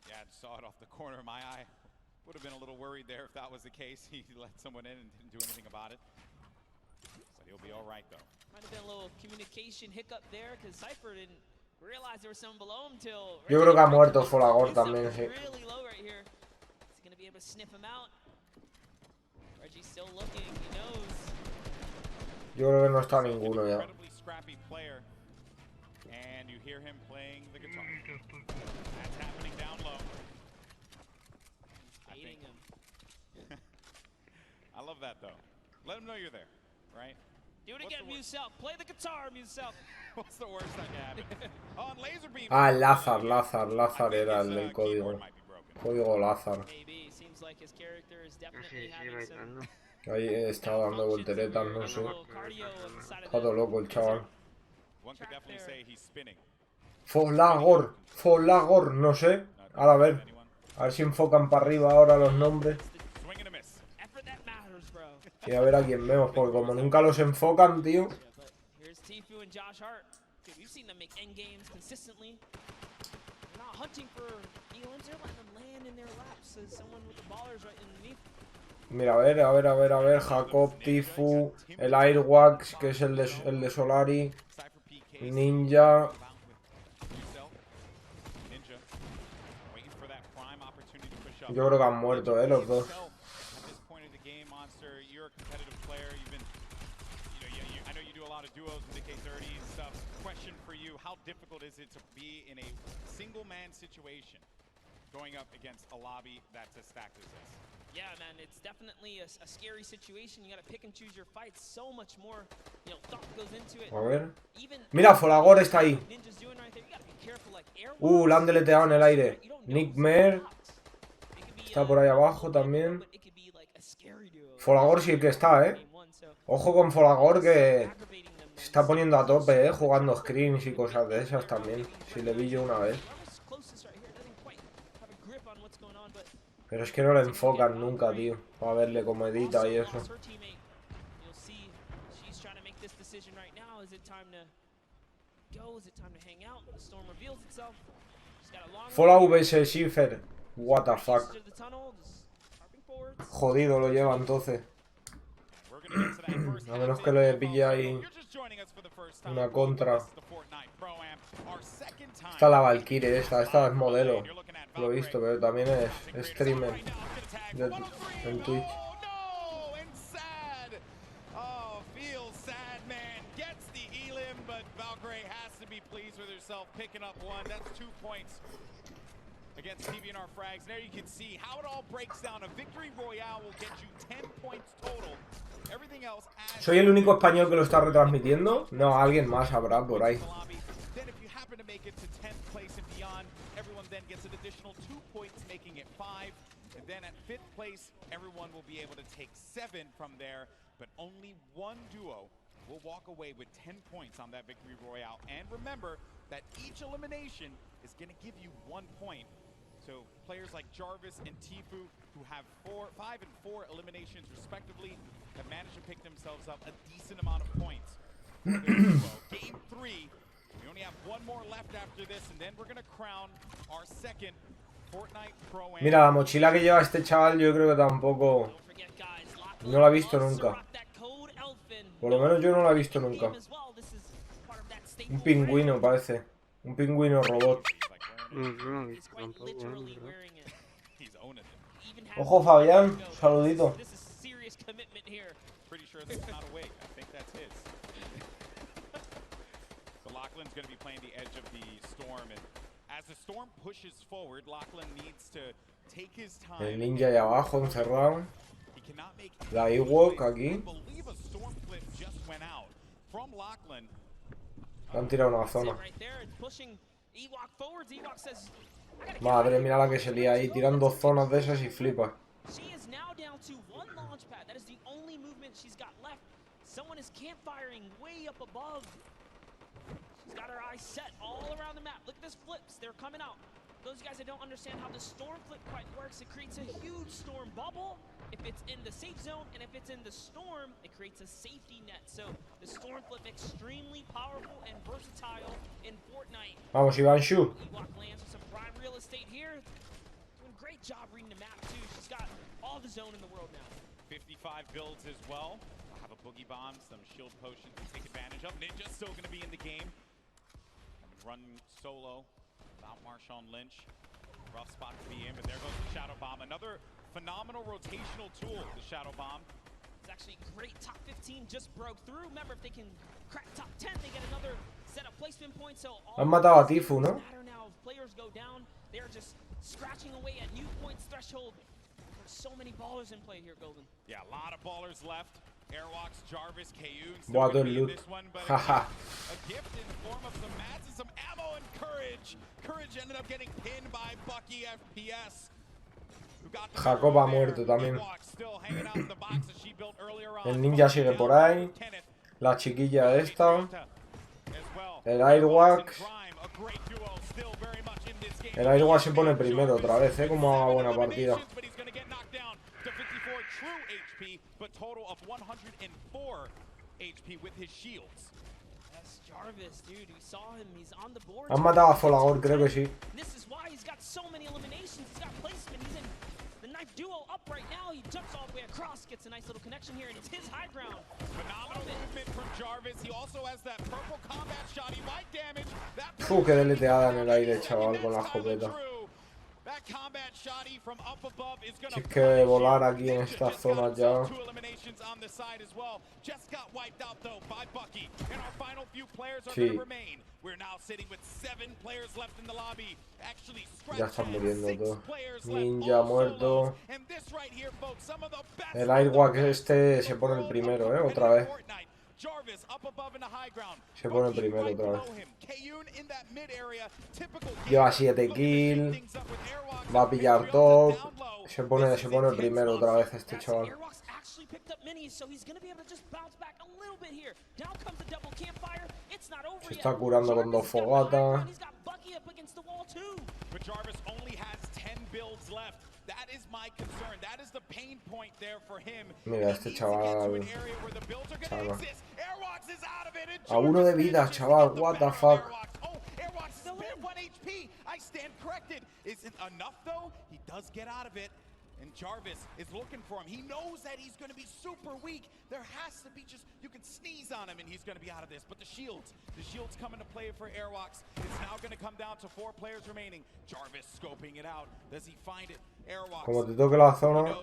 Yeah, I saw it off the corner of my eye. Would have been a little worried there if that was the case. He let someone in and didn't do anything about it. So he'll be all right though. Might have been a little communication hiccup there because Cypher didn't realize there was someone below him till. Yo creo que ha muerto Folagor también, sí. Really low right here. Is he gonna be able to sniff him out? Reggie's still looking. He knows. Yo creo que no está ninguno ya. Incredibly scrappy player, and you hear him playing the guitar. That's happening down low. I love that though. Let him know you're there, right? Do it again, Musel. Play the guitar, Musel. What's the worst that can happen? On laser beam. Ah, el Lázaro era el del código. Código Lázaro. Ahí está dando volteretas, no sé. Está todo loco el chaval. Folagor, no sé. Ahora a ver si enfocan para arriba ahora los nombres. Y a ver a quién vemos, porque como nunca los enfocan, tío. Mira, a ver, Jacob, Tfue, el Airwax, que es el de Solari, Ninja. Yo creo que han muerto, los dos. Difficult is it to be in a single-man situation going up against a lobby that's as stacked as this? Yeah, man, it's definitely a scary situation. You gotta pick and choose your fights. So much more, you know, thought goes into it. A ver. Mira, Folagor está ahí. La han deleteado en el aire. Nick Mer está por ahí abajo también. Folagor sí que está, Ojo con Folagor, que Se está poniendo a tope, jugando screens y cosas de esas también. Si le vi yo una vez. Pero es que no le enfocan nunca, tío. Para verle cómo edita y eso. Folagor vs Schiffer. What the fuck. Jodido lo lleva entonces. A menos que le pille ahí una contra. Esta la Valkyrie, esta es modelo. Lo he visto, pero también es streamer en Twitch. Against TVNR frags. There you can see how it all breaks down. A victory royale will get you 10 points total. Everything else adds. ¿Soy el único español que lo está retransmitiendo? No, alguien más habrá por ahí. Then if you happen to make it to 10th place and beyond, everyone then gets an additional 2 points, making it 5. And then at 5th place, everyone will be able to take 7 from there, but only one duo will walk away with 10 points on that victory royale. And remember that each elimination is going to give you 1 point. So players like Jarvis and Tfue, who have 5 and 4 eliminations respectively, have managed to pick themselves up a decent amount of points. Game 3, we only have 1 more left after this, and then we're going to crown our second Fortnite Pro-Am. Mira, la mochila que lleva este chaval yo creo que tampoco... No la he visto nunca. Por lo menos yo no la he visto nunca. Un pingüino parece. Un pingüino robot. Ojo Fabián, saludito. Lachlan's going to be playing the edge of the storm, and as the storm pushes forward, Lachlan needs to take his time. El ninja ahí abajo encerrado. La Ewok aquí. Le han tirado una zona. Madre, mira la que se lía ahí. Tiran 2 zonas de esas y flipa. She's got her eyes set all around the map. Look at this flips. They're coming out. Those guys that don't understand how the storm flip quite works, it creates a huge storm bubble if it's in the safe zone, and if it's in the storm, it creates a safety net. So the storm flip extremely powerful and versatile in Fortnite. Vamos, Iván Shu. Ewok lands with some prime real estate here. Doing a great job reading the map too. She's got all the zone in the world now. 55 builds as well. I'll have a boogie bomb, some shield potions to take advantage of. Ninja's still going to be in the game. Run solo without Marshawn Lynch. Rough spot to be in, but there goes the Shadow Bomb. Another phenomenal rotational tool, the Shadow Bomb. It's actually great. Top 15 just broke through. Remember, if they can crack top 10, they get another set of placement points. So Han matado a Tfue, ¿no? Now, if players go down, they're just scratching away at new points threshold. There's so many ballers in play here, Golden. Yeah, a lot of ballers left. Airwalks, Jarvis, Kayun. Buah, todo el loot. Jaja. A gift in the form of some mats and some ammo and Courage. Courage ended up getting pinned by Bucky FPS. Jacob ha muerto también. El ninja sigue por ahí. La chiquilla esta. El Airwax. El Airwax se pone primero otra vez, como haga buena partida. But total of 104 HP with his shields. That's Jarvis, dude. We saw him. He's on the board. Han matado a Folagor, creo que sí. This is why he's got so many eliminations. He's got placement. He's in the knife duo up right now. He jumps all the way across, gets a nice little connection here, and it's his high ground. Phenomenal movement from Jarvis. He also has that purple combat shot. He might damage that. Qué deleteada en el aire, chaval, con la escopeta. Si es que volar aquí en esta zona ya. Sí. Ya están muriendo todos. Ninja muerto. El Airwax este se pone el primero, otra vez. Se pone el primero otra vez. Lleva 7 kills. Va a pillar top. Se pone el primero otra vez este chaval. enemies, so he's going to be able to just bounce back a little bit here. Down comes the double campfire. It's not over Se yet. está curando con 2 fogatas. He's got Bucky up against the wall too. But Jarvis only has 10 builds left. That is my concern. That is the pain point there for him. Mira, este chaval. Chaval. A 1 de vida, chaval. What the fuck. Airwalks is 1 HP. I stand corrected. Isn't enough though. He does get out of it. And Jarvis is looking for him. He knows that he's going to be super weak. There has to be just, you can sneeze on him and he's going to be out of this. But the shields come into play for Airwalks. It's now going to come down to 4 players remaining. Jarvis scoping it out. Does he find it? Airwalks. Como te toque la zona,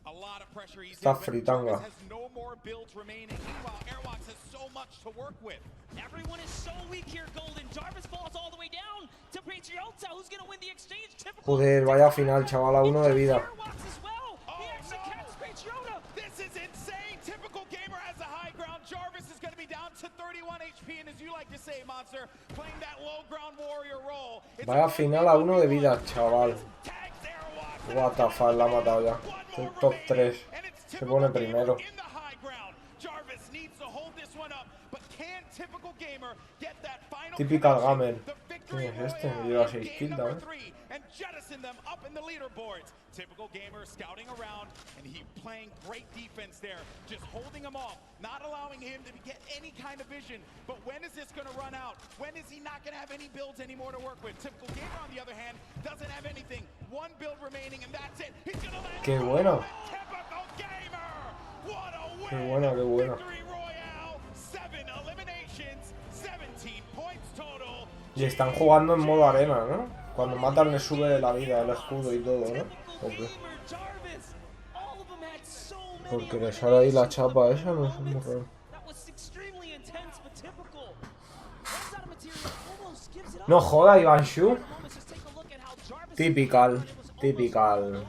está fritanga. Has no more builds remaining. Meanwhile, Airwalks has so much to work with. Everyone is so weak here, Golden. Jarvis falls all the way down to Patriota. Who's going to win the exchange? Joder, vaya final, chaval, a 1 de vida. This is insane. Typical gamer has the high ground. Jarvis is going to be down to 31 HP, and as you like to say, Monster, playing that low ground warrior role. Vaya final a 1 de vida, chaval. What the fuck, la ha matado ya. El top 3. Se pone primero. Typical gamer. ¿Quién es este? Me lleva 6 kills, ¿eh? Typical gamer scouting around, and he playing great defense there, just holding him off, not allowing him to get any kind of vision. But when is this going to run out? When is he not going to have any builds anymore to work with? Typical gamer, on the other hand, doesn't have anything. 1 build remaining, and that's it. He's going to land. ¡Qué bueno! Typical gamer. What a win! ¡Qué bueno, qué bueno! Victory Royale, 7 eliminations, 17 points total. Y están jugando en modo arena, ¿no? Cuando matan le sube la vida, el escudo y todo, ¿no? Porque le sale ahí la chapa esa, no sé muy raro. No joda, Iván Shu. Typical. Typical.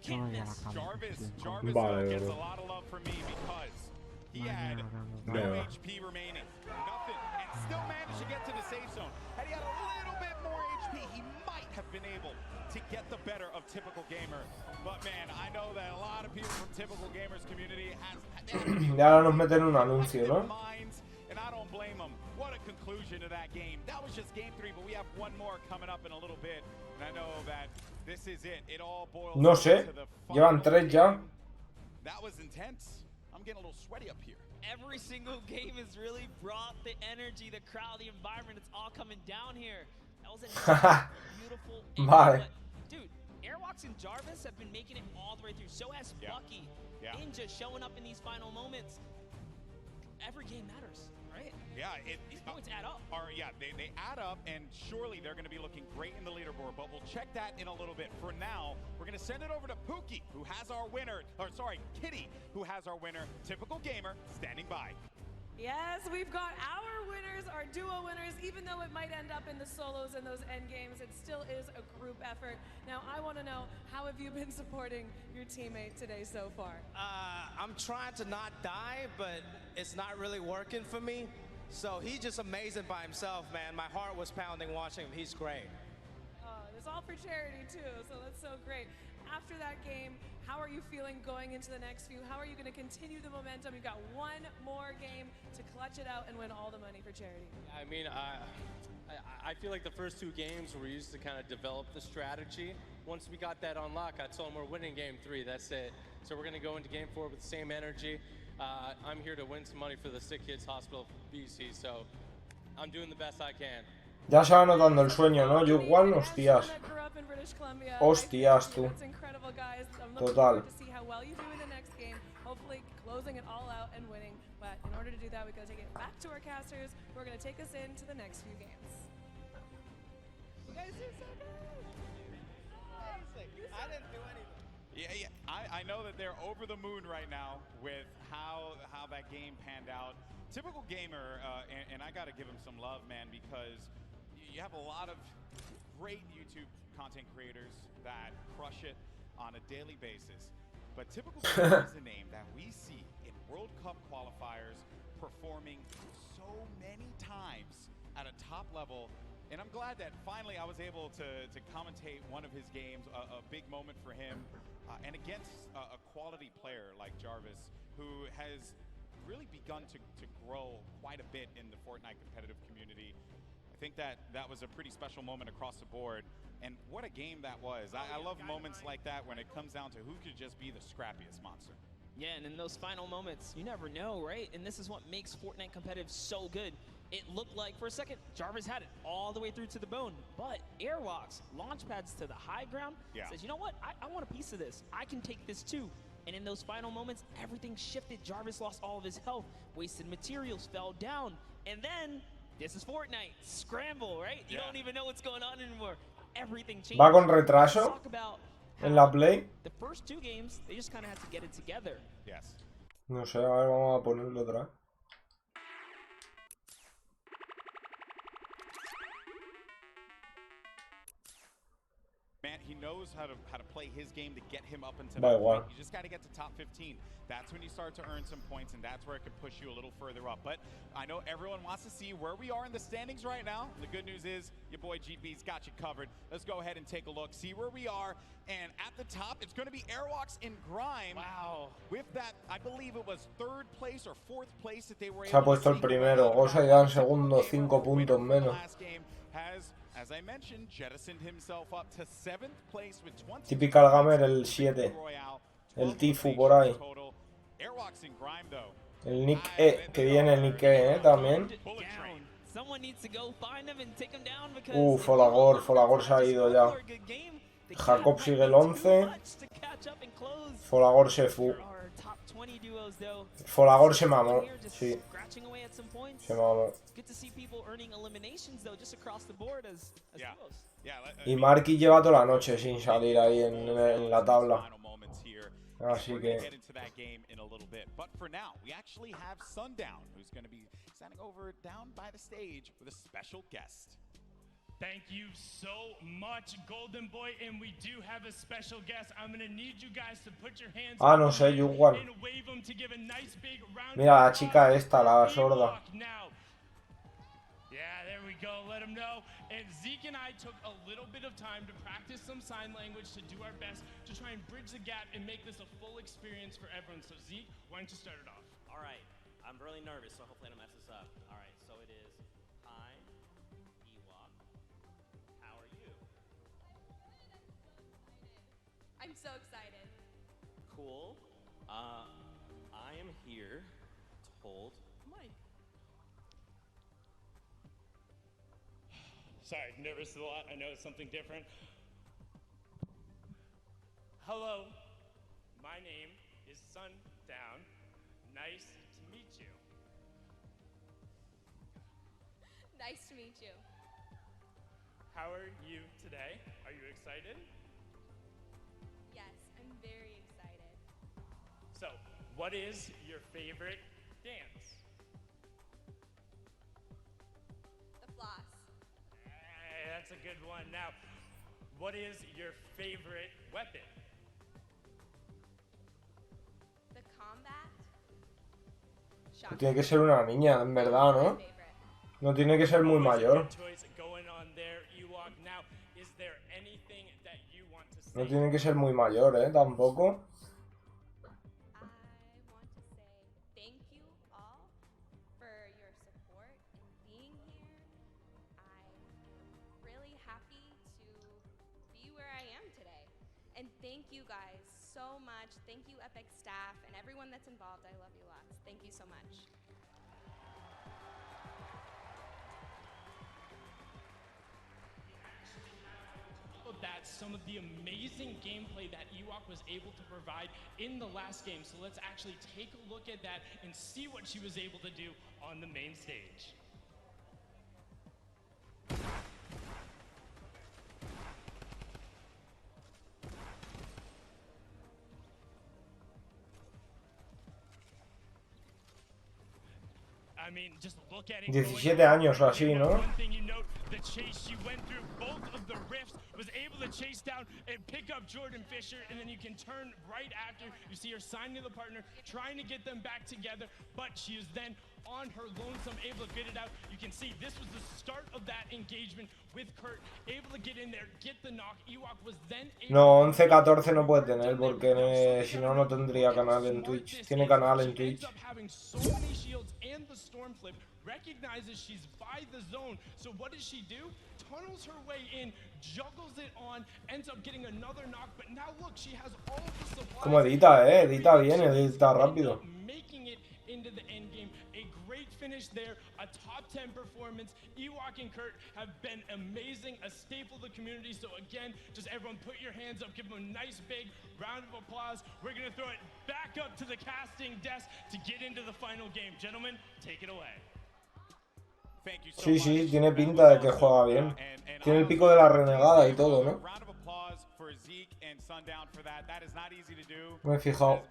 Gamer. Vale, He had no HP remaining, nothing, and still managed to get to the safe zone. Had he had a little bit more HP, he might have been able to get the better of Typical Gamer. But man, I know that a lot of people from Typical Gamer's community Y ahora nos meten un anuncio, ¿no? And I don't blame them. What a conclusion to that game. That was just game 3, but we have one more coming up in a little bit. And I know that this is it. It all boils No sé. Llevan 3 ya. That was intense. I'm getting a little sweaty up here. Every single game has really brought the energy, the crowd, the environment. It's all coming down here. That was a beautiful Vale. Dude, Airwalks and Jarvis have been making it all the way through. So has Bucky. Ninja showing up in these final moments. Every game matters, right? Yeah, these points add up. They add up, and surely they're going to be looking great in the leaderboard, but we'll check that in a little bit. For now, we're going to send it over to Pookie, who has our winner, Kitty, who has our winner, Typical Gamer, standing by. Yes, we've got our winners, our duo winners. Even though it might end up in the solos and those end games, it still is a group effort. Now, I want to know, how have you been supporting your teammate today so far? I'm trying to not die, but it's not really working for me. So he's just amazing by himself, man. My heart was pounding watching him. He's great. It's all for charity, too, so that's so great. After that game, how are you feeling going into the next few? How are you going to continue the momentum? You've got one more game to clutch it out and win all the money for charity. I mean, I feel like the first 2 games were used to kind of develop the strategy. Once we got that unlock, I told them we're winning game 3, that's it. So we're going to go into game 4 with the same energy. I'm here to win some money for the Sick Kids Hospital BC, so I'm doing the best I can. Ya se va notando el sueño, ¿no? Yo igual, hostias. Hostias, tú. Total. Hopefully closing it all out and winning. But in order to do that, we've got to take it back to our casters who are going to take us into the next few games. You guys do so good. I didn't do anything. Yeah. I know that they're over the moon right now with how that game panned out. Typical Gamer, and I got to give him some love, man, because you have a lot of great YouTube content creators that crush it on a daily basis. But Typical Gamer is a name that we see in World Cup qualifiers performing so many times at a top level. And I'm glad that finally I was able to commentate one of his games, a big moment for him, and against a quality player like Jarvis, who has really begun to grow quite a bit in the Fortnite competitive community. I think that was a pretty special moment across the board. And what a game that was. I love moments like that when it comes down to who could just be the scrappiest monster. Yeah, and in those final moments, you never know, right? And this is what makes Fortnite competitive so good. It looked like, for a second, Jarvis had it all the way through to the bone, but airwalks, launch pads to the high ground, says, you know what? I want a piece of this. I can take this too. And in those final moments, everything shifted. Jarvis lost all of his health, wasted materials, fell down, and then, this is Fortnite, scramble, right? You don't even know what's going on anymore. Everything changed. Va con retraso en la Play. The first two games, they just kind of had to get it together. Yes. No sé, a ver, vamos a ponerlo otra vez. Man, he knows how to play his game to get him up into Da that igual. point. You just got to get to top 15. That's when you start to earn some points, and that's where it can push you a little further up. But I know everyone wants to see where we are in the standings right now. The good news is your boy GB's got you covered. Let's go ahead and take a look, see where we are. And at the top, it's going to be Airwalks in Grime. Wow. With that, I believe it was third place or fourth place that they were Se ha able to puesto el primero. Aydan segundo, 5 puntos menos. has, as I mentioned, jettisoned himself up to 7th place with 20. Typical gamer el 7. El Tfue por ahí. Airwalks in Grime, though. El Nick E, que viene el Nick E, también. Someone needs to go find him and take him down because Folagor se ha ido ya. Jacob sigue el 11. Folagor se fue. Folagor se mamó. Sí. Se mamó. Y Marky lleva toda la noche sin salir ahí en la tabla. Así que... But for now, we actually have Sundown, who's going to be standing over down by the stage with a special guest. Thank you so much, Golden Boy, and we do have a special guest. I'm going to need you guys to put your hands Ah, no sé, Yuan. and wave them to give a nice big round Mira, la of chica esta, la sorda. now. Yeah, there we go. Let them know. And Zeke and I took a little bit of time to practice some sign language to do our best to try and bridge the gap and make this a full experience for everyone. So Zeke, why don't you start it off? All right. I'm really nervous, so hopefully I don't mess this up. All right, so it is hi, Ewok. How are you? I'm so excited. Cool. I am here to hold Mike. Sorry, nervous a lot. I know it's something different. Hello, my name is Sundown. Nice to meet you. Nice to meet you. How are you today? Are you excited? Yes, I'm very excited. So, what is your favorite dance? The floss. Hey, that's a good one. Now, what is your favorite weapon? The combat. Tiene que ser una niña, en verdad, ¿no? No tiene que ser muy mayor. No tiene que ser muy mayor, tampoco. Thank you all for your support and being here. I'm really happy to be where I am today. And thank you guys so much. Thank you, Epic staff, and everyone that's involved. I love you lots. Thank you so much. That's some of the amazing gameplay that Ewok was able to provide in the last game. So let's actually take a look at that and see what she was able to do on the main stage. I mean, just look at it. 17 años o así, ¿no? One thing you note, the chase she went through both of the rifts, was able to chase down and pick up Jordan Fisher, and then you can turn right after. You see her signing to the partner, trying to get them back together, but she is then on her lonesome, able to get it out. You can see this was the start of that engagement with Kurt, able to get in there, get the knock. Ewok was then able No, 11-14 no puede tener porque si no, no tendría canal en Twitch. Tiene canal en Twitch. having so many shields and the storm flip, recognizes she's by the zone. So what does she do? Tunnels her way in, juggles it on, ends up getting another knock, but now look, she has all the supplies. Como edita, edita bien, edita rápido. Making it into the end game. A great finish there, a top 10 performance. Ewok and Kurt have been amazing, a staple of the community. So again, just everyone put your hands up, give them a nice big round of applause. We're gonna throw it back up to the casting desk to get into the final game. Gentlemen, take it away. Sí, sí, tiene pinta de que juega bien. Tiene el pico de la renegada y todo, ¿no? Me he fijado.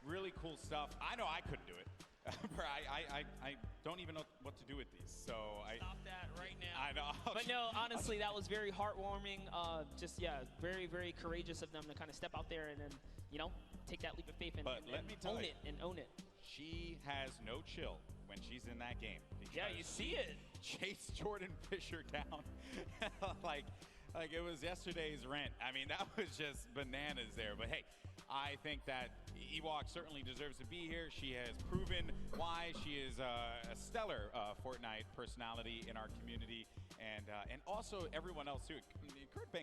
Really cool stuff. I know I couldn't do it. I don't even know what to do with these. So Stop that right now. I know. But no, honestly, that was very heartwarming. Just very, very courageous of them to kind of step out there and then, you know, take that leap of faith and own it. She has no chill when she's in that game. Yeah, you see it. Chase Jordan Fisher down like it was yesterday's rent. I mean, that was just bananas there. But hey, I think that Ewok certainly deserves to be here. She has proven why she is a stellar Fortnite personality in our community, and also everyone else too.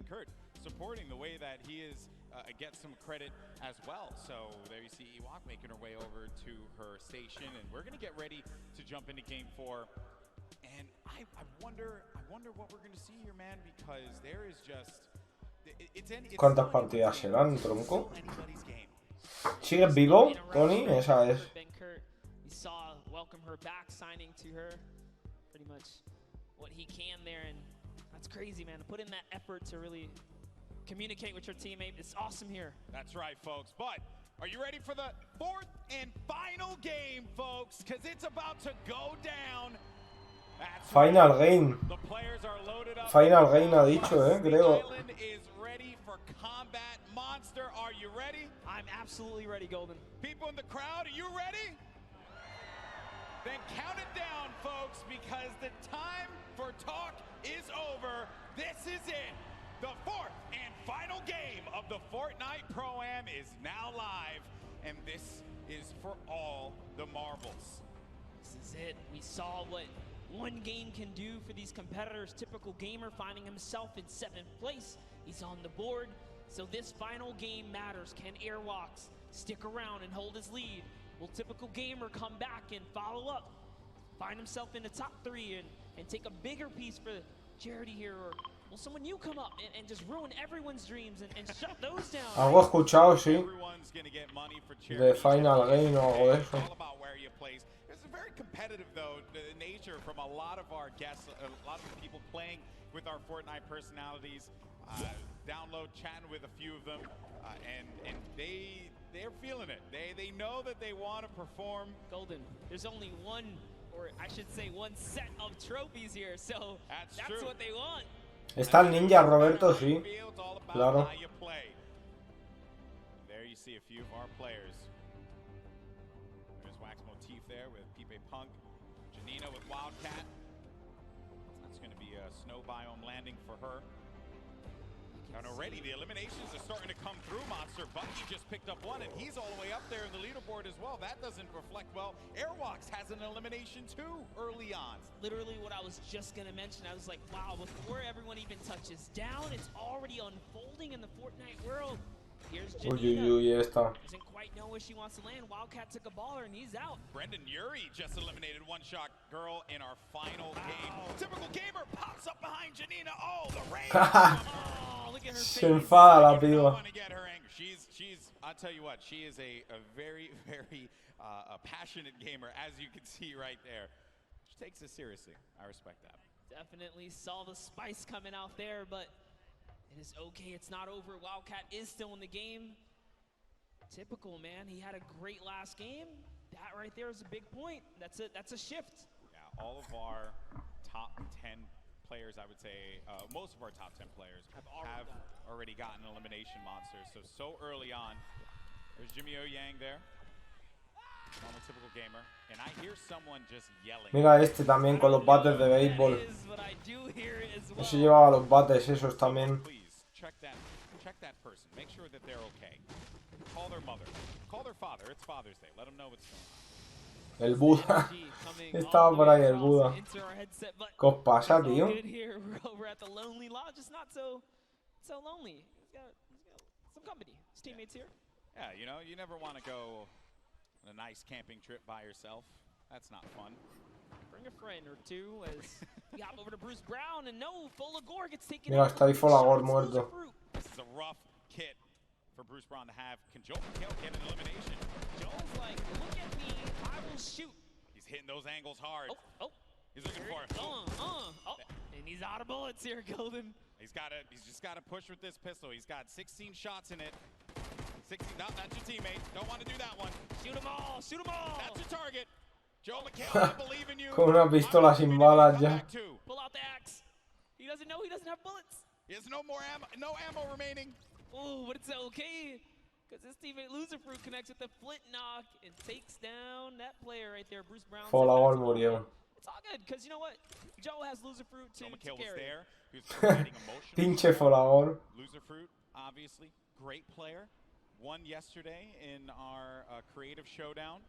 Kurt supporting the way that he is gets some credit as well. So there you see Ewok making her way over to her station, and we're gonna get ready to jump into Game 4. And I wonder what we're gonna see here, man, because there is just ¿Cuántas partidas serán, tronco? ¿Sigues vivo, Tony? Esa es. We saw welcome her back, signing to her pretty much what he can there, and that's crazy, man. To put in that effort to really communicate with your teammate, it's awesome here. That's right, folks. But are you ready for the fourth and final game, folks? Because it's about to go down. That's Final game. The players are loaded up. Final game ha dicho, creo. Island is ready for combat. Monster, are you ready? I'm absolutely ready, Golden. People in the crowd, are you ready? Then count it down, folks, because the time for talk is over. This is it. The fourth and final game of the Fortnite Pro-Am is now live, and this is for all the marbles. This is it. We saw what one game can do for these competitors. Typical gamer finding himself in 7th place. He's on the board. So this final game matters. Can Airwalks stick around and hold his lead? Will typical gamer come back and follow up? Find himself in the top 3 and take a bigger piece for charity here? Or will someone new come up and just ruin everyone's dreams and shut those down? Algo he escuchado, sí. De Final Game o algo de eso. Very competitive, though, the nature from a lot of our guests, a lot of the people playing with our Fortnite personalities, download, chatting with a few of them, and they're feeling it. They know that they want to perform. Golden, there's only one, or I should say one set of trophies here, so that's what they want. Está el ninja Roberto, sí. Claro. There you see a few of our players. There with Pipe Punk, Janina with Wildcat. That's going to be a snow biome landing for her. And already the eliminations are starting to come through, Monster. Bucky just picked up one, and he's all the way up there in the leaderboard as well. That doesn't reflect well. Airwalks has an elimination too early on. Literally what I was just going to mention. I was like, wow, before everyone even touches down, it's already unfolding in the Fortnite world. Here's Janina. Doesn't quite know where she wants to land. Wildcat took a baller and he's out. Brendan Urie just eliminated One Shot Girl in our final game. Typical gamer pops up behind Janina. Oh, the rain! Oh, look at her Se enfada la piba. She's. I'll tell you what. She is a very, very passionate gamer, as you can see right there. She takes it seriously. I respect that. Definitely saw the spice coming out there, but it is okay, it's not over. Wildcat is still in the game. Typical, man. He had a great last game. That right there is a big point. That's a shift. Yeah, all of our top 10 players, I would say, most of our top 10 players have already gotten elimination monsters. So early on. There's Jimmy O Yang there. Normal typical gamer. And I hear someone just yelling. Mira este también con los bates de béisbol. Ese llevaba los bates esos también. Please check that person. Make sure that they're okay. Call their mother. Call their father. It's Father's Day. Let them know what's going on. El Buda. Estaba por ahí el Buda. ¿Qué os pasa, tío? So lonely. He's got some company. His teammates here. Yeah, you know, you never want to go on a nice camping trip by yourself. That's not fun. Bring a friend or two as we hop over to Bruce Brown, and no, Folagor gets taken Mira, out. está ahí Folagor muerto. This is a rough kit for Bruce Brown to have. Can Joel McHale get an elimination? Joel's like, look at me, I will shoot. He's hitting those angles hard. Oh. He's looking for it. And he's out of bullets here, Golden. He's just gotta push with this pistol. He's got 16 shots in it. 16, no, that's your teammate. Don't want to do that one. Shoot them all, shoot them all. That's your target. Joel McHale, I believe in you. Con una pistola sin balas ya. Pull out the axe. He doesn't know he doesn't have bullets. He has no more ammo, no ammo remaining. Oh, but it's okay. Because his teammate Loserfruit connects with the flint knock and takes down that player right there, Bruce Brown. Folagor murió. It's all good, because you know what? Joe has Loserfruit to carry. There. He was providing emotional Pinche Folagor. Loserfruit, obviously, great player. Won yesterday in our creative showdown.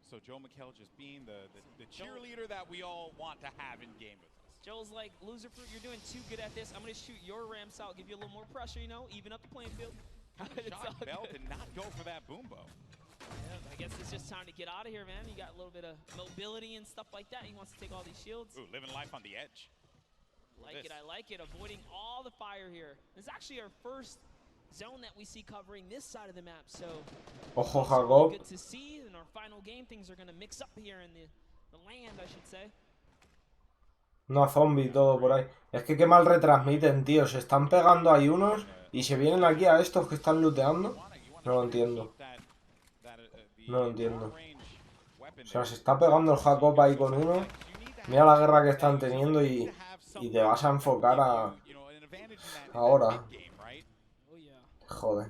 So Joe McHale just being the cheerleader that we all want to have in game with us. Joel's like, Loserfruit, you're doing too good at this. I'm going to shoot your ramps out, give you a little more pressure, you know, even up the playing field. Shot Bell did not go for that boombo. Yeah, I guess it's just time to get out of here, man. You got a little bit of mobility and stuff like that. He wants to take all these shields. Ooh, living life on the edge. I like it. Avoiding all the fire here. This is actually our first zone that we see covering this side of the map. So, Ojo, Jacob. good to see. In our final game, things are going to mix up here in the land, I should say. Una zombie todo por ahí. Es que qué mal retransmiten, tío. Se están pegando ahí unos y se vienen aquí a estos que están looteando. No lo entiendo. No lo entiendo. O sea, se está pegando el Jacob ahí con uno. Mira la guerra que están teniendo y te vas a enfocar a... ahora. Joder.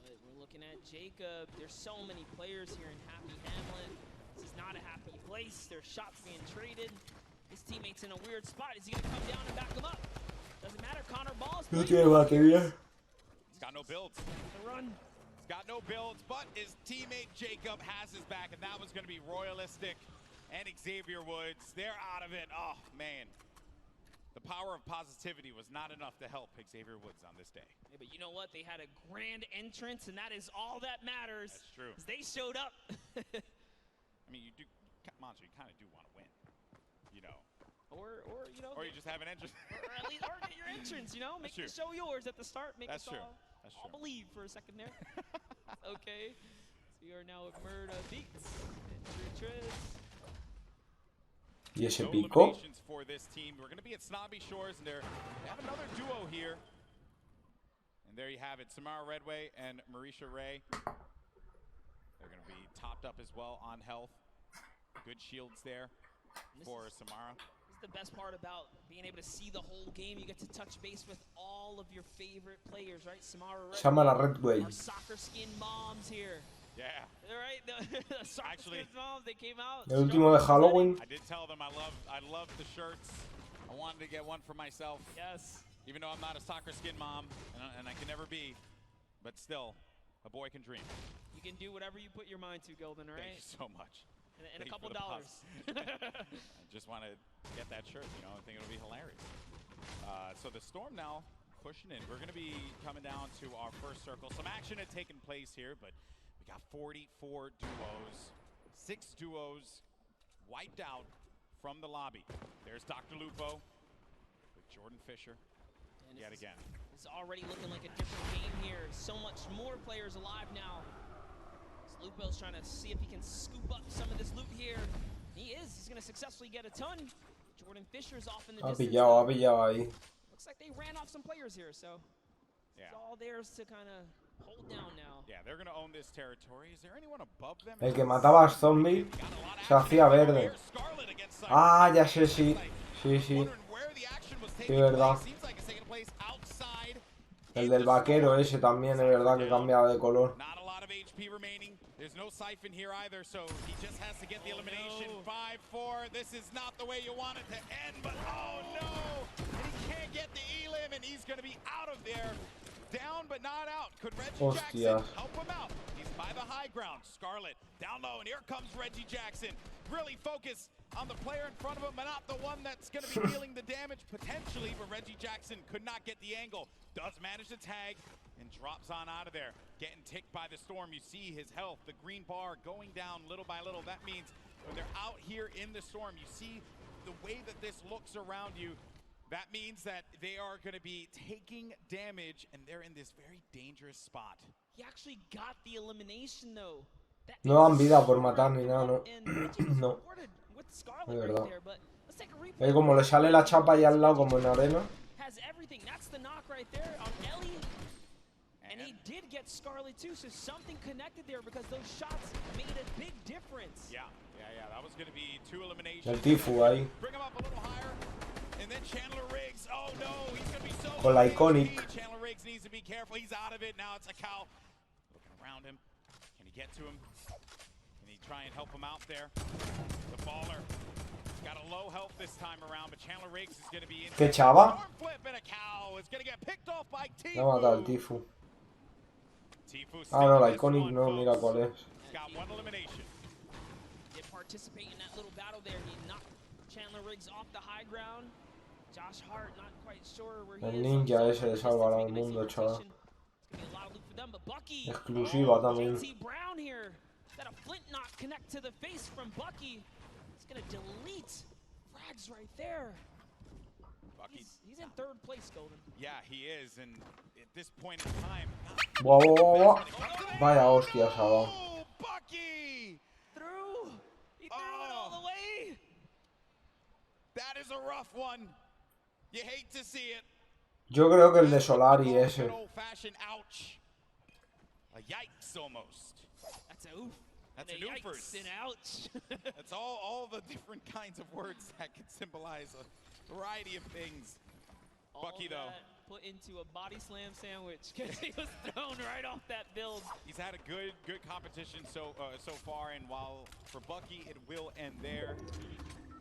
We're looking at Jacob. There's so many players here in Happy Hamlet. This is not a happy place. There's shots being traded. His teammate's in a weird spot. Is he going to come down and back him up? Doesn't matter. Connor Ball's No tiene batería. He's got no builds. He's got no builds, but his teammate Jacob has his back, and that was going to be Royalistic and Xavier Woods. They're out of it. Oh, man. The power of positivity was not enough to help Xavier Woods on this day. Yeah, but you know what? They had a grand entrance, and that is all that matters. That's true. They showed up. I mean, you do, Monster, you kind of do want to win, you know. Or you know. Or you just have an entrance. or at least get your entrance, you know. Make the show yours at the start. Make us all believe for a second there. Okay. So we are now at Murda Beats. ¿Y ese pico? For this team. We're going to be at Snobby Shores, and they have another duo here. And there you have it, Samara Redway and Marisha Ray. They're going to be topped up as well on health. Good shields there for Samara. This is the best part about being able to see the whole game. You get to touch base with all of your favorite players, right? Samara Redway. Our soccer skin moms here. Yeah. Right? The soccer skin moms, they came out. El último de Halloween. I did tell them I love the shirts. I wanted to get one for myself. Yes. Even though I'm not a soccer skin mom, and I can never be, but still, a boy can dream. You can do whatever you put your mind to, Golden, all right? Thank you so much. And a couple dollars. I just want to get that shirt, you know, I think it'll be hilarious. So the Storm now pushing in. We're going to be coming down to our first circle. Some action had taken place here, but we got 44 duos. 6 duos wiped out from the lobby. There's Dr. Lupo with Jordan Fisher yet again. It's already looking like a different game here. So much more players alive now. Lupo's trying to see if he can scoop up some of this loot here. He is. He's going to successfully get a ton. Jordan Fisher's off in the distance. Ha pillado ahí. Looks like they ran off some players here, so it's all theirs to kind of hold down now. Yeah, they're going to own this territory. Is there anyone above them? El que mataba a zombies se hacía verde. Ah, ya sé, sí. Sí, sí. Sí, verdad. El del vaquero ese también es verdad que cambiaba de color. There's no siphon here either, so he just has to get the elimination. 5-4. This is not the way you want it to end, but oh no! And he can't get the elim, and he's going to be out of there. Down but not out. Could Reggie Jackson help him out? He's by the high ground. Scarlet down low, and here comes Reggie Jackson. Really focused on the player in front of him, but not the one that's going to be dealing the damage potentially. But Reggie Jackson could not get the angle. Does manage to tag and drops on out of there. Getting ticked by the storm. You see his health, the green bar going down little by little. That means when they're out here in the storm, you see the way that this looks around you. That means that they are going to be taking damage, and they're in this very dangerous spot. He actually got the elimination though. No dan vida por matar ni nada, no. No. De verdad. Es como le sale la chapa ahí al lado como en arena. Has everything. That's the knock right there on Ellie. And he did get Scarlet too, so something connected there because those shots made a big difference. Yeah. That was going to be 2 eliminations. El Tfue ahí. Bring him up a little higher. And then Chandler Riggs. Oh no, he's going to be so con la iconic. Chandler Riggs needs to be careful. He's out of it. Now it's a cow. Looking around him. Can he get to him? Can he try and help him out there? The baller. Got a low health this time around, but Chandler Riggs is going to be in. ¿Qué chava? Flip and a cow is going to get picked off by Tfue. No mata al Tfue. Ah, no, la iconic no, mira cuál es. Got 1 elimination. Did participate in that little battle there. He knocked Chandler Riggs off the high ground. Josh Hart not quite sure where he El is. ninja ese de salvar al mundo, chaval. Exclusiva también. Brown here. Got a flint knock connect to the face from Bucky. He's gonna delete frags right there. He's in 3rd place, Golden. Yeah, he is, and at this point in time. Wow. Vaya hostia, chaval. Bucky! Through! He threw it all the way! That is a rough one. You hate to see it. Yo creo que el de Solari ese. Ouch. A yikes almost. That's a oof. That's an oofers. And ouch. That's all the different kinds of words that can symbolize a variety of things. Bucky though. Put into a body slam sandwich because he was thrown right off that build. He's had a good competition so far, and while for Bucky it will end there,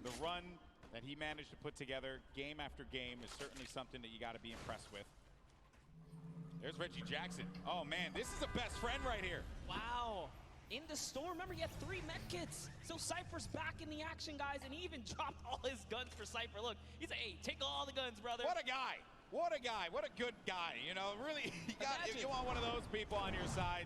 the run that he managed to put together game after game is certainly something that you got to be impressed with. There's Reggie Jackson. Oh man, this is a best friend right here. Wow. In the storm, remember he had 3 med kits. So Cypher's back in the action, guys, and he even dropped all his guns for Cypher. Look, he's like, hey, take all the guns, brother. What a guy. What a guy. What a good guy. You know, really, you want one of those people on your side.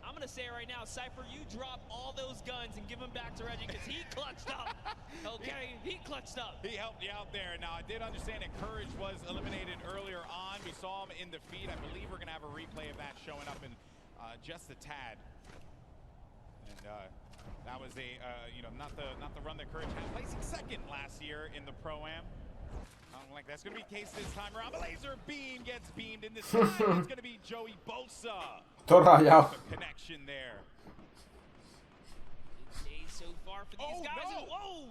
I'm going to say it right now, Cypher, you drop all those guns and give them back to Reggie because he clutched up. Okay, he clutched up. He helped you out there. Now, I did understand that Courage was eliminated earlier on. We saw him in the feed. I believe we're going to have a replay of that showing up in just a tad. And that was a, not the run that Courage had, placing 2nd last year in the Pro-Am. I don't like that's going to be the case this time around. The laser beam gets beamed in this time. It's going to be Joey Bosa. Connection there. Days so far for these guys. No. Whoa!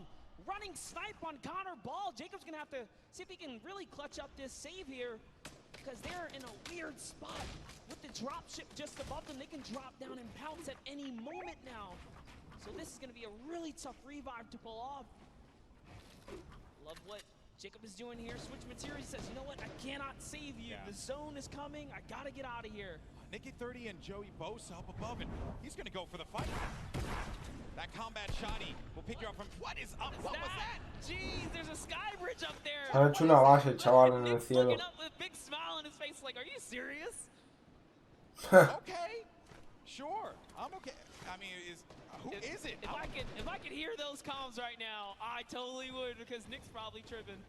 Running snipe on Connor Ball. Jacob's going to have to see if he can really clutch up this save here because they're in a weird spot. With the drop ship just above them, they can drop down and pounce at any moment now. So this is going to be a really tough revive to pull off. Love what Jacob is doing here. Switch material. He says, you know what? I cannot save you. The zone is coming. I got to get out of here. Nikki 30 and Joey Bosa up above, and he's going to go for the fight. That combat shotty will pick you up from... What is up? What was that? Jeez, there's a sky bridge up there. Ha hecho una base, chaval, en el cielo. Looking up with a big smile on his face like, are you serious? Okay. Sure. I'm okay. I mean, who is it? If I could hear those comms right now, I totally would because Nick's probably tripping.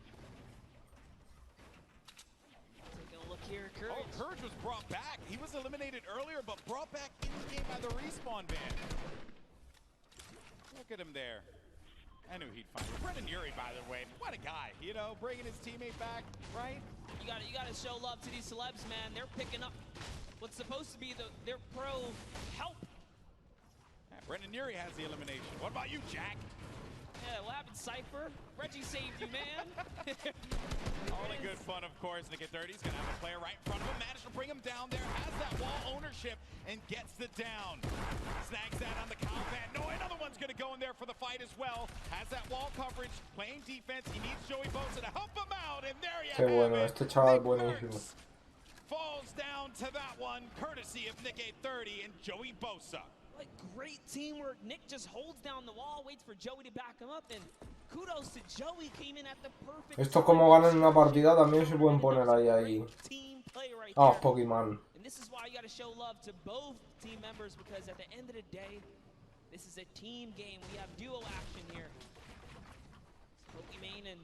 Taking a look here, Courage. Oh, Courage was brought back. He was eliminated earlier, but brought back in the game by the respawn ban. Look at him there. I knew he'd find it. Brendan Urie, by the way, what a guy. You know, bringing his teammate back, right? You gotta show love to these celebs, man. They're picking up what's supposed to be their pro help. Yeah, Brendan Urie has the elimination. What about you, Jack? Yeah, what happened Cypher. Reggie saved you, man. All in good fun, of course. Nick 30's gonna have a player right in front of him, managed to bring him down there, has that wall ownership, and gets the down. Snags that on the cow pad. No, another one's gonna go in there for the fight as well. Has that wall coverage, playing defense. He needs Joey Bosa to help him out, and there you Qué have bueno, it. este chaval es buenísimo. Falls down to that one, courtesy of Nick 30 and Joey Bosa. Like, great teamwork. Nick just holds down the wall, waits for Joey to back him up, and kudos to Joey, came in at the perfect Esto como ganan una partida también se pueden poner ahí. team play right Ah, there. Pokémon. And this is why you got to show love to both team members, because at the end of the day, this is a team game. We have duo action here. Pokimane and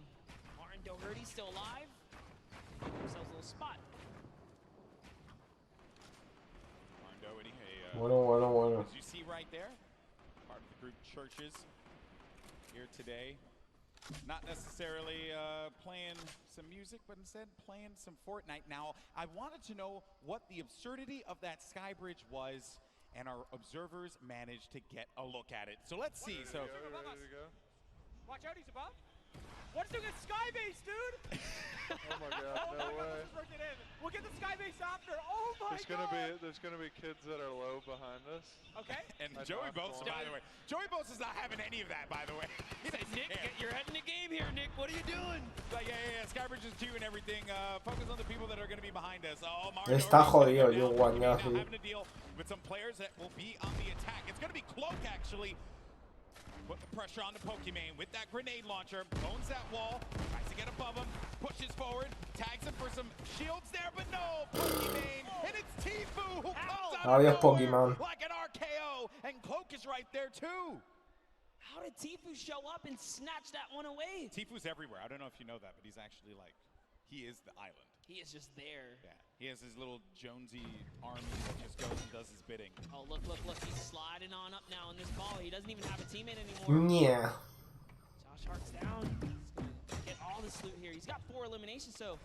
Martin Doherty still alive. Give themselves a little spot. Bueno. As you see right there, part of the group Churches here today. Not necessarily playing some music, but instead playing some Fortnite. Now, I wanted to know what the absurdity of that sky bridge was, and our observers managed to get a look at it. So let's see. So, Watch out, he's above. What's doing a sky base, dude? Oh my god, no way. We'll get the sky base after. Oh my god. There's gonna be kids that are low behind us. Okay. And Joey Bosa, by the way. Joey Bosa's not having any of that, by the way. He said, Nick, you're heading the game here, Nick. What are you doing? Like, yeah. Skybridge is 2 and everything. Focus on the people that are going to be behind us. Oh, Está jodido, yo guaña, sí. Having to deal with some players that will be on the attack. It's going to be Cloak, actually. Put the pressure on the Pokimane with that grenade launcher. Owns that wall. Tries to get above him. Pushes forward. Tags him for some shields there, but no. Pokimane. And it's Tfue who comes out Adiós, of nowhere Pokimane. like an RKO. And Cloak is right there, too. How did Tfue show up and snatch that one away? Tfue's everywhere. I don't know if you know that, but he's actually like, he is the island. He is just there. Yeah, he has his little Jonesy army that just goes and does his bidding. Oh, look. He's sliding on up now in this ball. He doesn't even have a teammate anymore. Yeah. Josh Hart's down. He's going to get all this loot here. He's got 4 eliminations, so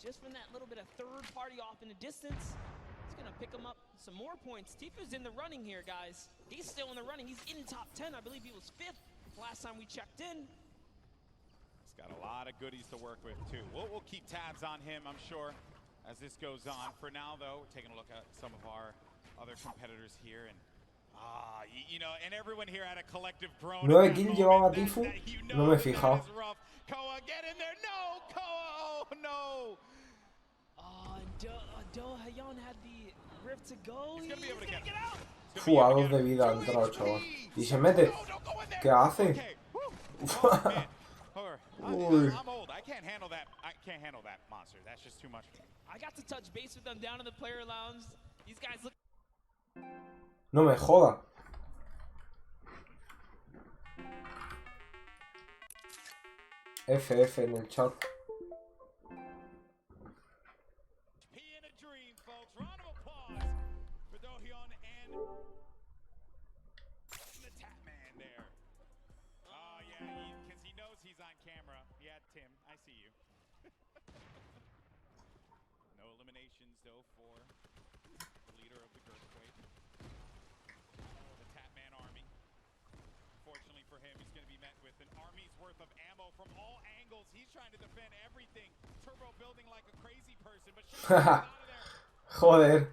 just from that little bit of third party off in the distance, he's going to pick him up some more points. Tfue's in the running here, guys. He's still in the running. He's in top 10. I believe he was 5th last time we checked in. He's got a lot of goodies to work with, too. We'll keep tabs on him, I'm sure, as this goes on. For now, though, we're taking a look at some of our other competitors here. And, you know, and everyone here had a collective groan. 9 kills llevaba Tfue. No me he fijado. Koa, get in there. No, Koa. Oh, no. Oh, and Do-Hayon had the rift to go. He's going to be able to get out. A 2 de vida ha entrado, chaval. Y se mete. ¿Qué hace? I'm old. I can't handle that. I can't handle that monster. That's just too much for me. I got to touch base with them down in the player lounge. These guys look. No me joda. FF en el chat. Though for the leader of the Earthquake, the Tatman army. Fortunately for him, he's going to be met with an army's worth of ammo from all angles. He's trying to defend everything. Turbo building like a crazy person, but out of there. Joder.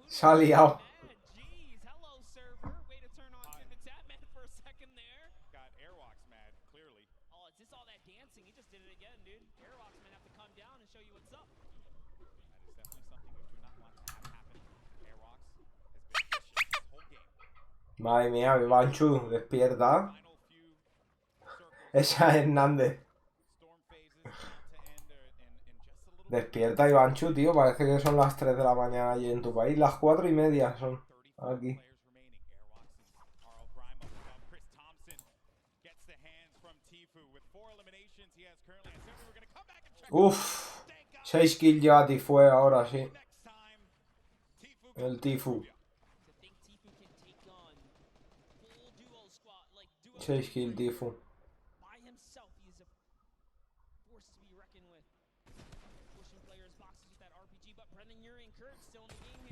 Se ha liado. Jeez, hello server. Way to turn on the Tatman for a second there. Got Airwalks mad, clearly. Oh, it's just all that dancing. He just did it again, dude. Airwalks might have to come down and show you what's up. Madre mía, Banchu, despierta. Esa es Hernández. Despierta, Ivanchu, tío. Parece que son las 3 de la mañana allí en tu país. Las 4:30 son aquí. Uff. 6 kills lleva Tfue ahora, sí. El Tfue. 6 kills Tfue.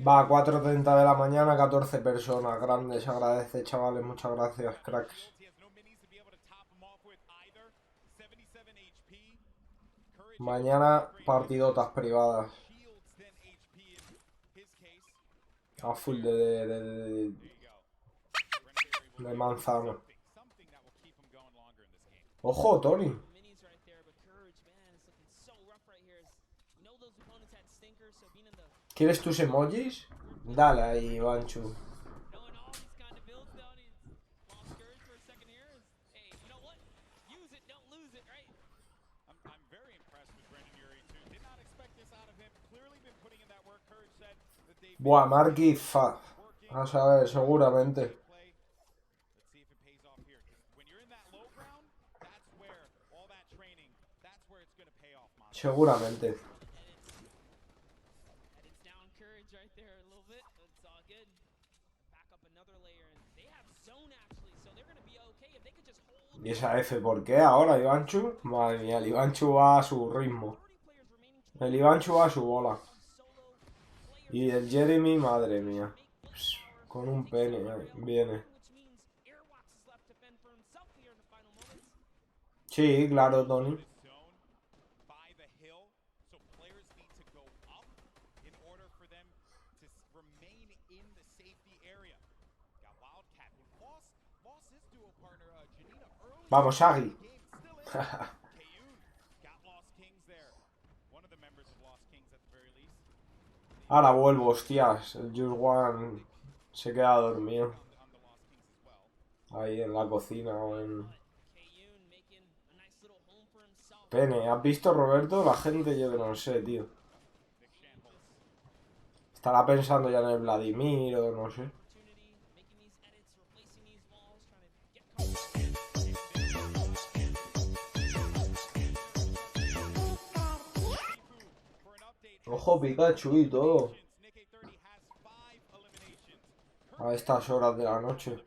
Va, 4:30 de la mañana, 14 personas. Grande, se agradece, chavales. Muchas gracias, cracks. Mañana partidotas privadas. A full de manzano. Ojo, Tony. ¿Quieres tus emojis? Dale ahí, Banchu. Buah, Marky, fa. A saber, seguramente. Seguramente. ¿Y esa F por qué ahora, Ivanchu? Madre mía, el Ivanchu va a su ritmo. El Ivanchu va a su bola. Y el Jeremy, madre mía. Con un pene, viene. Sí, claro, Tony. Vamos, Shaggy. Ahora vuelvo, hostias. El Just One se queda dormido. Ahí en la cocina o en... Pene, ¿has visto, Roberto? La gente, yo que no sé, tío. Estará pensando ya en el Vladimir o no sé. Ojo, Pikachu y todo. A estas horas de la noche.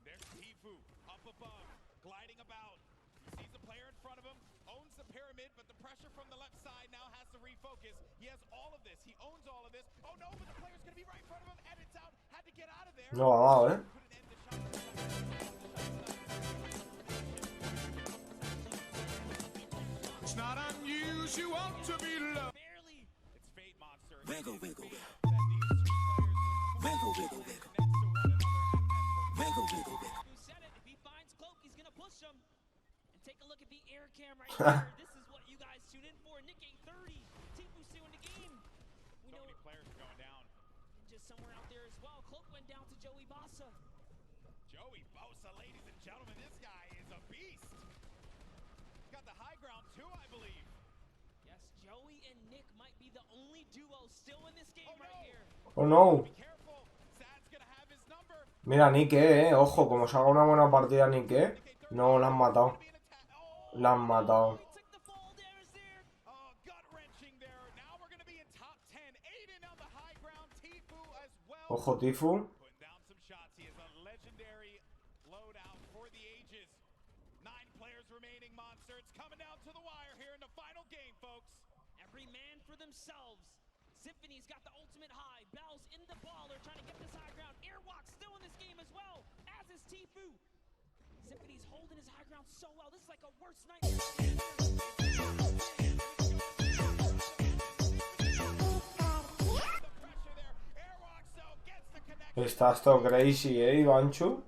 There's Tfue up above, gliding about. He sees the player in front of him, owns the pyramid, but the pressure from the left side now has to refocus. He has all of this. He owns all of this. Oh no, but the player's going to be right in front of him, and it's out. Had to get out of there. No ha dado, ¿eh? It's not unusual to be loved. Barely. It's Fate Monster. Wiggle, wiggle, wiggle. Wiggle, wiggle, wiggle. Wiggle, wiggle, wiggle. Who said it? If he finds Cloak, he's gonna push him. And take a look at the air cam right here. This is what you guys tune in for. Nick 830. Tfue still in the game. We know many players are going down. Just somewhere out there as well. Cloak went down to Joey Bossa. Joey Bossa, ladies and gentlemen, this guy is a beast. He's got the high ground too, I believe. Yes, Joey and Nick might be the only duo still in this game right here. Oh no. Mira, Nike, ojo, como se haga una buena partida Nike, no, la han matado. La han matado. Ojo, Tfue. Symphony's got the ultimate high. Bell's in the ball. They're trying to get this high ground. Airwalk still in this game as well, as is Tfue. Symphony's holding his high ground so well. This is like a worst nightmare. Está esto crazy, Ivanchu.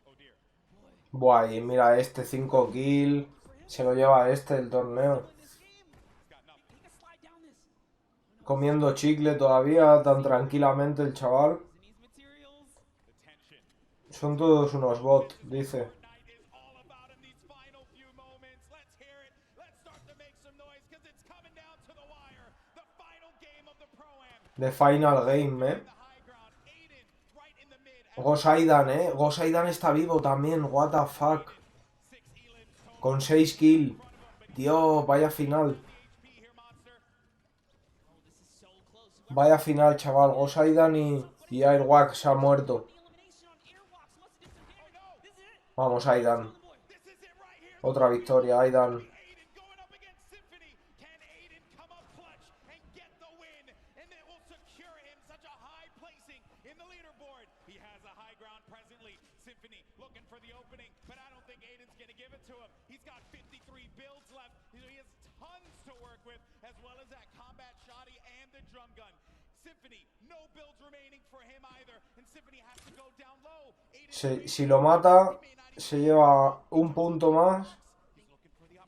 Oh dear. Buah, y mira este 5 kills. Se lo lleva este el torneo. Comiendo chicle todavía, tan tranquilamente el chaval. Son todos unos bots, dice. The final game, Aydan, Aydan está vivo también, what the fuck. Con 6 kills. Dios, vaya final. Vaya final, chaval. Aydan y Airwalk se ha muerto. Vamos, Aydan. Otra victoria, Aydan. Si lo mata, se lleva un punto más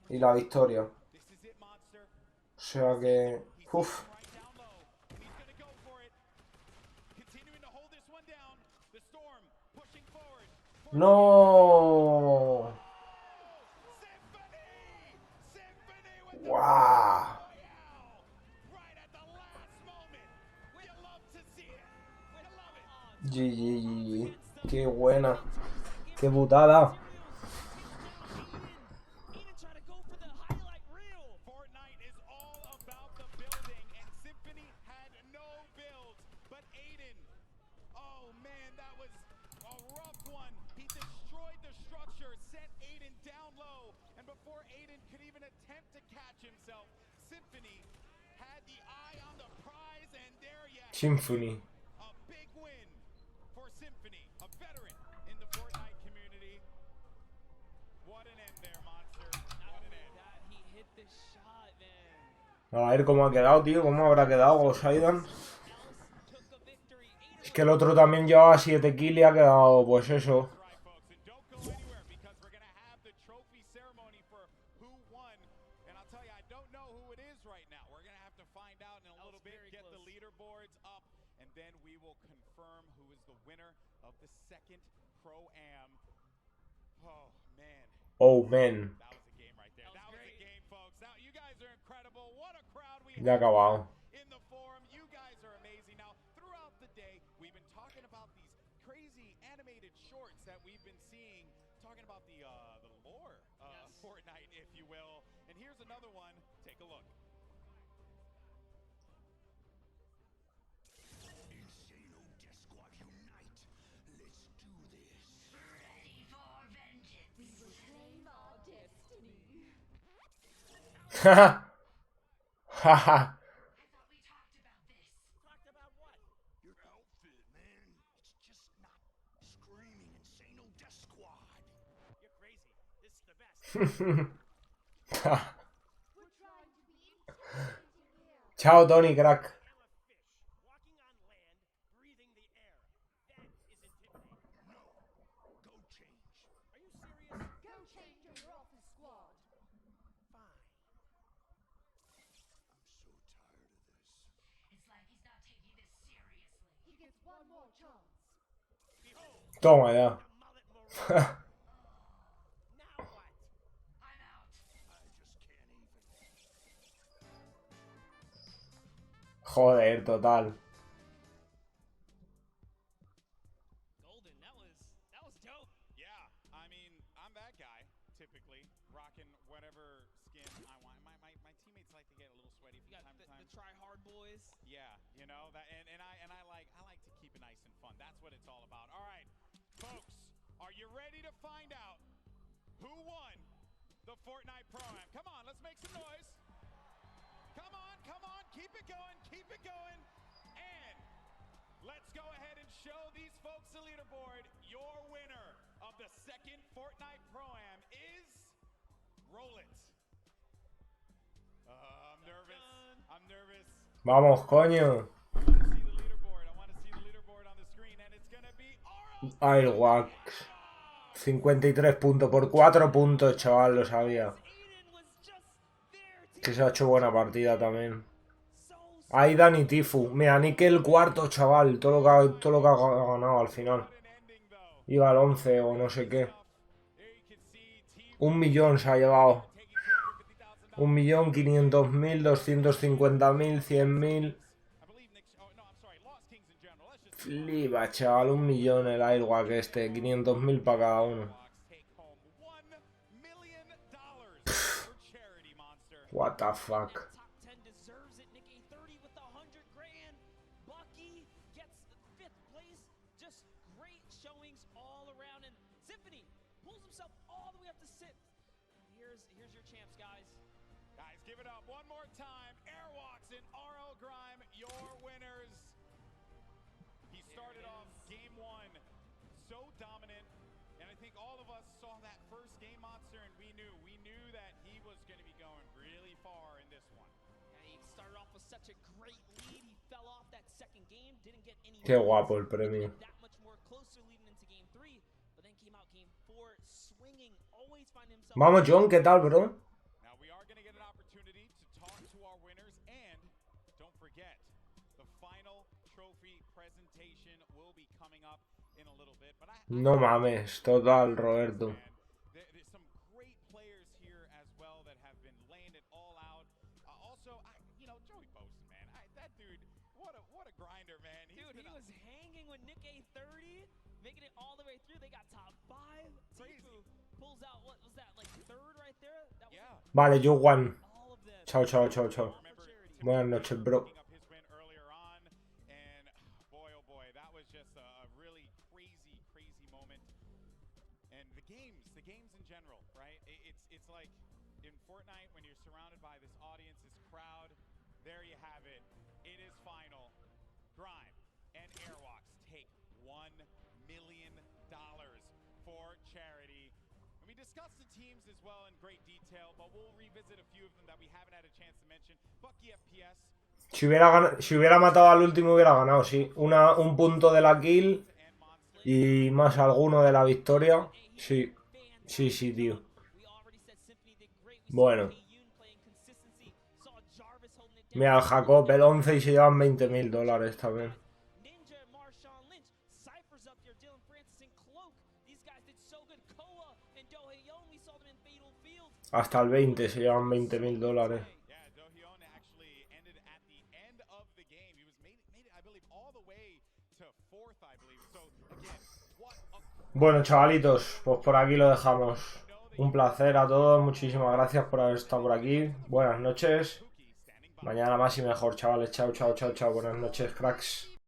y la victoria. O sea que... Uf. ¡No! ¡Guau! GG. ¡Qué buena! ¡Qué putada! Symphony. A ver cómo ha quedado, tío. ¿Cómo habrá quedado Aydan? Es que el otro también llevaba 7 kills y ha quedado, pues eso. Oh, man. Ya ha acabado. Fortnite, if you will. And here's another one. Take a look. Insano Death Squad unite. Let's do this. Ready for vengeance. We will claim our destiny. Haha. Haha. I thought we talked about this. Talked about what? Your outfit, man. It's just not screaming Insano Death Squad. You're crazy. This is the best. Chao, Tony, crack. Toma ya. Joder, total. Golden, that was dope. Yeah, I mean, I'm that guy, typically, rocking whatever skin I want. My teammates like to get a little sweaty from time to time. The try-hard boys. Yeah, you know, that, and I like to keep it nice and fun. That's what it's all about. All right, folks, are you ready to find out who won the Fortnite Pro-Am? Come on, let's make some noise. Come on, keep it going, and let's go ahead and show these folks the leaderboard. Your winner of the second Fortnite Pro-Am is... Roll it. I'm nervous. Vamos, coño. I want to see the leaderboard on the screen, and it's gonna be Airwalk. 53 puntos por 4 puntos, chaval, lo sabía. Que se ha hecho buena partida también. Aydan y Tfue. Mira, Nickel cuarto, chaval. Todo lo que ha ganado al final. Iba al 11 o no sé qué. 1 millón se ha llevado. 1.500.000, 250.000, 100.000. Flipa, chaval, 1 millón el Airwalk este. 500.000 para cada uno. What the fuck. Here's your champs, guys. Guys, give it up one more time. Airwalks and RL Grime, your winners. He started off game one so dominant, and I think all of us saw that first game monster, and we knew that he was going to be going really far in this one. Yeah, he started off with such a great lead. He fell off that second game, didn't get any. Qué guapo el premio. That much more closer leading into game 3, but then came out game 4 swinging, always finding himself. Vamos, John, ¿qué tal, bro? No mames, total, Roberto. Dude, he was hanging with Nick A30, making it all the way through. They got top 5. Tfue pulls out, what was that, like third right there? That was Vale, yo one. Chao, chao, chao, chao. Buenas noches, bro. The games in general, right? It's like in Fortnite when you're surrounded by this audience, this crowd. There you have it. It is final. Grime and Airwalks take $1 million for charity. And we discussed the teams as well in great detail, but we'll revisit a few of them that we haven't had a chance to mention. Bucky FPS. Si hubiera matado al último hubiera ganado, sí. Un punto de la kill y más alguno de la victoria. Sí. Sí, sí, tío. Bueno. Mira, el Jacob, el 11 y se llevan $20.000 también. Hasta el 20 se llevan $20.000. Bueno, chavalitos, pues por aquí lo dejamos. Un placer a todos, muchísimas gracias por haber estado por aquí. Buenas noches. Mañana más y mejor, chavales. Chao, chao, chao, chao. Buenas noches, cracks.